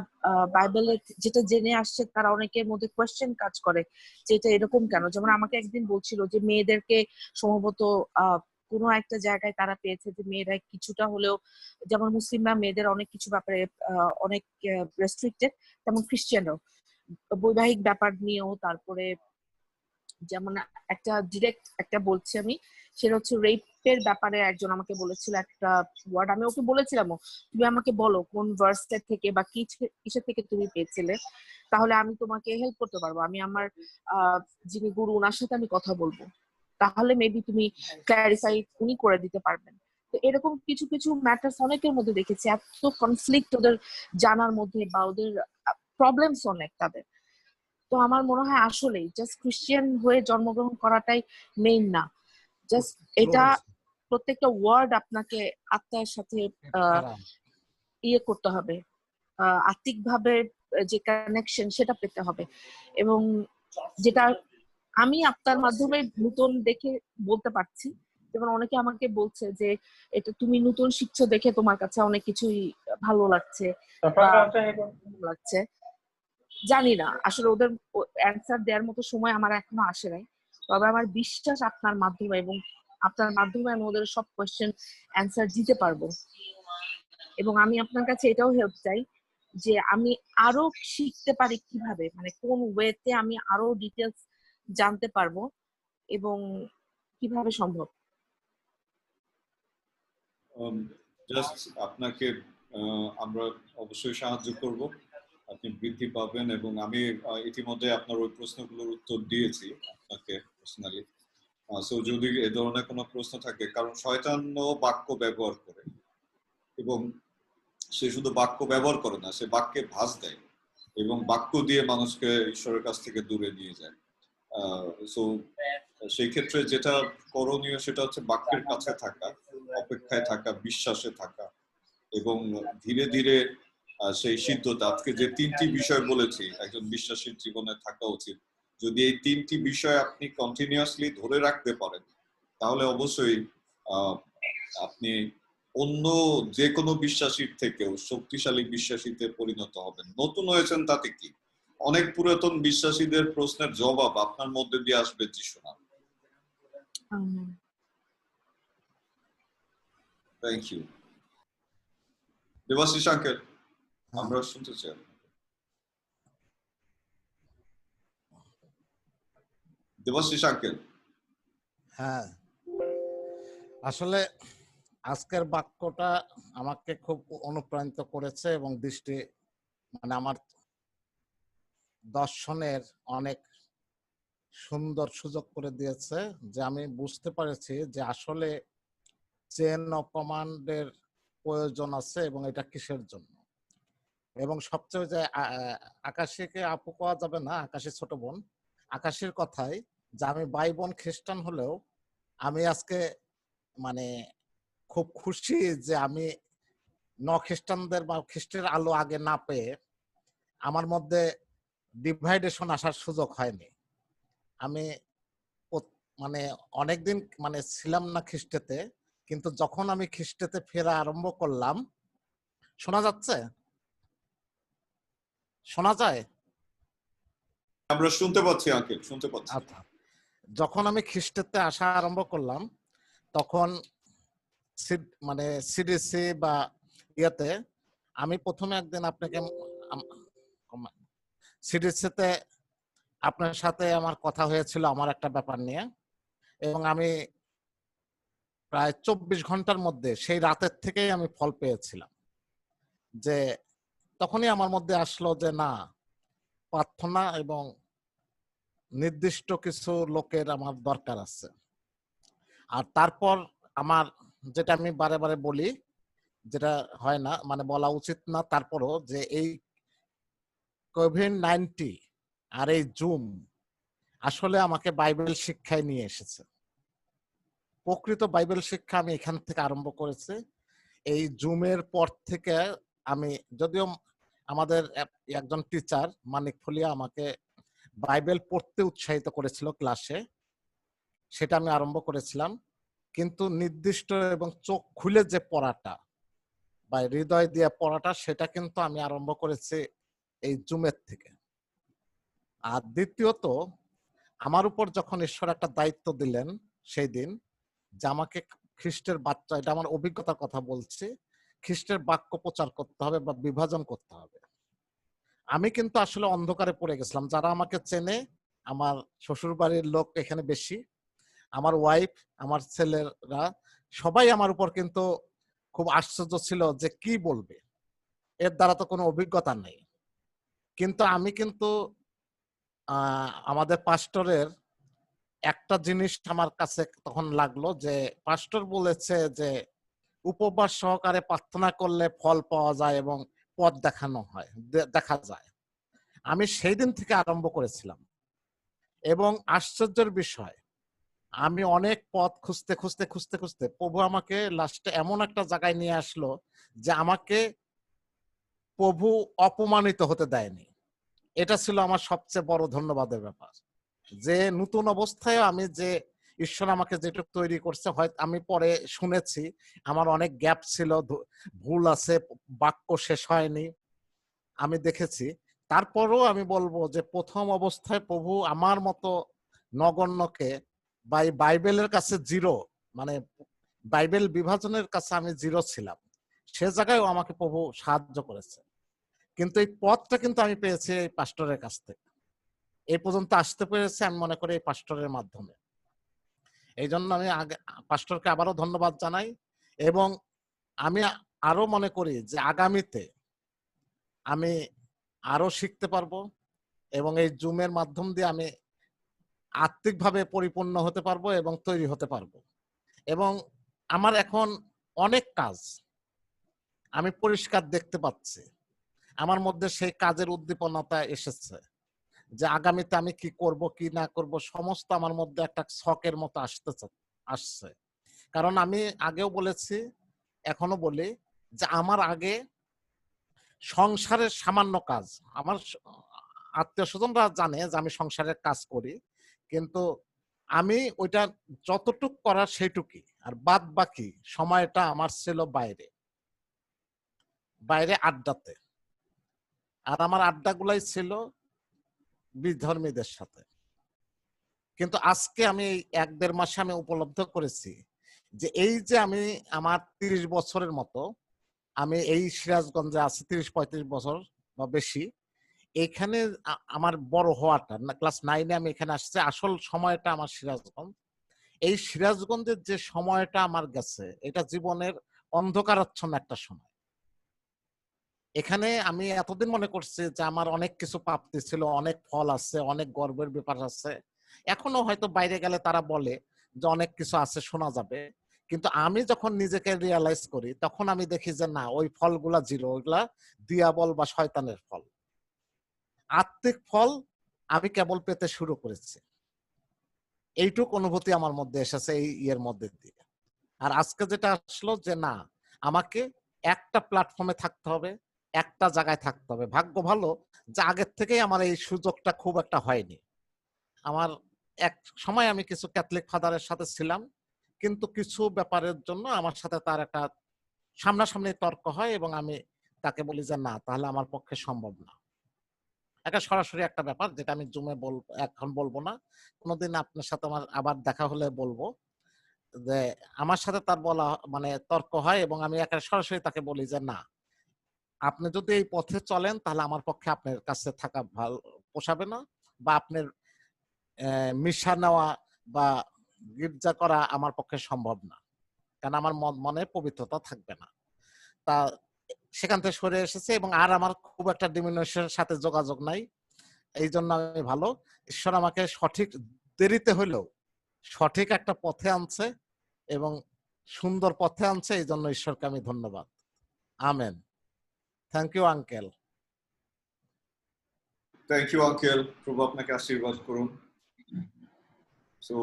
বাইবেলের যেটা জেনে আসছে তারা অনেকের মধ্যে কোয়েশ্চেন কাজ করে যে এটা এরকম কেন। যেমন আমাকে একদিন বলছিল যে মেয়েদেরকে সম্ভবত কোনো একটা জায়গায় তারা পেয়েছে যে মেয়েরা কিছুটা হলেও, যেমন মুসলিমরা মেয়েদের অনেক কিছু ব্যাপারে অনেক রেস্ট্রিক্টেড, তেমন খ্রিস্টানরাও বৈবাহিক ব্যাপার নিয়েও। তারপরে যেমন একটা ডিরেক্ট একটা বলছি আমি, সেটা হচ্ছে রেপের ব্যাপারে একজন আমাকে বলেছিল একটা ওয়ার্ড, আমি ওকে বলেছিলাম তুমি আমাকে বলো কোন ভার্সের থেকে বা কিসের থেকে তুমি পেয়েছিলে, তাহলে আমি তোমাকে হেল্প করতে পারবো, আমি আমার যিনি গুরু ওনার সাথে আমি কথা বলবো, তাহলে মেবি তুমি ক্ল্যারিফাই উনি করে দিতে পারবেন। তো এরকম কিছু কিছু ম্যাটার্স অনেকের মধ্যে দেখেছি, এত কনফ্লিক্ট ওদের জানার মধ্যে, বা ওদের প্রবলেমস অনেক তাদের। তো আমার মনে হয় আসলেই জাস্ট খ্রিস্টিয়ান হয়ে জন্মগ্রহণ করাটাই মেইন না, জাস্ট এটা প্রত্যেকটা ওয়ার্ড আপনাকে আত্মার সাথে ইয়ে করতে হবে, আত্মিকভাবে যে কানেকশন সেটা পেতে হবে। এবং যেটা আমি আপনার মাধ্যমে নতুন দেখে বলতে পারছি, যেমন অনেকে আমাকে বলছে যে এটা তুমি নতুন শিখছো দেখে তোমার কাছে অনেক কিছুই ভালো লাগছে লাগছে। জানি না আসলে ওদের অ্যান্সার দেওয়ার মতো সময় আমার এখনো আসে নাই, তবে আমার বিশ্বাস আপনার মাধ্যমে এবং আপনার মাধ্যমে আমি ওদের সব কোয়েশ্চেন অ্যান্সার দিতে পারবো। এবং আমি আপনার কাছে এটাও হেল্প চাই যে আমি আরো শিখতে পারি কিভাবে, মানে কোন ওয়েতে আমি আরো ডিটেলস জানতে পারবো এবং কিভাবে সম্ভব। জাস্ট আপনাকে আমরা অবশ্যই সাহায্য করব, আপনি বৃদ্ধি পাবেন। এবং আমি ইতিমধ্যে আপনার ওই প্রশ্নগুলোর উত্তর দিয়েছি আপনাকে পার্সোনালি। সো যদি এ ধরনের কোনো প্রশ্ন থাকে, কারণ শয়তান বাক্য ব্যবহার করে, এবং সে শুধু বাক্য ব্যবহার করে না, সে বাক্যে ভাঁজ দেয় এবং বাক্য দিয়ে মানুষকে ঈশ্বরের কাছ থেকে দূরে নিয়ে যায়। সো সেই ক্ষেত্রে যেটা করণীয় সেটা হচ্ছে বাক্যের কাছে থাকা, অপেক্ষায় থাকা, বিশ্বাসে থাকা, এবং ধীরে ধীরে সেই সিদ্ধতা, আজকে যে 3টি বিষয় বলেছি একজন বিশ্বাসীর জীবনে থাকা উচিত, যদি এই 3টি বিষয় আপনি কন্টিনিউয়াসলি ধরে রাখতে পারেন তাহলে অবশ্যই আপনি অন্য যে কোনো বিশ্বাসীর থেকেও শক্তিশালী বিশ্বাসীতে পরিণত হবেন। নতুন হয়েছেন তাতে কি, অনেক পুরাতন বিশ্বাসীদের প্রশ্নের জবাব আপনার মধ্যে দিয়ে আসবে যিশু নামে। Thank you. দেবাশিস আঙ্কেল, আমরা শুনতে চাই। দেবাশিস আঙ্কেল। হ্যাঁ, আসলে আজকের বাক্যটা আমাকে খুব অনুপ্রাণিত করেছে এবং দৃষ্টি মানে আমার দর্শনের অনেক সুন্দর সুযোগ করে দিয়েছে, যে আমি বুঝতে পেরেছি যে আসলে চেন অফ কমান্ডের প্রয়োজন আছে এবং এটা কিসের জন্য। এবং সবচেয়ে যে আকাশীকে আপু পাওয়া যাবে না, আকাশী ছোট বোন, আকাশীর কথাই যে আমি ভাই বোন খ্রিস্টান হলেও আমি আজকে মানে খুব খুশি যে আমি খ্রিস্টানদের বা খ্রিস্টের আলো আগে না পেয়ে আমার মধ্যে ডিভাইডেশন আসার সুযোগ হয়নি। আমি মানে অনেকদিন মানে ছিলাম না খ্রিস্টেতে, কিন্তু যখন আমি খ্রিস্টেতে ফেরা আরম্ভ করলাম, শোনা যাচ্ছে? শোনা যায়? আমরা শুনতে পাচ্ছি আঙ্কেল, শুনতে পাচ্ছি। আচ্ছা, যখন আমি খ্রিস্টেতে আসা আরম্ভ করলাম তখন মানে সিডিসি বা ইয়েতে আমি প্রথমে একদিন আপনাকে সিডিসিতে আপনার সাথে আমার কথা হয়েছিল আমার একটা ব্যাপার নিয়ে, এবং আমি প্রায় 24 ঘন্টার মধ্যে সেই রাতের থেকেই আমি ফল পেয়েছিলাম। যে তখনই আমার মধ্যে আসলো যে না, প্রার্থনা এবং নির্দিষ্ট কিছু লোকের আমার দরকার আছে। আর তারপর আমার, যেটা আমি বারে বারে বলি, যেটা হয় না মানে বলা উচিত না, তারপরও যে এই কোভিড-19 আর এই জুম আসলে আমাকে বাইবেল শিক্ষায় নিয়ে এসেছে। প্রকৃত বাইবেল শিক্ষা আমি এখান থেকে আরম্ভ করেছি। এই জুমের পর থেকে আমি, যদিও আমাদের একজন টিচার মানিক ফলিয়া আমাকে বাইবেল পড়তে উৎসাহিত করেছিল ক্লাসে, সেটা আমি আরম্ভ করেছিলাম, কিন্তু নির্দিষ্ট এবং চোখ খুলে যে পড়াটা বা হৃদয় দিয়ে পড়াটা, সেটা কিন্তু আমি আরম্ভ করেছি এই জুমের থেকে। আর দ্বিতীয়ত, আমার উপর যখন ঈশ্বর একটা দায়িত্ব দিলেন সেই দিন, যে আমাকে খ্রিস্টের বাচ্চা, এটা আমার অভিজ্ঞতার কথা বলছি, খ্রিস্টের বাক্য প্রচার করতে হবে বা বিভাজন করতে হবে। আমি কিন্তু আসলে অন্ধকারে পড়ে গেছিলাম। যারা আমাকে চেনে, আমার শ্বশুর বাড়ির লোক এখানে বেশি, আমার ওয়াইফ, আমার ছেলেরা, সবাই আমার উপর কিন্তু খুব আশ্চর্য ছিল যে কি বলবে, এর দ্বারা তো কোনো অভিজ্ঞতা নেই। কিন্তু আমি কিন্তু আমাদের পাস্টরের একটা জিনিস আমার কাছে তখন লাগলো, যে পাস্টর বলেছে যে উপবাস সহকারে প্রার্থনা করলে ফল পাওয়া যায় এবং পথ দেখানো হয়, দেখা যায়। আমি সেই দিন থেকে আরম্ভ করেছিলাম, এবং আশ্চর্যের বিষয়, আমি অনেক পথ খুঁজতে খুঁজতে খুঁজতে খুঁজতে প্রভু আমাকে লাস্টে এমন একটা জায়গায় নিয়ে আসলো যে আমাকে প্রভু অপমানিত হতে দেয়নি। এটা ছিল আমার সবচেয়ে বড় ধন্যবাদের ব্যাপার, যে নতুন অবস্থায় আমি যে ঈশ্বর আমাকে যেটুকু তৈরি করছে, হয়তো আমি পরে শুনেছি আমার অনেক গ্যাপ ছিল, ভুল আছে, বাক্য শেষ হয়নি, আমি দেখেছি। তারপরও আমি বলবো যে প্রথম অবস্থায় প্রভু আমার মতো নগণ্যকে বা এই বাইবেলের কাছে জিরো, মানে বাইবেল বিভাজনের কাছে আমি জিরো ছিলাম, সে জায়গায়ও আমাকে প্রভু সাহায্য করেছে। কিন্তু এই পথটা কিন্তু আমি পেয়েছি এই পাস্টরের কাছ থেকে, এই পর্যন্ত আসতে পেরেছি আমি মনে করি এই পাস্টরের মাধ্যমে। এই জন্য আমি পাস্টরকে আবারও ধন্যবাদ জানাই, এবং আমি আরো মনে করি যে আগামীতে আমি আরো শিখতে পারবো, এবং এই জুমের মাধ্যম দিয়ে আমি আত্মিকভাবে পরিপূর্ণ হতে পারবো এবং তৈরি হতে পারবো। এবং আমার এখন অনেক কাজ আমি পরিষ্কার দেখতে পাচ্ছি, আমার মধ্যে সেই কাজের উদ্দীপনতা এসেছে, যে আগামীতে আমি কি করব কি না করব সমস্ত আমার মধ্যে একটা শখের মতো আসছে। কারণ আমি আগেও বলেছি, এখনো বলি, যে আমার আগে সংসারের সামান্য কাজ, আমার আত্মীয় স্বজনরা জানে যে আমি সংসারের কাজ করি, কিন্তু আমি ওইটা যতটুক করার সেইটুকুই, আর বাদ বাকি সময়টা আমার ছিল বাইরে বাইরে আড্ডাতে। আর আমার আড্ডাগুলাই ছিল বিধর্মীদের সাথে। কিন্তু আজকে আমি 1-1.5 মাসে আমি উপলব্ধ করেছি যে এই যে আমি আমার 30 বছরের মতো আমি এই সিরাজগঞ্জে আছি, 30-35 বছর বা বেশি, এখানে আমার বড় হওয়াটা, ক্লাস 9-এ আমি এখানে আসছি, আসল সময়টা আমার সিরাজগঞ্জ। এই সিরাজগঞ্জের যে সময়টা আমার গেছে, এটা জীবনের অন্ধকারাচ্ছন্ন একটা সময়। এখানে আমি এতদিন মনে করছি যে আমার অনেক কিছু প্রাপ্তি ছিল, অনেক ফল আছে, অনেক গর্বের ব্যাপার আছে, এখনো হয়তো বাইরে গেলে তারা বলে যে অনেক কিছু আছে, শোনা যাবে। কিন্তু আমি যখন নিজেকে রিয়ালাইজ করি, তখন আমি দেখি যে না, ওই ফলগুলা জিরো, ওইগুলা দিয়াবল বা শয়তানের ফল। আত্মিক ফল আমি কেবল পেতে শুরু করেছি, এইটুক অনুভূতি আমার মধ্যে এসেছে এই ইয়ের মধ্যে দিয়ে। আর আজকে যেটা আসলো যে না, আমাকে একটা প্ল্যাটফর্মে থাকতে হবে, একটা জায়গায় থাকতে হবে। ভাগ্য ভালো যে আগের থেকেই আমার এই সুযোগটা খুব একটা হয়নি। আমার এক সময় আমি কিছু ক্যাথলিক ফাদারের সাথে ছিলাম, কিন্তু কিছু ব্যাপারের জন্য আমার সাথে তার একটা সামনাসামনি তর্ক হয়, এবং আমি তাকে বলি যে না, তাহলে আমার পক্ষে সম্ভব না। একটা সরাসরি একটা ব্যাপার, যেটা আমি জুমে এখন বলবো না, কোনোদিন আপনার সাথে আমার আবার দেখা হলে বলবো, যে আমার সাথে তার বলা মানে তর্ক হয়, এবং আমি একটা সরাসরি তাকে বলি যে না, আপনি যদি এই পথে চলেন তাহলে আমার পক্ষে আপনার কাছে থাকা ভালো পোষাবে না, বা আপনার মিশা নেওয়া বা গির্জা করা আমার পক্ষে সম্ভব না, কারণ আমার মনে পবিত্রতা থাকবে না। তা সেখান থেকে সরে এসেছে এবং আর আমার খুব একটা ডিমিনিশনের সাথে যোগাযোগ নাই। এই জন্য আমি ভালো, ঈশ্বর আমাকে সঠিক, দেরিতে হইলেও সঠিক একটা পথে আনছে এবং সুন্দর পথে আনছে, এই জন্য ঈশ্বরকে আমি ধন্যবাদ। Amen. Thank you uncle. Thank you uncle, প্রভু আপনাকে আশীর্বাদ করুন। সো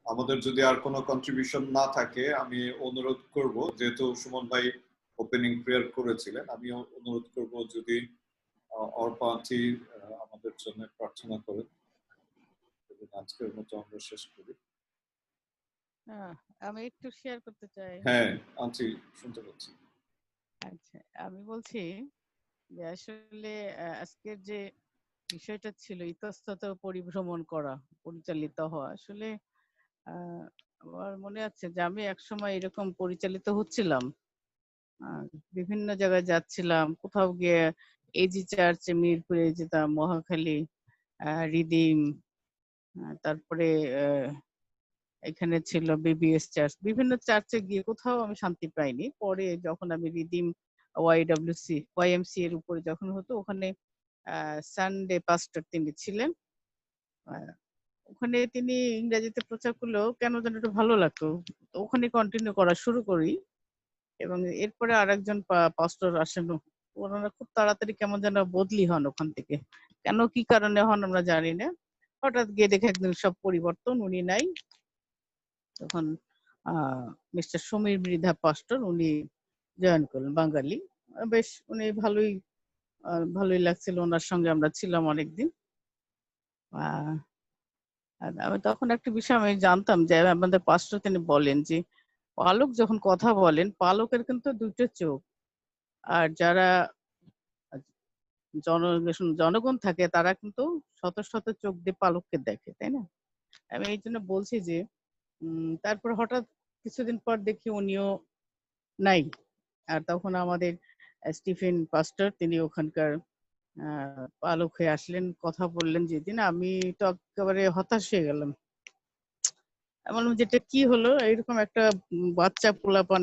আমাদের যদি আর কোনো কন্ট্রিবিউশন না থাকে, আমি অনুরোধ করব, যেহেতু সুমন ভাই ওপেনিং প্রেয়ার করেছিলেন, আমি অনুরোধ করব যদি অর্পা আন্টি আমাদের জন্য প্রার্থনা করেন, আজকের মতো আমরা শেষ করি। আমি একটু শেয়ার করতে চাই। হ্যাঁ আন্টি, শুনতে পাচ্ছি। আচ্ছা, আমি বলছি যে আসলে আজকের যে বিষয়টা ছিল ইতস্তত পরিভ্রমণ করা, পরিচালিত হওয়া, আসলে আমার মনে আছে যে আমি একসময় এরকম পরিচালিত হচ্ছিলাম, বিভিন্ন জায়গায় যাচ্ছিলাম, কোথাও গিয়ে এজি চার্চে মিরপুরে যেতাম, মহাখালী, রিডিম, তারপরে এখানে ছিল বিবিএস চার্চ, বিভিন্ন চার্চে গিয়ে কোথাও আমি শান্তি পাইনি। পরে যখন আমি রিডিম ওয়াইএমসি এর উপরে যখন হতো, ওখানে সানডে পাস্টর তিনি ছিলেন, ওখানে তিনি ইংরেজিতে প্রচার করলেও কেন যেন একটু ভালো লাগতো, তো ওখানে কন্টিনিউ করা শুরু করি। এবং এরপরে আরেকজন পাস্টর আসেন, ওনারা খুব তাড়াতাড়ি কেমন যেন বদলি হন ওখান থেকে, কেন কি কারণে হন আমরা জানি না। হঠাৎ গিয়ে দেখে একদিন সব পরিবর্তন, উনি নাই। তখন মিস্টার সমীর মৃধা পাস্টর উনি জয়েন করলেন, বাঙালি, বেশ উনি ভালোই লাগছিল, ওনার সঙ্গে আমরা ছিলাম অনেকদিন। আমি তখন একটা বিষয় আমি জানতাম যে আমাদের পাস্টর তিনি বলেন যে পালক যখন কথা বলেন, পালকের কিন্তু দুটো চোখ, আর যারা জনগণ থাকে তারা কিন্তু শত শত চোখ দিয়ে পালককে দেখে, তাই না? আমি এই জন্য বলছি যে তারপর হঠাৎ কিছুদিন পর দেখি উনিও নাই। আর তখন আমাদের স্টিফেন পাস্টর তিনি ওখানকার পালক হয়ে আসলেন, কথা বললেন যেদিন, আমি তো একেবারে হতাশ হয়ে গেলাম। এমন যেটা কি হলো, এরকম একটা বাচ্চা পোলাপান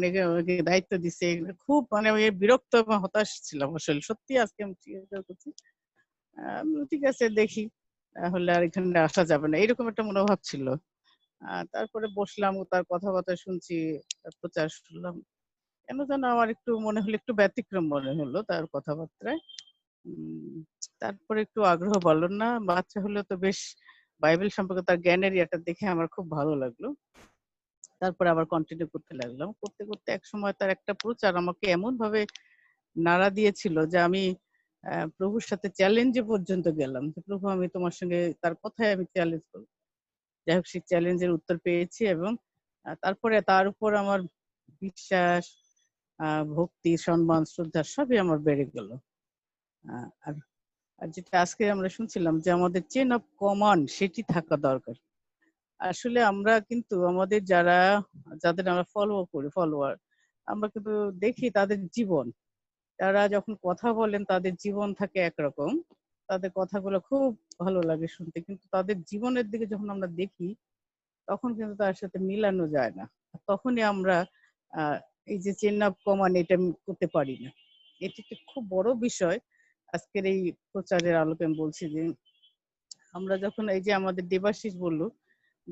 দায়িত্ব দিছে, খুব মানে আমি বিরক্ত এবং হতাশ ছিলাম আসলে, সত্যি। আজকে আমি করছি, ঠিক আছে দেখি, তাহলে আর এখানে আসা যাবে না, এরকম একটা মনোভাব ছিল। তারপরে বসলাম, তার কথাবার্তা শুনছি, প্রচার শুনলাম, কেন যেন আমার একটু মনে হলো, একটু ব্যতিক্রম মনে হলো তার কথাবার্তায়। তারপরে একটু আগ্রহ বলল না, বাচ্চা হলে তো বেশ বাইবেল সম্পর্কে তার জ্ঞানের এটা দেখে আমার খুব ভালো লাগলো। তারপরে আবার কন্টিনিউ করতে লাগলাম, করতে করতে এক সময় তার একটা প্রচার আমাকে এমন ভাবে নাড়া দিয়েছিল যে আমি প্রভুর সাথে চ্যালেঞ্জে পর্যন্ত গেলাম, যে প্রভু আমি তোমার সঙ্গে, তার কথায় আমি চ্যালেঞ্জ করব। যাই হোক, সেই চ্যালেঞ্জের উত্তর পেয়েছি এবং তারপরে তার উপর আমার বিশ্বাস, ভক্তি, সম্মান, শ্রদ্ধা সবই আমার বেড়ে গেল। আর যেটা আজকে আমরা শুনছিলাম যে আমাদের চেন অফ কমান্ড সেটি থাকা দরকার। আসলে আমরা কিন্তু আমাদের যাদের আমরা ফলোয়ার, আমরা কিন্তু দেখি তাদের জীবন, তারা যখন কথা বলেন তাদের জীবন থাকে একরকম, তাদের কথাগুলো খুব ভালো লাগে শুনতে, কিন্তু তাদের জীবনের দিকে যখন আমরা দেখি তখন কিন্তু তার সাথে মিলানো যায় না। তখনই আমরা এই যে চেন অফ কমান্ড এটা করতে পারি না। এটি একটি খুব বড় বিষয়। আজকের এই প্রচারের আলোকে আমি বলছি যে আমরা যখন, এই যে আমাদের দেবাশিস বললো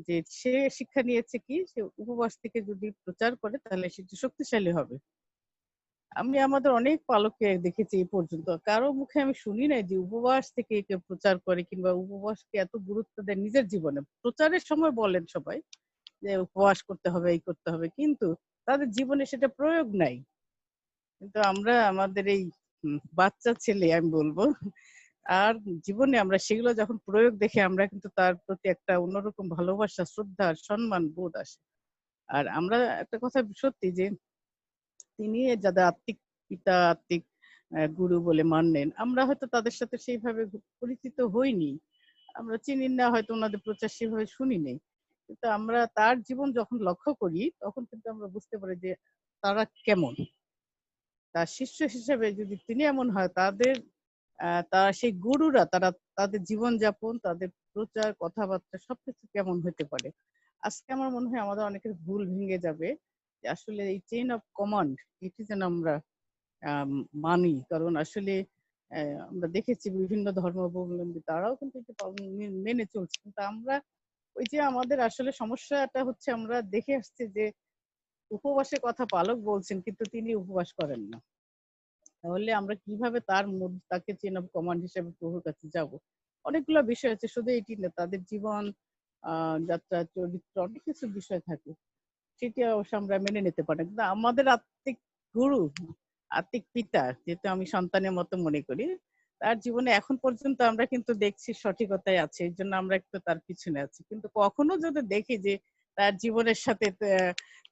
যে সে শিক্ষা নিয়েছে কি, সে উপবাস থেকে যদি প্রচার করে তাহলে সেটি শক্তিশালী হবে। আমি আমাদের অনেক পালককে দেখেছি এই পর্যন্ত, কারো মুখে আমি শুনি নাই যে উপবাস থেকে কেউ প্রচার করে কিংবা উপবাসকে এত গুরুত্ব দেয় নিজের জীবনে। প্রচারের সময় বলেন সবাই যে উপবাস করতে হবে, এই করতে হবে, কিন্তু তাদের জীবনে সেটা প্রয়োগ নাই। কিন্তু আমরা আমাদের এই বাচ্চা ছেলে আমি বলবো, আর জীবনে আমরা সেগুলো যখন প্রয়োগ দেখে আমরা কিন্তু তার প্রতি একটা অন্যরকম ভালোবাসা, শ্রদ্ধা, সম্মান বোধ আসে। আর আমরা একটা কথা সত্যি যে তিনি যাদের আত্মিক পিতা, আত্মিক গুরু বলে মানেন, আমরা হয়তো তাদের সাথে সেইভাবে পরিচিত হইনি, আমরা চিনি না, হয়তো ওনাদের প্রচার সেভাবে শুনি নেই, কিন্তু আমরা তার জীবন যখন লক্ষ্য করি তখন কিন্তু আমরা বুঝতে পারি যে তারা কেমন। তার শিষ্য হিসেবে যদি তিনি এমন হয়, তাদের তারা সেই গুরুরা তারা তাদের জীবনযাপন, তাদের প্রচার, কথাবার্তা সবকিছু কেমন হতে পারে। আজকে আমার মনে হয় আমাদের অনেকের ভুল ভেঙে যাবে যে আসলে এই চেইন অফ কমান্ড এটি যেন আমরা মানি। কারণ আসলে আমরা দেখেছি বিভিন্ন ধর্মাবলম্বী তারাও কিন্তু এটি মেনে চলছে, কিন্তু আমরা ওই যে আমাদের আসলে সমস্যাটা হচ্ছে আমরা দেখে আসছি যে উপবাসের কথা পালক বলছেন কিন্তু তিনি উপবাস করেন না। তাহলে আমরা কিভাবে তার মধ্যে তাকে চেন অফ কমান্ড হিসেবে প্রভুর কাছে যাব? অনেকগুলো বিষয় আছে, শুধু এটি না, তাদের জীবন যাত্রা, চরিত্র, অনেক কিছু বিষয় থাকে, সেটি অবশ্য আমরা মেনে নিতে পারি। কিন্তু আমাদের আত্মিক গুরু, আত্মিক পিতা, যেটা আমি সন্তানের মতো মনে করি, তার জীবনে এখন পর্যন্ত আমরা কিন্তু দেখছি সঠিকতায় আছে, এই জন্য আমরা একটু তার পিছনে আছি। কিন্তু কখনো যদি দেখি যে তার জীবনের সাথে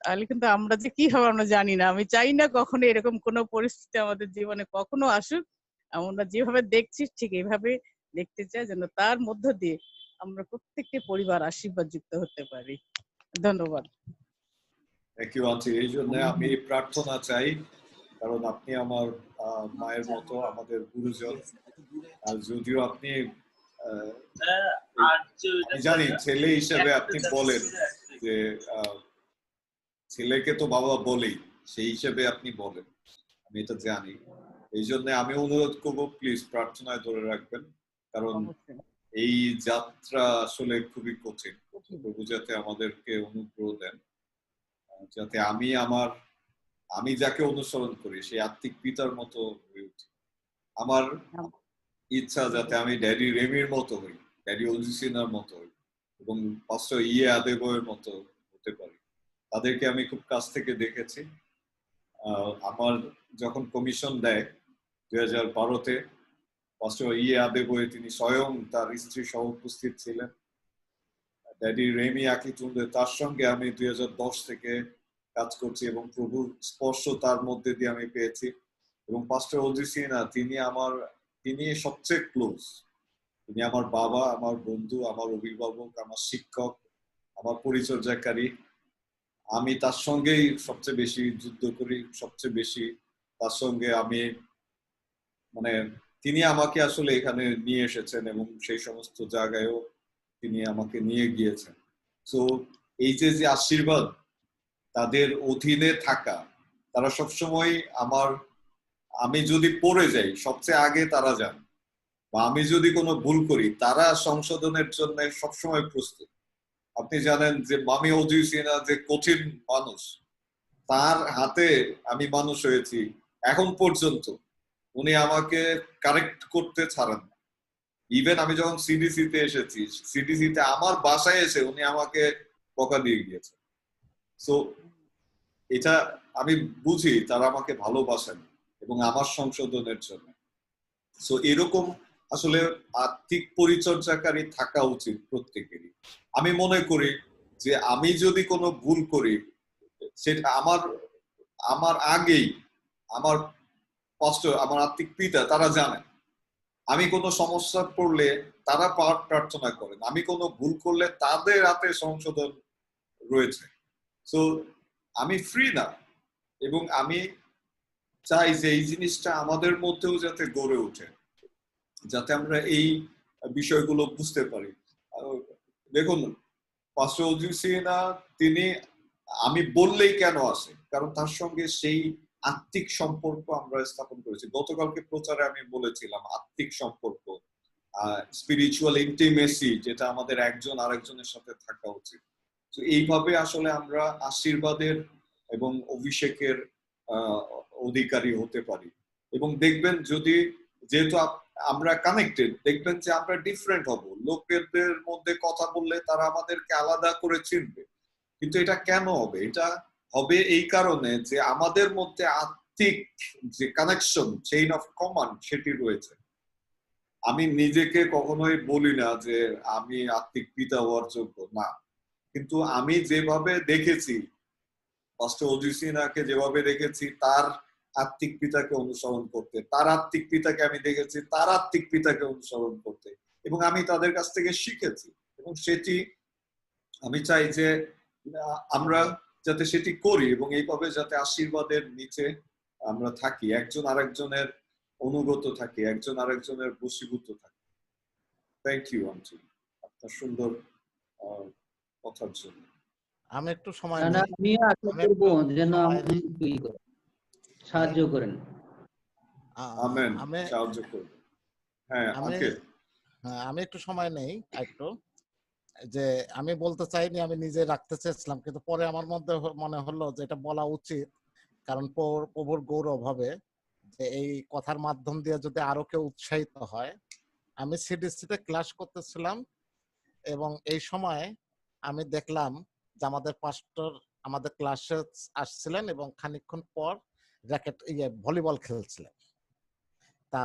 তাহলে কিন্তু আমরা যে কি হবে আমরা জানি না। আমি চাই না কখনো এরকম কোনো পরিস্থিতি আমাদের জীবনে কখনো আসুক। আমরা যেভাবে দেখছি ঠিক এইভাবে দেখতে চাই, যেন তার মধ্য দিয়ে আমরা প্রত্যেকটি পরিবার আশীর্বাদ যুক্ত হতে পারি। ধন্যবাদ। Thank you auntie. এই জন্য আমি প্রার্থনা চাই, কারণ আপনি আমার মায়ের মতো, আমাদের গুরুজন। আর যদিও আপনি আমি জানি ছেলে হিসেবে আপনি বলেন যে ছেলেকে তো বাবা বলেই, সেই হিসেবে আপনি বলেন, আমি এটা জানি। এই জন্য আমি অনুরোধ করবো প্লিজ প্রার্থনায় ধরে রাখবেন, কারণ এই যাত্রা আসলে খুবই কঠিন। প্রভু যাতে আমাদেরকে অনুগ্রহ দেন, যাতে আমি যাকে অনুসরণ করি সেই আত্মিক পিতার মতো হয়ে উঠি। আমার ইচ্ছা যাতে আমি ড্যাডি রেমির মতো হই, ড্যাডি অজিসিনার মতো হই, এবং পাস্টর আদেবয়ের মতো হতে পারি। তাদেরকে আমি খুব কাছ থেকে দেখেছি। আমার যখন কমিশন দেয় 2012-তে, পাস্টর আদেবয় তিনি স্বয়ং তার স্ত্রী সহ উপস্থিত ছিলেন। ড্যাডি রেমি আকিতুন্ডে, তার সঙ্গে আমি 2010 থেকে কাজ করছি এবং প্রভুর স্পর্শ তার মধ্যে দিয়ে আমি পেয়েছি। এবং পাস্টর অজিসিনা তিনি সবচেয়ে ক্লোজ। তিনি আমার বাবা, আমার বন্ধু, আমার অভিভাবক, আমার শিক্ষক, আমার পরিচর্যাকারী। আমি তার সঙ্গেই সবচেয়ে বেশি যুদ্ধ করি, সবচেয়ে বেশি তার সঙ্গে আমি তিনি আমাকে আসলে এখানে নিয়ে এসেছেন এবং সেই সমস্ত জায়গায়ও তিনি আমাকে নিয়ে গিয়েছেন। তো এই যে আশীর্বাদ, তাদের অধীনে থাকা, তারা সবসময় আমি যদি পড়ে যাই সবচেয়ে আগে তারা যান, বা আমি যদি কোনো ভুল করি তারা সংশোধনের জন্য সবসময় প্রস্তুত। আপনি জানেন যে মামি অজিসিনা যে কঠিন মানুষ, তার হাতে আমি মানুষ হয়েছি, এখন পর্যন্ত উনি আমাকে কারেক্ট করতে ছাড়েন না। ইভেন আমি যখন সিডিসিতে এসেছি, সিডিসিতে আমার বাসায় এসে উনি আমাকে বকা দিয়ে গিয়েছে। সো এটা আমি বুঝি তারা আমাকে ভালোবাসেন এবং আমার সংশোধনের জন্য। সো এরকম আসলে আর্থিক পরিচর্যাকারী থাকা উচিত প্রত্যেকেরই। আমি মনে করি যে আমি যদি কোনো ভুল করি, সেটা আমার আগেই আমার পাস্টর, আমার আত্মিক পিতা, তারা জানেন। আমি কোনো সমস্যা পড়লে তারা প্রার্থনা করেন, আমি কোনো ভুল করলে তাদের হাতে সংশোধন রয়েছে। সো আমি ফ্রি না, এবং আমি চাই যে এই জিনিসটা আমাদের মধ্যেও যাতে গড়ে ওঠে, যাতে আমরা এই বিষয়গুলো বুঝতে পারি। দেখুন, পাস্টর অজিসিনা তিনি আমি বললেই কেন আসে, কারণ তার সঙ্গে সেই আত্মিক সম্পর্ক আমরা স্থাপন করেছি। গতকালকে প্রচারে আমি বলেছিলাম আত্মিক সম্পর্ক, স্পিরিচুয়াল ইন্টিমেসি, যেটা আমাদের একজন আরেকজনের সাথে থাকা উচিত। তো এইভাবে আসলে আমরা আশীর্বাদের এবং অভিষেকের অধিকারী হতে পারি। এবং দেখবেন যেহেতু আমরা কানেক্টেড, দেখবেন যে আমরা ডিফারেন্ট হব। লোকেদের মধ্যে কথা বললে তারা আমাদেরকে আলাদা করে চিনবে, কিন্তু এটা কেন হবে? এটা হবে এই কারণে যে আমাদের মধ্যে আত্মিক যে কানেকশন, চেইন অফ কমান্ড, সেটি রয়েছে। আমি নিজেকে কখনোই বলি না যে আমি আত্মিক পিতা হওয়ার যোগ্য না, কিন্তু আমি যেভাবে দেখেছি পাস্টর অজিসিনাকে, যেভাবে দেখেছি তার আত্মিক পিতাকে অনুসরণ করতে, তার আত্মিক পিতাকে আমি দেখেছি তার আত্মিক পিতাকে অনুসরণ করতে, এবং আমি তাদের কাছ থেকে শিখেছি। এবং সেটি আমি চাই যে আমরা যাতে সেটি করি, এবং এইভাবে যাতে আশীর্বাদের নিচে আমরা থাকি, একজন আরেকজনের অনুগত থাকি, একজন আরেকজনের বশীভূত থাকি। থ্যাংক ইউ আন্টি আপনার সুন্দর কথার জন্য। আমি একটু সময় না, নেই, আমি আশা আমি করবো একটু যেন সময় আমাকে নেই। একটু সাহায্য করেন। আমেন, আমি সাহায্য করব। হ্যাঁ আমি আঙ্কেল। হ্যাঁ, আমি একটু সময় নেই একটু, যে আমি বলতে চাইনি, আমি নিজে রাখতে চেয়েছিলাম, কিন্তু পরে আমার মধ্যে মনে হলো যে এটা বলা উচিত, কারণ প্রভুর গৌরব হবে যে এই কথার মাধ্যম দিয়ে যদি আরো কেউ উৎসাহিত হয়। আমি সিডিসিতে ক্লাস করতেছিলাম এবং এই সময় আমি দেখলাম যে আমাদের পাস্টর আমাদের ক্লাসে আসছিলেন এবং খানিকক্ষণ পর ভলিবল খেলছিলেন। তা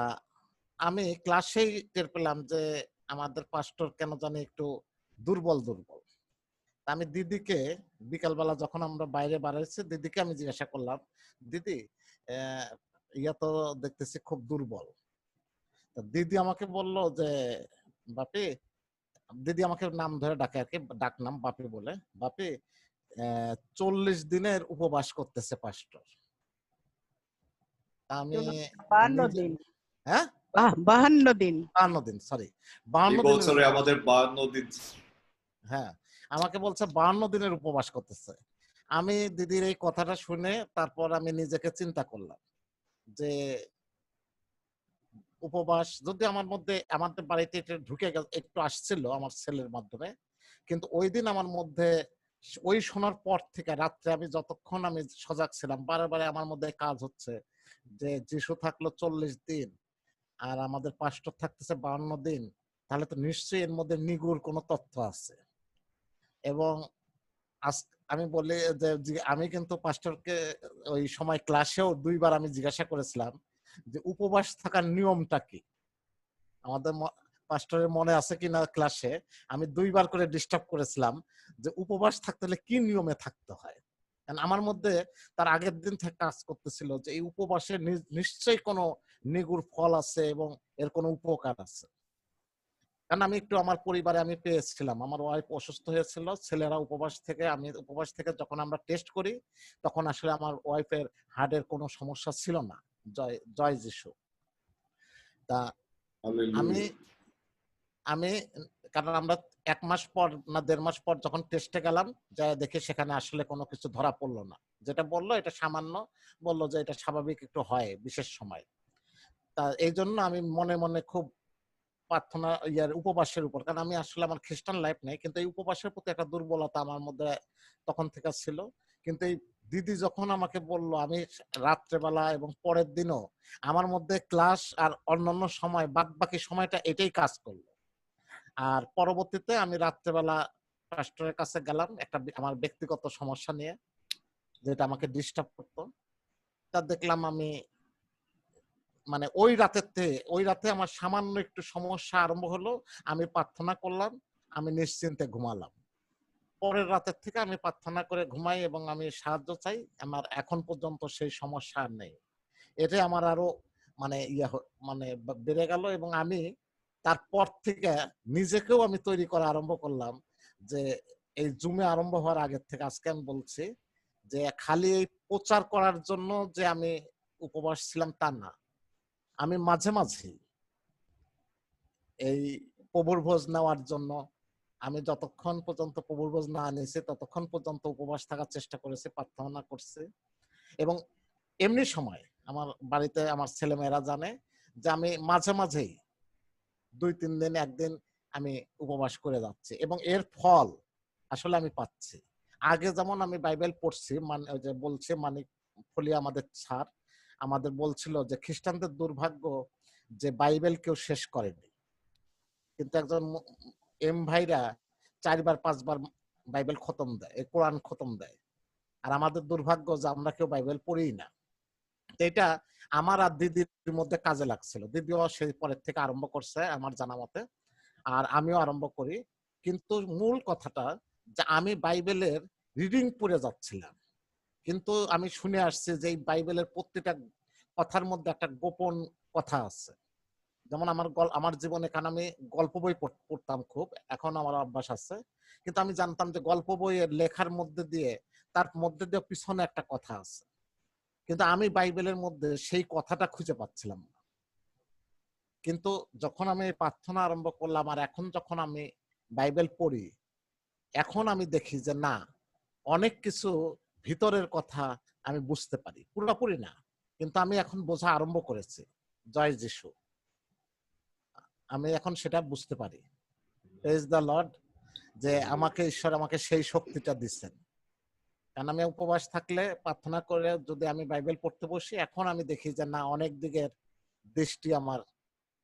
আমি ক্লাসেই টের পেলাম যে আমাদের পাস্টর কেন জানি একটু দুর্বল দুর্বল। আমি দিদিকে বিকালবেলা যখন আমরা বাইরে বাড়াইছি, দিদিকে আমি জিজ্ঞাসা করলাম, দিদি ইয়া তো দেখতেছি খুব দুর্বল। দিদি আমাকে বলল যে বাপি, দিদি আমাকে নাম ধরে ডাকে আর কি, ডাক নাম বাপি বলে, বাপি 40 দিনের উপবাস করতেছে পাস্টর। আমি 52 দিন। হ্যাঁ 52 দিন। 52 দিন, সরি, এই 52 বছরে দিনের, আমাদের 52 দিন। হ্যাঁ আমাকে বলছে 52 দিনের উপবাস করতেছে। আমি দিদির এই কথাটা শুনে তারপর আমি নিজেকে চিন্তা করলাম যে উপবাস যদি আমার মধ্যে, আমাদের বাড়িতে এটা ঢুকে একটু আসছিল আমার ছেলের মাধ্যমে, কিন্তু ওই দিন আমার মধ্যে ওই শোনার পর থেকে রাত্রে আমি যতক্ষণ আমি সজাগ ছিলাম, বারে বারে আমার মধ্যে কাজ হচ্ছে যে যিশু থাকলো 40 দিন আর আমাদের পাস্টর থাকতেছে 52 দিন, তাহলে তো নিশ্চয়ই এর মধ্যে নিগুড় কোনো তথ্য আছে। এবং আমি বলি যে আমি কিন্তু পাস্টরকে ওই সময় ক্লাসেও 2 বার আমি জিজ্ঞাসা করেছিলাম যে উপবাস থাকার নিয়মটা কি। আমাদের পাস্টরের মনে আছে কিনা ক্লাসে আমি 2 বার করে ডিস্টার্ব করেছিলাম যে উপবাস থাকতে হলে কি নিয়মে থাকতে হয়। কারণ আমার মধ্যে তার আগের দিন থেকে কাজ করতেছিল যে এই উপবাসে নিশ্চয়ই কোনো নিগুড় ফল আছে এবং এর কোনো উপকার আছে। কারণ আমি একটু আমার পরিবারে আমি পেয়েছিলাম, আমার ওয়াইফ অসুস্থ হয়েছিল, ছেলেরা উপবাস থেকে, আমি উপবাস থেকে যখন আমরা টেস্ট করি তখন আসলে আমার ওয়াইফের হার্টের কোনো সমস্যা ছিল না। জয় জয় যিশু। তা আমি আমি কারণ আমরা 1 মাস পর না 1.5 মাস পর যখন টেস্টে গেলাম, যা দেখে সেখানে আসলে কোনো কিছু ধরা পড়লো না। যেটা বললো এটা সামান্য, বললো যে এটা স্বাভাবিক একটু হয় বিশেষ সময়। তা এই জন্য আমি মনে মনে খুব প্রার্থনা উপবাসের উপর, কারণ আমি আসলে আমার খ্রিস্টান লাইফ নেই, কিন্তু এই উপবাসের প্রতি একটা দুর্বলতা আমার মধ্যে তখন থেকে ছিল। কিন্তু এই দিদি যখন আমাকে বললো, আমি রাত্রেবেলা এবং পরের দিনও আমার মধ্যে ক্লাস আর অন্যান্য সময় বাদ বাকি সময়টা এটাই কাজ করলো। আর পরবর্তীতে আমি রাত্রেবেলা পাস্টরের কাছে গেলাম একটা আমার ব্যক্তিগত সমস্যা নিয়ে, যেটা আমাকে ডিস্টার্ব করতো। তা দেখলাম আমি মানে ওই রাতে আমার সামান্য একটু সমস্যা আরম্ভ হলো, আমি প্রার্থনা করলাম, আমি নিশ্চিন্তে ঘুমালাম। পরের রাতের থেকে আমি প্রার্থনা করে ঘুমাই এবং আমি সাহায্য চাই, আমার এখন পর্যন্ত সেই সমস্যা আর নেই। এটাই আমার আরো মানে মানে বেড়ে গেল এবং আমি তারপর থেকে নিজেকেও আমি তৈরি করা আরম্ভ করলাম যে এই জুমে আরম্ভ হওয়ার আগের থেকে আজকে আমি বলছি যে খালি এই প্রচার করার জন্য যে আমি উপবাস ছিলাম তা না, আমি মাঝে মাঝে এই প্রভুর ভোজ নেওয়ার জন্য আমি যতক্ষণ পর্যন্ত প্রভুর ভোজ না নিয়েছি ততক্ষণ পর্যন্ত উপবাস থাকার চেষ্টা করেছি, প্রার্থনা করছি। এবং এমনি সময় আমার বাড়িতে আমার ছেলেমেয়েরা জানে যে আমি মাঝে মাঝেই 2-3 দিন একদিন আমি উপবাস করে যাচ্ছি এবং এর ফল আসলে আমি পাচ্ছি। আগে যেমন আমি বাইবেল পড়ছি, মানে ওই যে বলছে মানিক ফলিয়া আমাদের স্যার আমাদের বলছিল যে খ্রিস্টানদের দুর্ভাগ্য যে বাইবেল কেউ শেষ করেনি, কিন্তু একজন ভাইরা 4 বার 5 বার বাইবেল খতম দেয়, কোরআন খতম দেয়। আর আমাদের দুর্ভাগ্য যে আমরা কেউ বাইবেল পড়িই না। এটা আমার আর দিদির মধ্যে কাজে লাগছিল, দিদিও সেই পরের থেকে আরম্ভ করছে আমার জানা মতে, আর আমিও আরম্ভ করি। কিন্তু মূল কথাটা যে আমি বাইবেলের রিডিং পড়ে যাচ্ছিলাম, কিন্তু আমি শুনে আসছি যে এই বাইবেলের প্রত্যেকটা কথার মধ্যে একটা গোপন কথা আছে। যেমন আমার জীবনে, কারণ আমি গল্প বই পড়তাম খুব, এখন আমার অভ্যাস আছে, কিন্তু আমি জানতাম যে গল্প বইয়ের লেখার মধ্যে দিয়ে তার মধ্যে দিয়ে পিছনে একটা কথা আছে। কিন্তু আমি বাইবেলের মধ্যে সেই কথাটা খুঁজে পাচ্ছিলাম না। কিন্তু যখন আমি প্রার্থনা আরম্ভ করলাম আর এখন যখন আমি বাইবেল পড়ি, এখন আমি দেখি যে না, অনেক কিছু ভিতরের কথা আমি বুঝতে পারি, পুরোপুরি না কিন্তু আমি এখন বোঝা আরম্ভ করেছি। জয় যিশু, আমি এখন সেটা বুঝতে পারি। প্রেজ দ্য লর্ড, যে আমাকে ঈশ্বর আমাকে সেই শক্তিটা দিচ্ছেন। কারণ আমি উপবাস থাকলে প্রার্থনা করে যদি আমি বাইবেল পড়তে বসি, এখন আমি দেখি যে না, অনেক দিকের দৃষ্টি আমার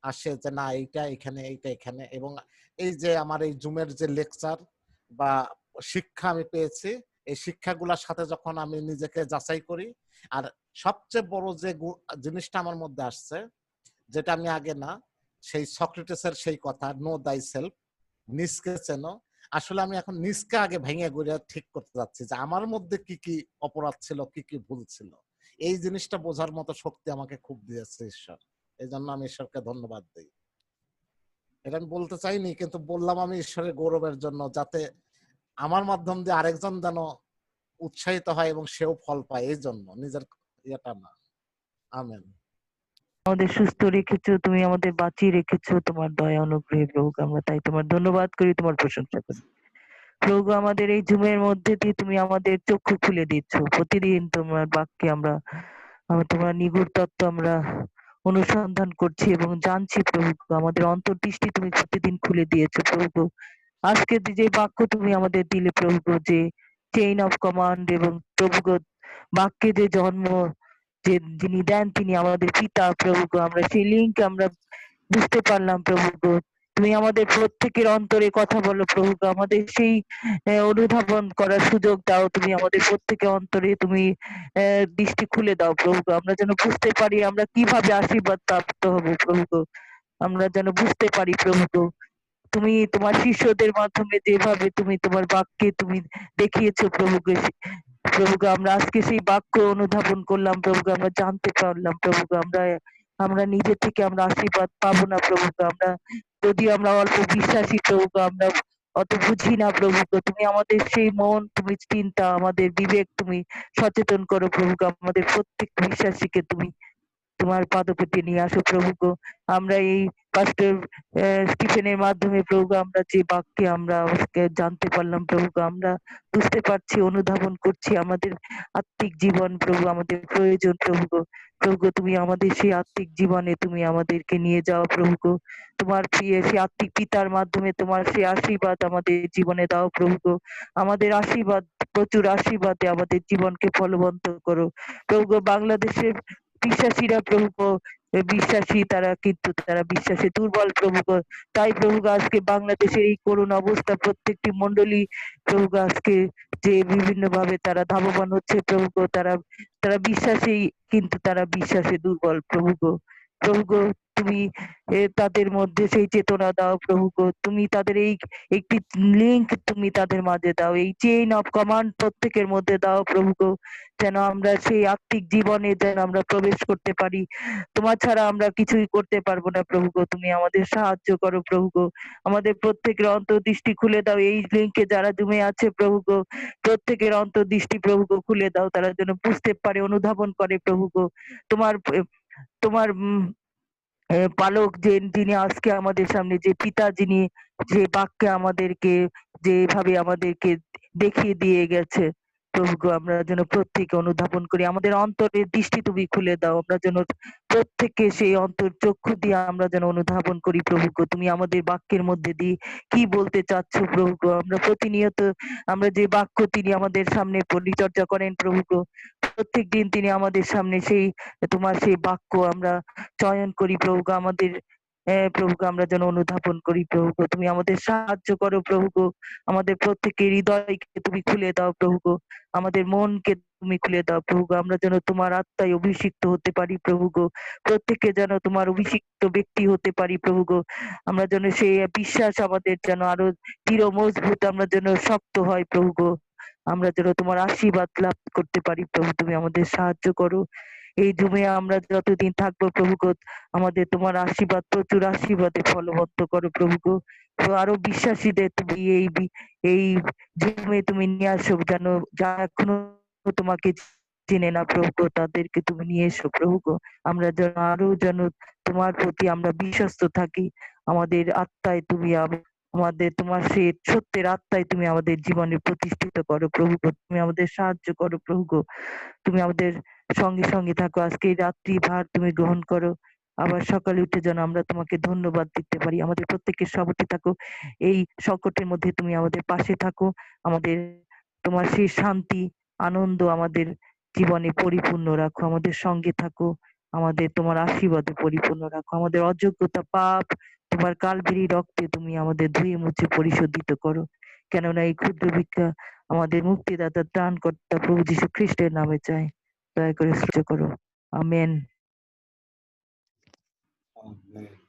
আসে যে না, এইটা এখানে, এইটা এখানে। এবং এই যে আমার এই জুমের যে লেকচার বা শিক্ষা আমি পেয়েছি, এই শিক্ষাগুলোর সাথে যখন আমি নিজেকে যাচাই করি, আর সবচেয়ে বড় যে জিনিসটা আমার মধ্যে আসছে, যেটা আমি আগে না, সেই সক্রেটিসের সেই কথা, নো দাই সেলফ, নিজকে চেনো। আসলে আমি এখন নিজকে আগে ভেঙে গুড়িয়ে ঠিক করতে যাচ্ছি যে আমার মধ্যে কি কি অপরাধ ছিল, কি কি ভুল ছিল। এই জিনিসটা বোঝার মতো শক্তি আমাকে খুব দিয়েছে ঈশ্বর। এই জন্য আমি ঈশ্বরকে ধন্যবাদ দিই। এটা আমি বলতে চাইনি, কিন্তু বললাম আমি ঈশ্বরের গৌরবের জন্য, যাতে আমার মাধ্যম দিয়ে আরেকজন যেন উৎসাহিত হয় এবং সেও ফল পায়, এই জন্য, নিজের ইয়েটা না। আমেন। আমাদের সুস্থ রেখেছো তুমি, আমাদের বাঁচিয়ে রেখেছো তোমার দয়া অনুগ্রহে প্রভু। আমরা তাই তোমার ধন্যবাদ করি, তোমার প্রশংসা করি প্রভু। আমাদের এই জুমের মধ্যে দিয়ে তুমি আমাদের চক্ষু খুলে দিচ্ছ। প্রতিদিন তোমার বাক্যে আমরা তোমার নিগুড় তত্ত্ব আমরা অনুসন্ধান করছি এবং জানছি প্রভু। আমাদের অন্তর্দৃষ্টি তুমি প্রতিদিন খুলে দিয়েছো প্রভু। আজকে যে বাক্য তুমি আমাদের দিলে প্রভু, যে চেইন অফ কমান্ড, এবং প্রভু বাক্যে যে জন্ম যে যিনি দেন তিনি আমাদের পিতা প্রভু। আমরা সেই লিঙ্ক আমরা বুঝতে পারলাম প্রভু। তুমি আমাদের প্রত্যেকের অন্তরে কথা বলো প্রভু। আমাদের সেই অনুধাবন করার সুযোগ দাও তুমি, আমাদের প্রত্যেকের অন্তরে তুমি দৃষ্টি খুলে দাও প্রভু। আমরা যেন বুঝতে পারি আমরা কিভাবে আশীর্বাদ প্রাপ্ত হব প্রভু। আমরা যেন বুঝতে পারি প্রভু, তুমি তোমার শিষ্যদের মাধ্যমে যেভাবে তুমি তোমার বাক্যে তুমি দেখিয়েছো প্রভু। প্রভু আমরা আজকে সেই বাক্য অনুধাবন করলাম প্রভু। আমরা জানতে পারলাম প্রভু, আমরা নিজে থেকে আমরা আশীর্বাদ পাবো না প্রভু। আমরা যদি আমরা অল্প বিশ্বাসী প্রভু, আমরা অত বুঝি না প্রভু। তুমি আমাদের সেই মন, তুমি চিন্তা, আমাদের বিবেক তুমি সচেতন করো প্রভু। আমাদের প্রত্যেক বিশ্বাসীকে তুমি তোমার পাদপীঠে নিয়ে আসো প্রভু। আমরা এই পাস্টর স্টিফেনের মাধ্যমে প্রভু আমরা যে বাক্যে আমরা জানতে পারলাম প্রভু, আমরা বুঝতে পারছি, অনুধাবন করছি আমাদের আত্মিক জীবন প্রভু আমাদের প্রয়োজন প্রভু। প্রভু তুমি আমাদের সেই আত্মিক জীবনে তুমি আমাদেরকে নিয়ে যাও প্রভু। তোমার প্রিয় সেই আত্মিক পিতার মাধ্যমে তোমার সেই আশীর্বাদ আমাদের জীবনে দাও প্রভু। আমাদের আশীর্বাদ, প্রচুর আশীর্বাদে আমাদের জীবনকে ফলবন্ত করো প্রভু। বাংলাদেশের বিশ্বাসীরা প্রভু বিশ্বাসী, তারা কিন্তু তারা বিশ্বাসে দুর্বল প্রভু। তাই প্রভু আজকে বাংলাদেশের এই করুণ অবস্থা, প্রত্যেকটি মন্ডলী প্রভু আজকে যে বিভিন্ন ভাবে তারা ধাবমান হচ্ছে প্রভু, তারা তারা বিশ্বাসী কিন্তু তারা বিশ্বাসে দুর্বল প্রভু। প্রভু তুমি তাদের মধ্যে সেই চেতনা দাও প্রভু। তুমি তাদের এই একটি লিংক তুমি তাদের মাঝে দাও, এই চেইন অফ কমান্ড প্রত্যেকের মধ্যে দাও প্রভু, যেন আমরা সেই আত্মিক জীবনে যেন আমরা প্রবেশ করতে পারি। তোমার ছাড়া আমরা কিছুই করতে পারবো না প্রভু। তুমি আমাদের সাহায্য করো প্রভু। আমাদের প্রত্যেকের অন্তর্দৃষ্টি খুলে দাও, এই লিঙ্কে যারা জমে আছে প্রভু, প্রত্যেকের অন্তর্দৃষ্টি প্রভু খুলে দাও, তারা যেন বুঝতে পারে, অনুধাবন করে প্রভু। তোমার তোমার পালক যে যিনি আজকে আমাদের সামনে, যে পিতা যিনি যে বাক্যে আমাদেরকে যেভাবে আমাদেরকে দেখিয়ে দিয়ে গেছে প্রভু, আমরা যেন প্রত্যেকে অনুধাবন করি। আমাদের অন্তরের দৃষ্টি তুমি খুলে দাও, আমরা যেন প্রত্যেককে সেই অন্তর চক্ষু দিয়ে আমরা যেন অনুধাবন করি প্রভু। তুমি আমাদের বাক্যের মধ্যে দিয়ে কি বলতে চাচ্ছ প্রভু। আমরা প্রতিনিয়ত আমরা যে বাক্য তিনি আমাদের সামনে পরিচর্যা করেন প্রভু, প্রত্যেক দিন তিনি আমাদের সামনে সেই তোমার সেই বাক্য আমরা চয়ন করি প্রভু। আমাদের প্রভু আমরা যেন অনুধাবন করি প্রভু। তুমি আমাদের সাহায্য করো প্রভু। আমাদের প্রত্যেকের হৃদয়কে তুমি খুলে দাও প্রভু, আমাদের মনকে তুমি খুলে দাও প্রভু। আমরা যেন তোমার আত্মায় অভিষিক্ত হতে পারি প্রভু। প্রত্যেকে যেন তোমার অভিষিক্ত ব্যক্তি হতে পারি প্রভু। আমরা যেন সেই বিশ্বাস আমাদের যেন আরো দৃঢ় মজবুত, আমরা যেন শক্ত হয় প্রভু। আমরা যেন তোমার আশীর্বাদ লাভ করতে পারি প্রভু। তুমি আমাদের সাহায্য করো। এই জুমে আমরা যতদিন থাকবো প্রভু, আমাদের তোমার আশীর্বাদ, প্রচুর আশীর্বাদে ফলবন্ত করো প্রভু। আরো বিশ্বাসীদের তুমি এই জুমে তুমি নিয়ে আসো, যেন যা এখনো তোমাকে জেনে না প্রভু গো, তাদেরকে তুমি নিয়ে এসো প্রভু গো। আমরা যেন আরো যেন তোমার প্রতি আমরা বিশ্বস্ত থাকি। আমাদের আত্মায় তুমি আমাদের তোমার সেই সত্যের আত্মায় তুমি আমাদের জীবনে প্রতিষ্ঠিত করো প্রভু গো। তুমি আমাদের সাহায্য করো প্রভু গো। তুমি আমাদের সঙ্গে সঙ্গে থাকো। আজকে এই রাত্রি ভার তুমি গ্রহণ করো। আবার সকালে উঠে যেন আমরা তোমাকে ধন্যবাদ দিতে পারি। আমাদের প্রত্যেকের সাথে থাকো। এই সংকটের মধ্যে তুমি আমাদের পাশে থাকো। আমাদের তোমার সেই শান্তি আনন্দ আমাদের জীবনে পরিপূর্ণ রাখো। আমাদের সঙ্গে থাকো। আমাদের তোমার আশীর্বাদে পরিপূর্ণ রাখো। আমাদের অযোগ্যতা পাপ তোমার কালবেরি রক্তে তুমি আমাদের ধুয়ে মুছে পরিশোধিত করো। কেননা এই ক্ষুদ্র ভিক্ষা আমাদের মুক্তিদাতা ত্রাণকর্তা প্রভু যীশু খ্রিস্টের নামে চাই। দয়া করে সহ্য করো। আমেন। আমেন।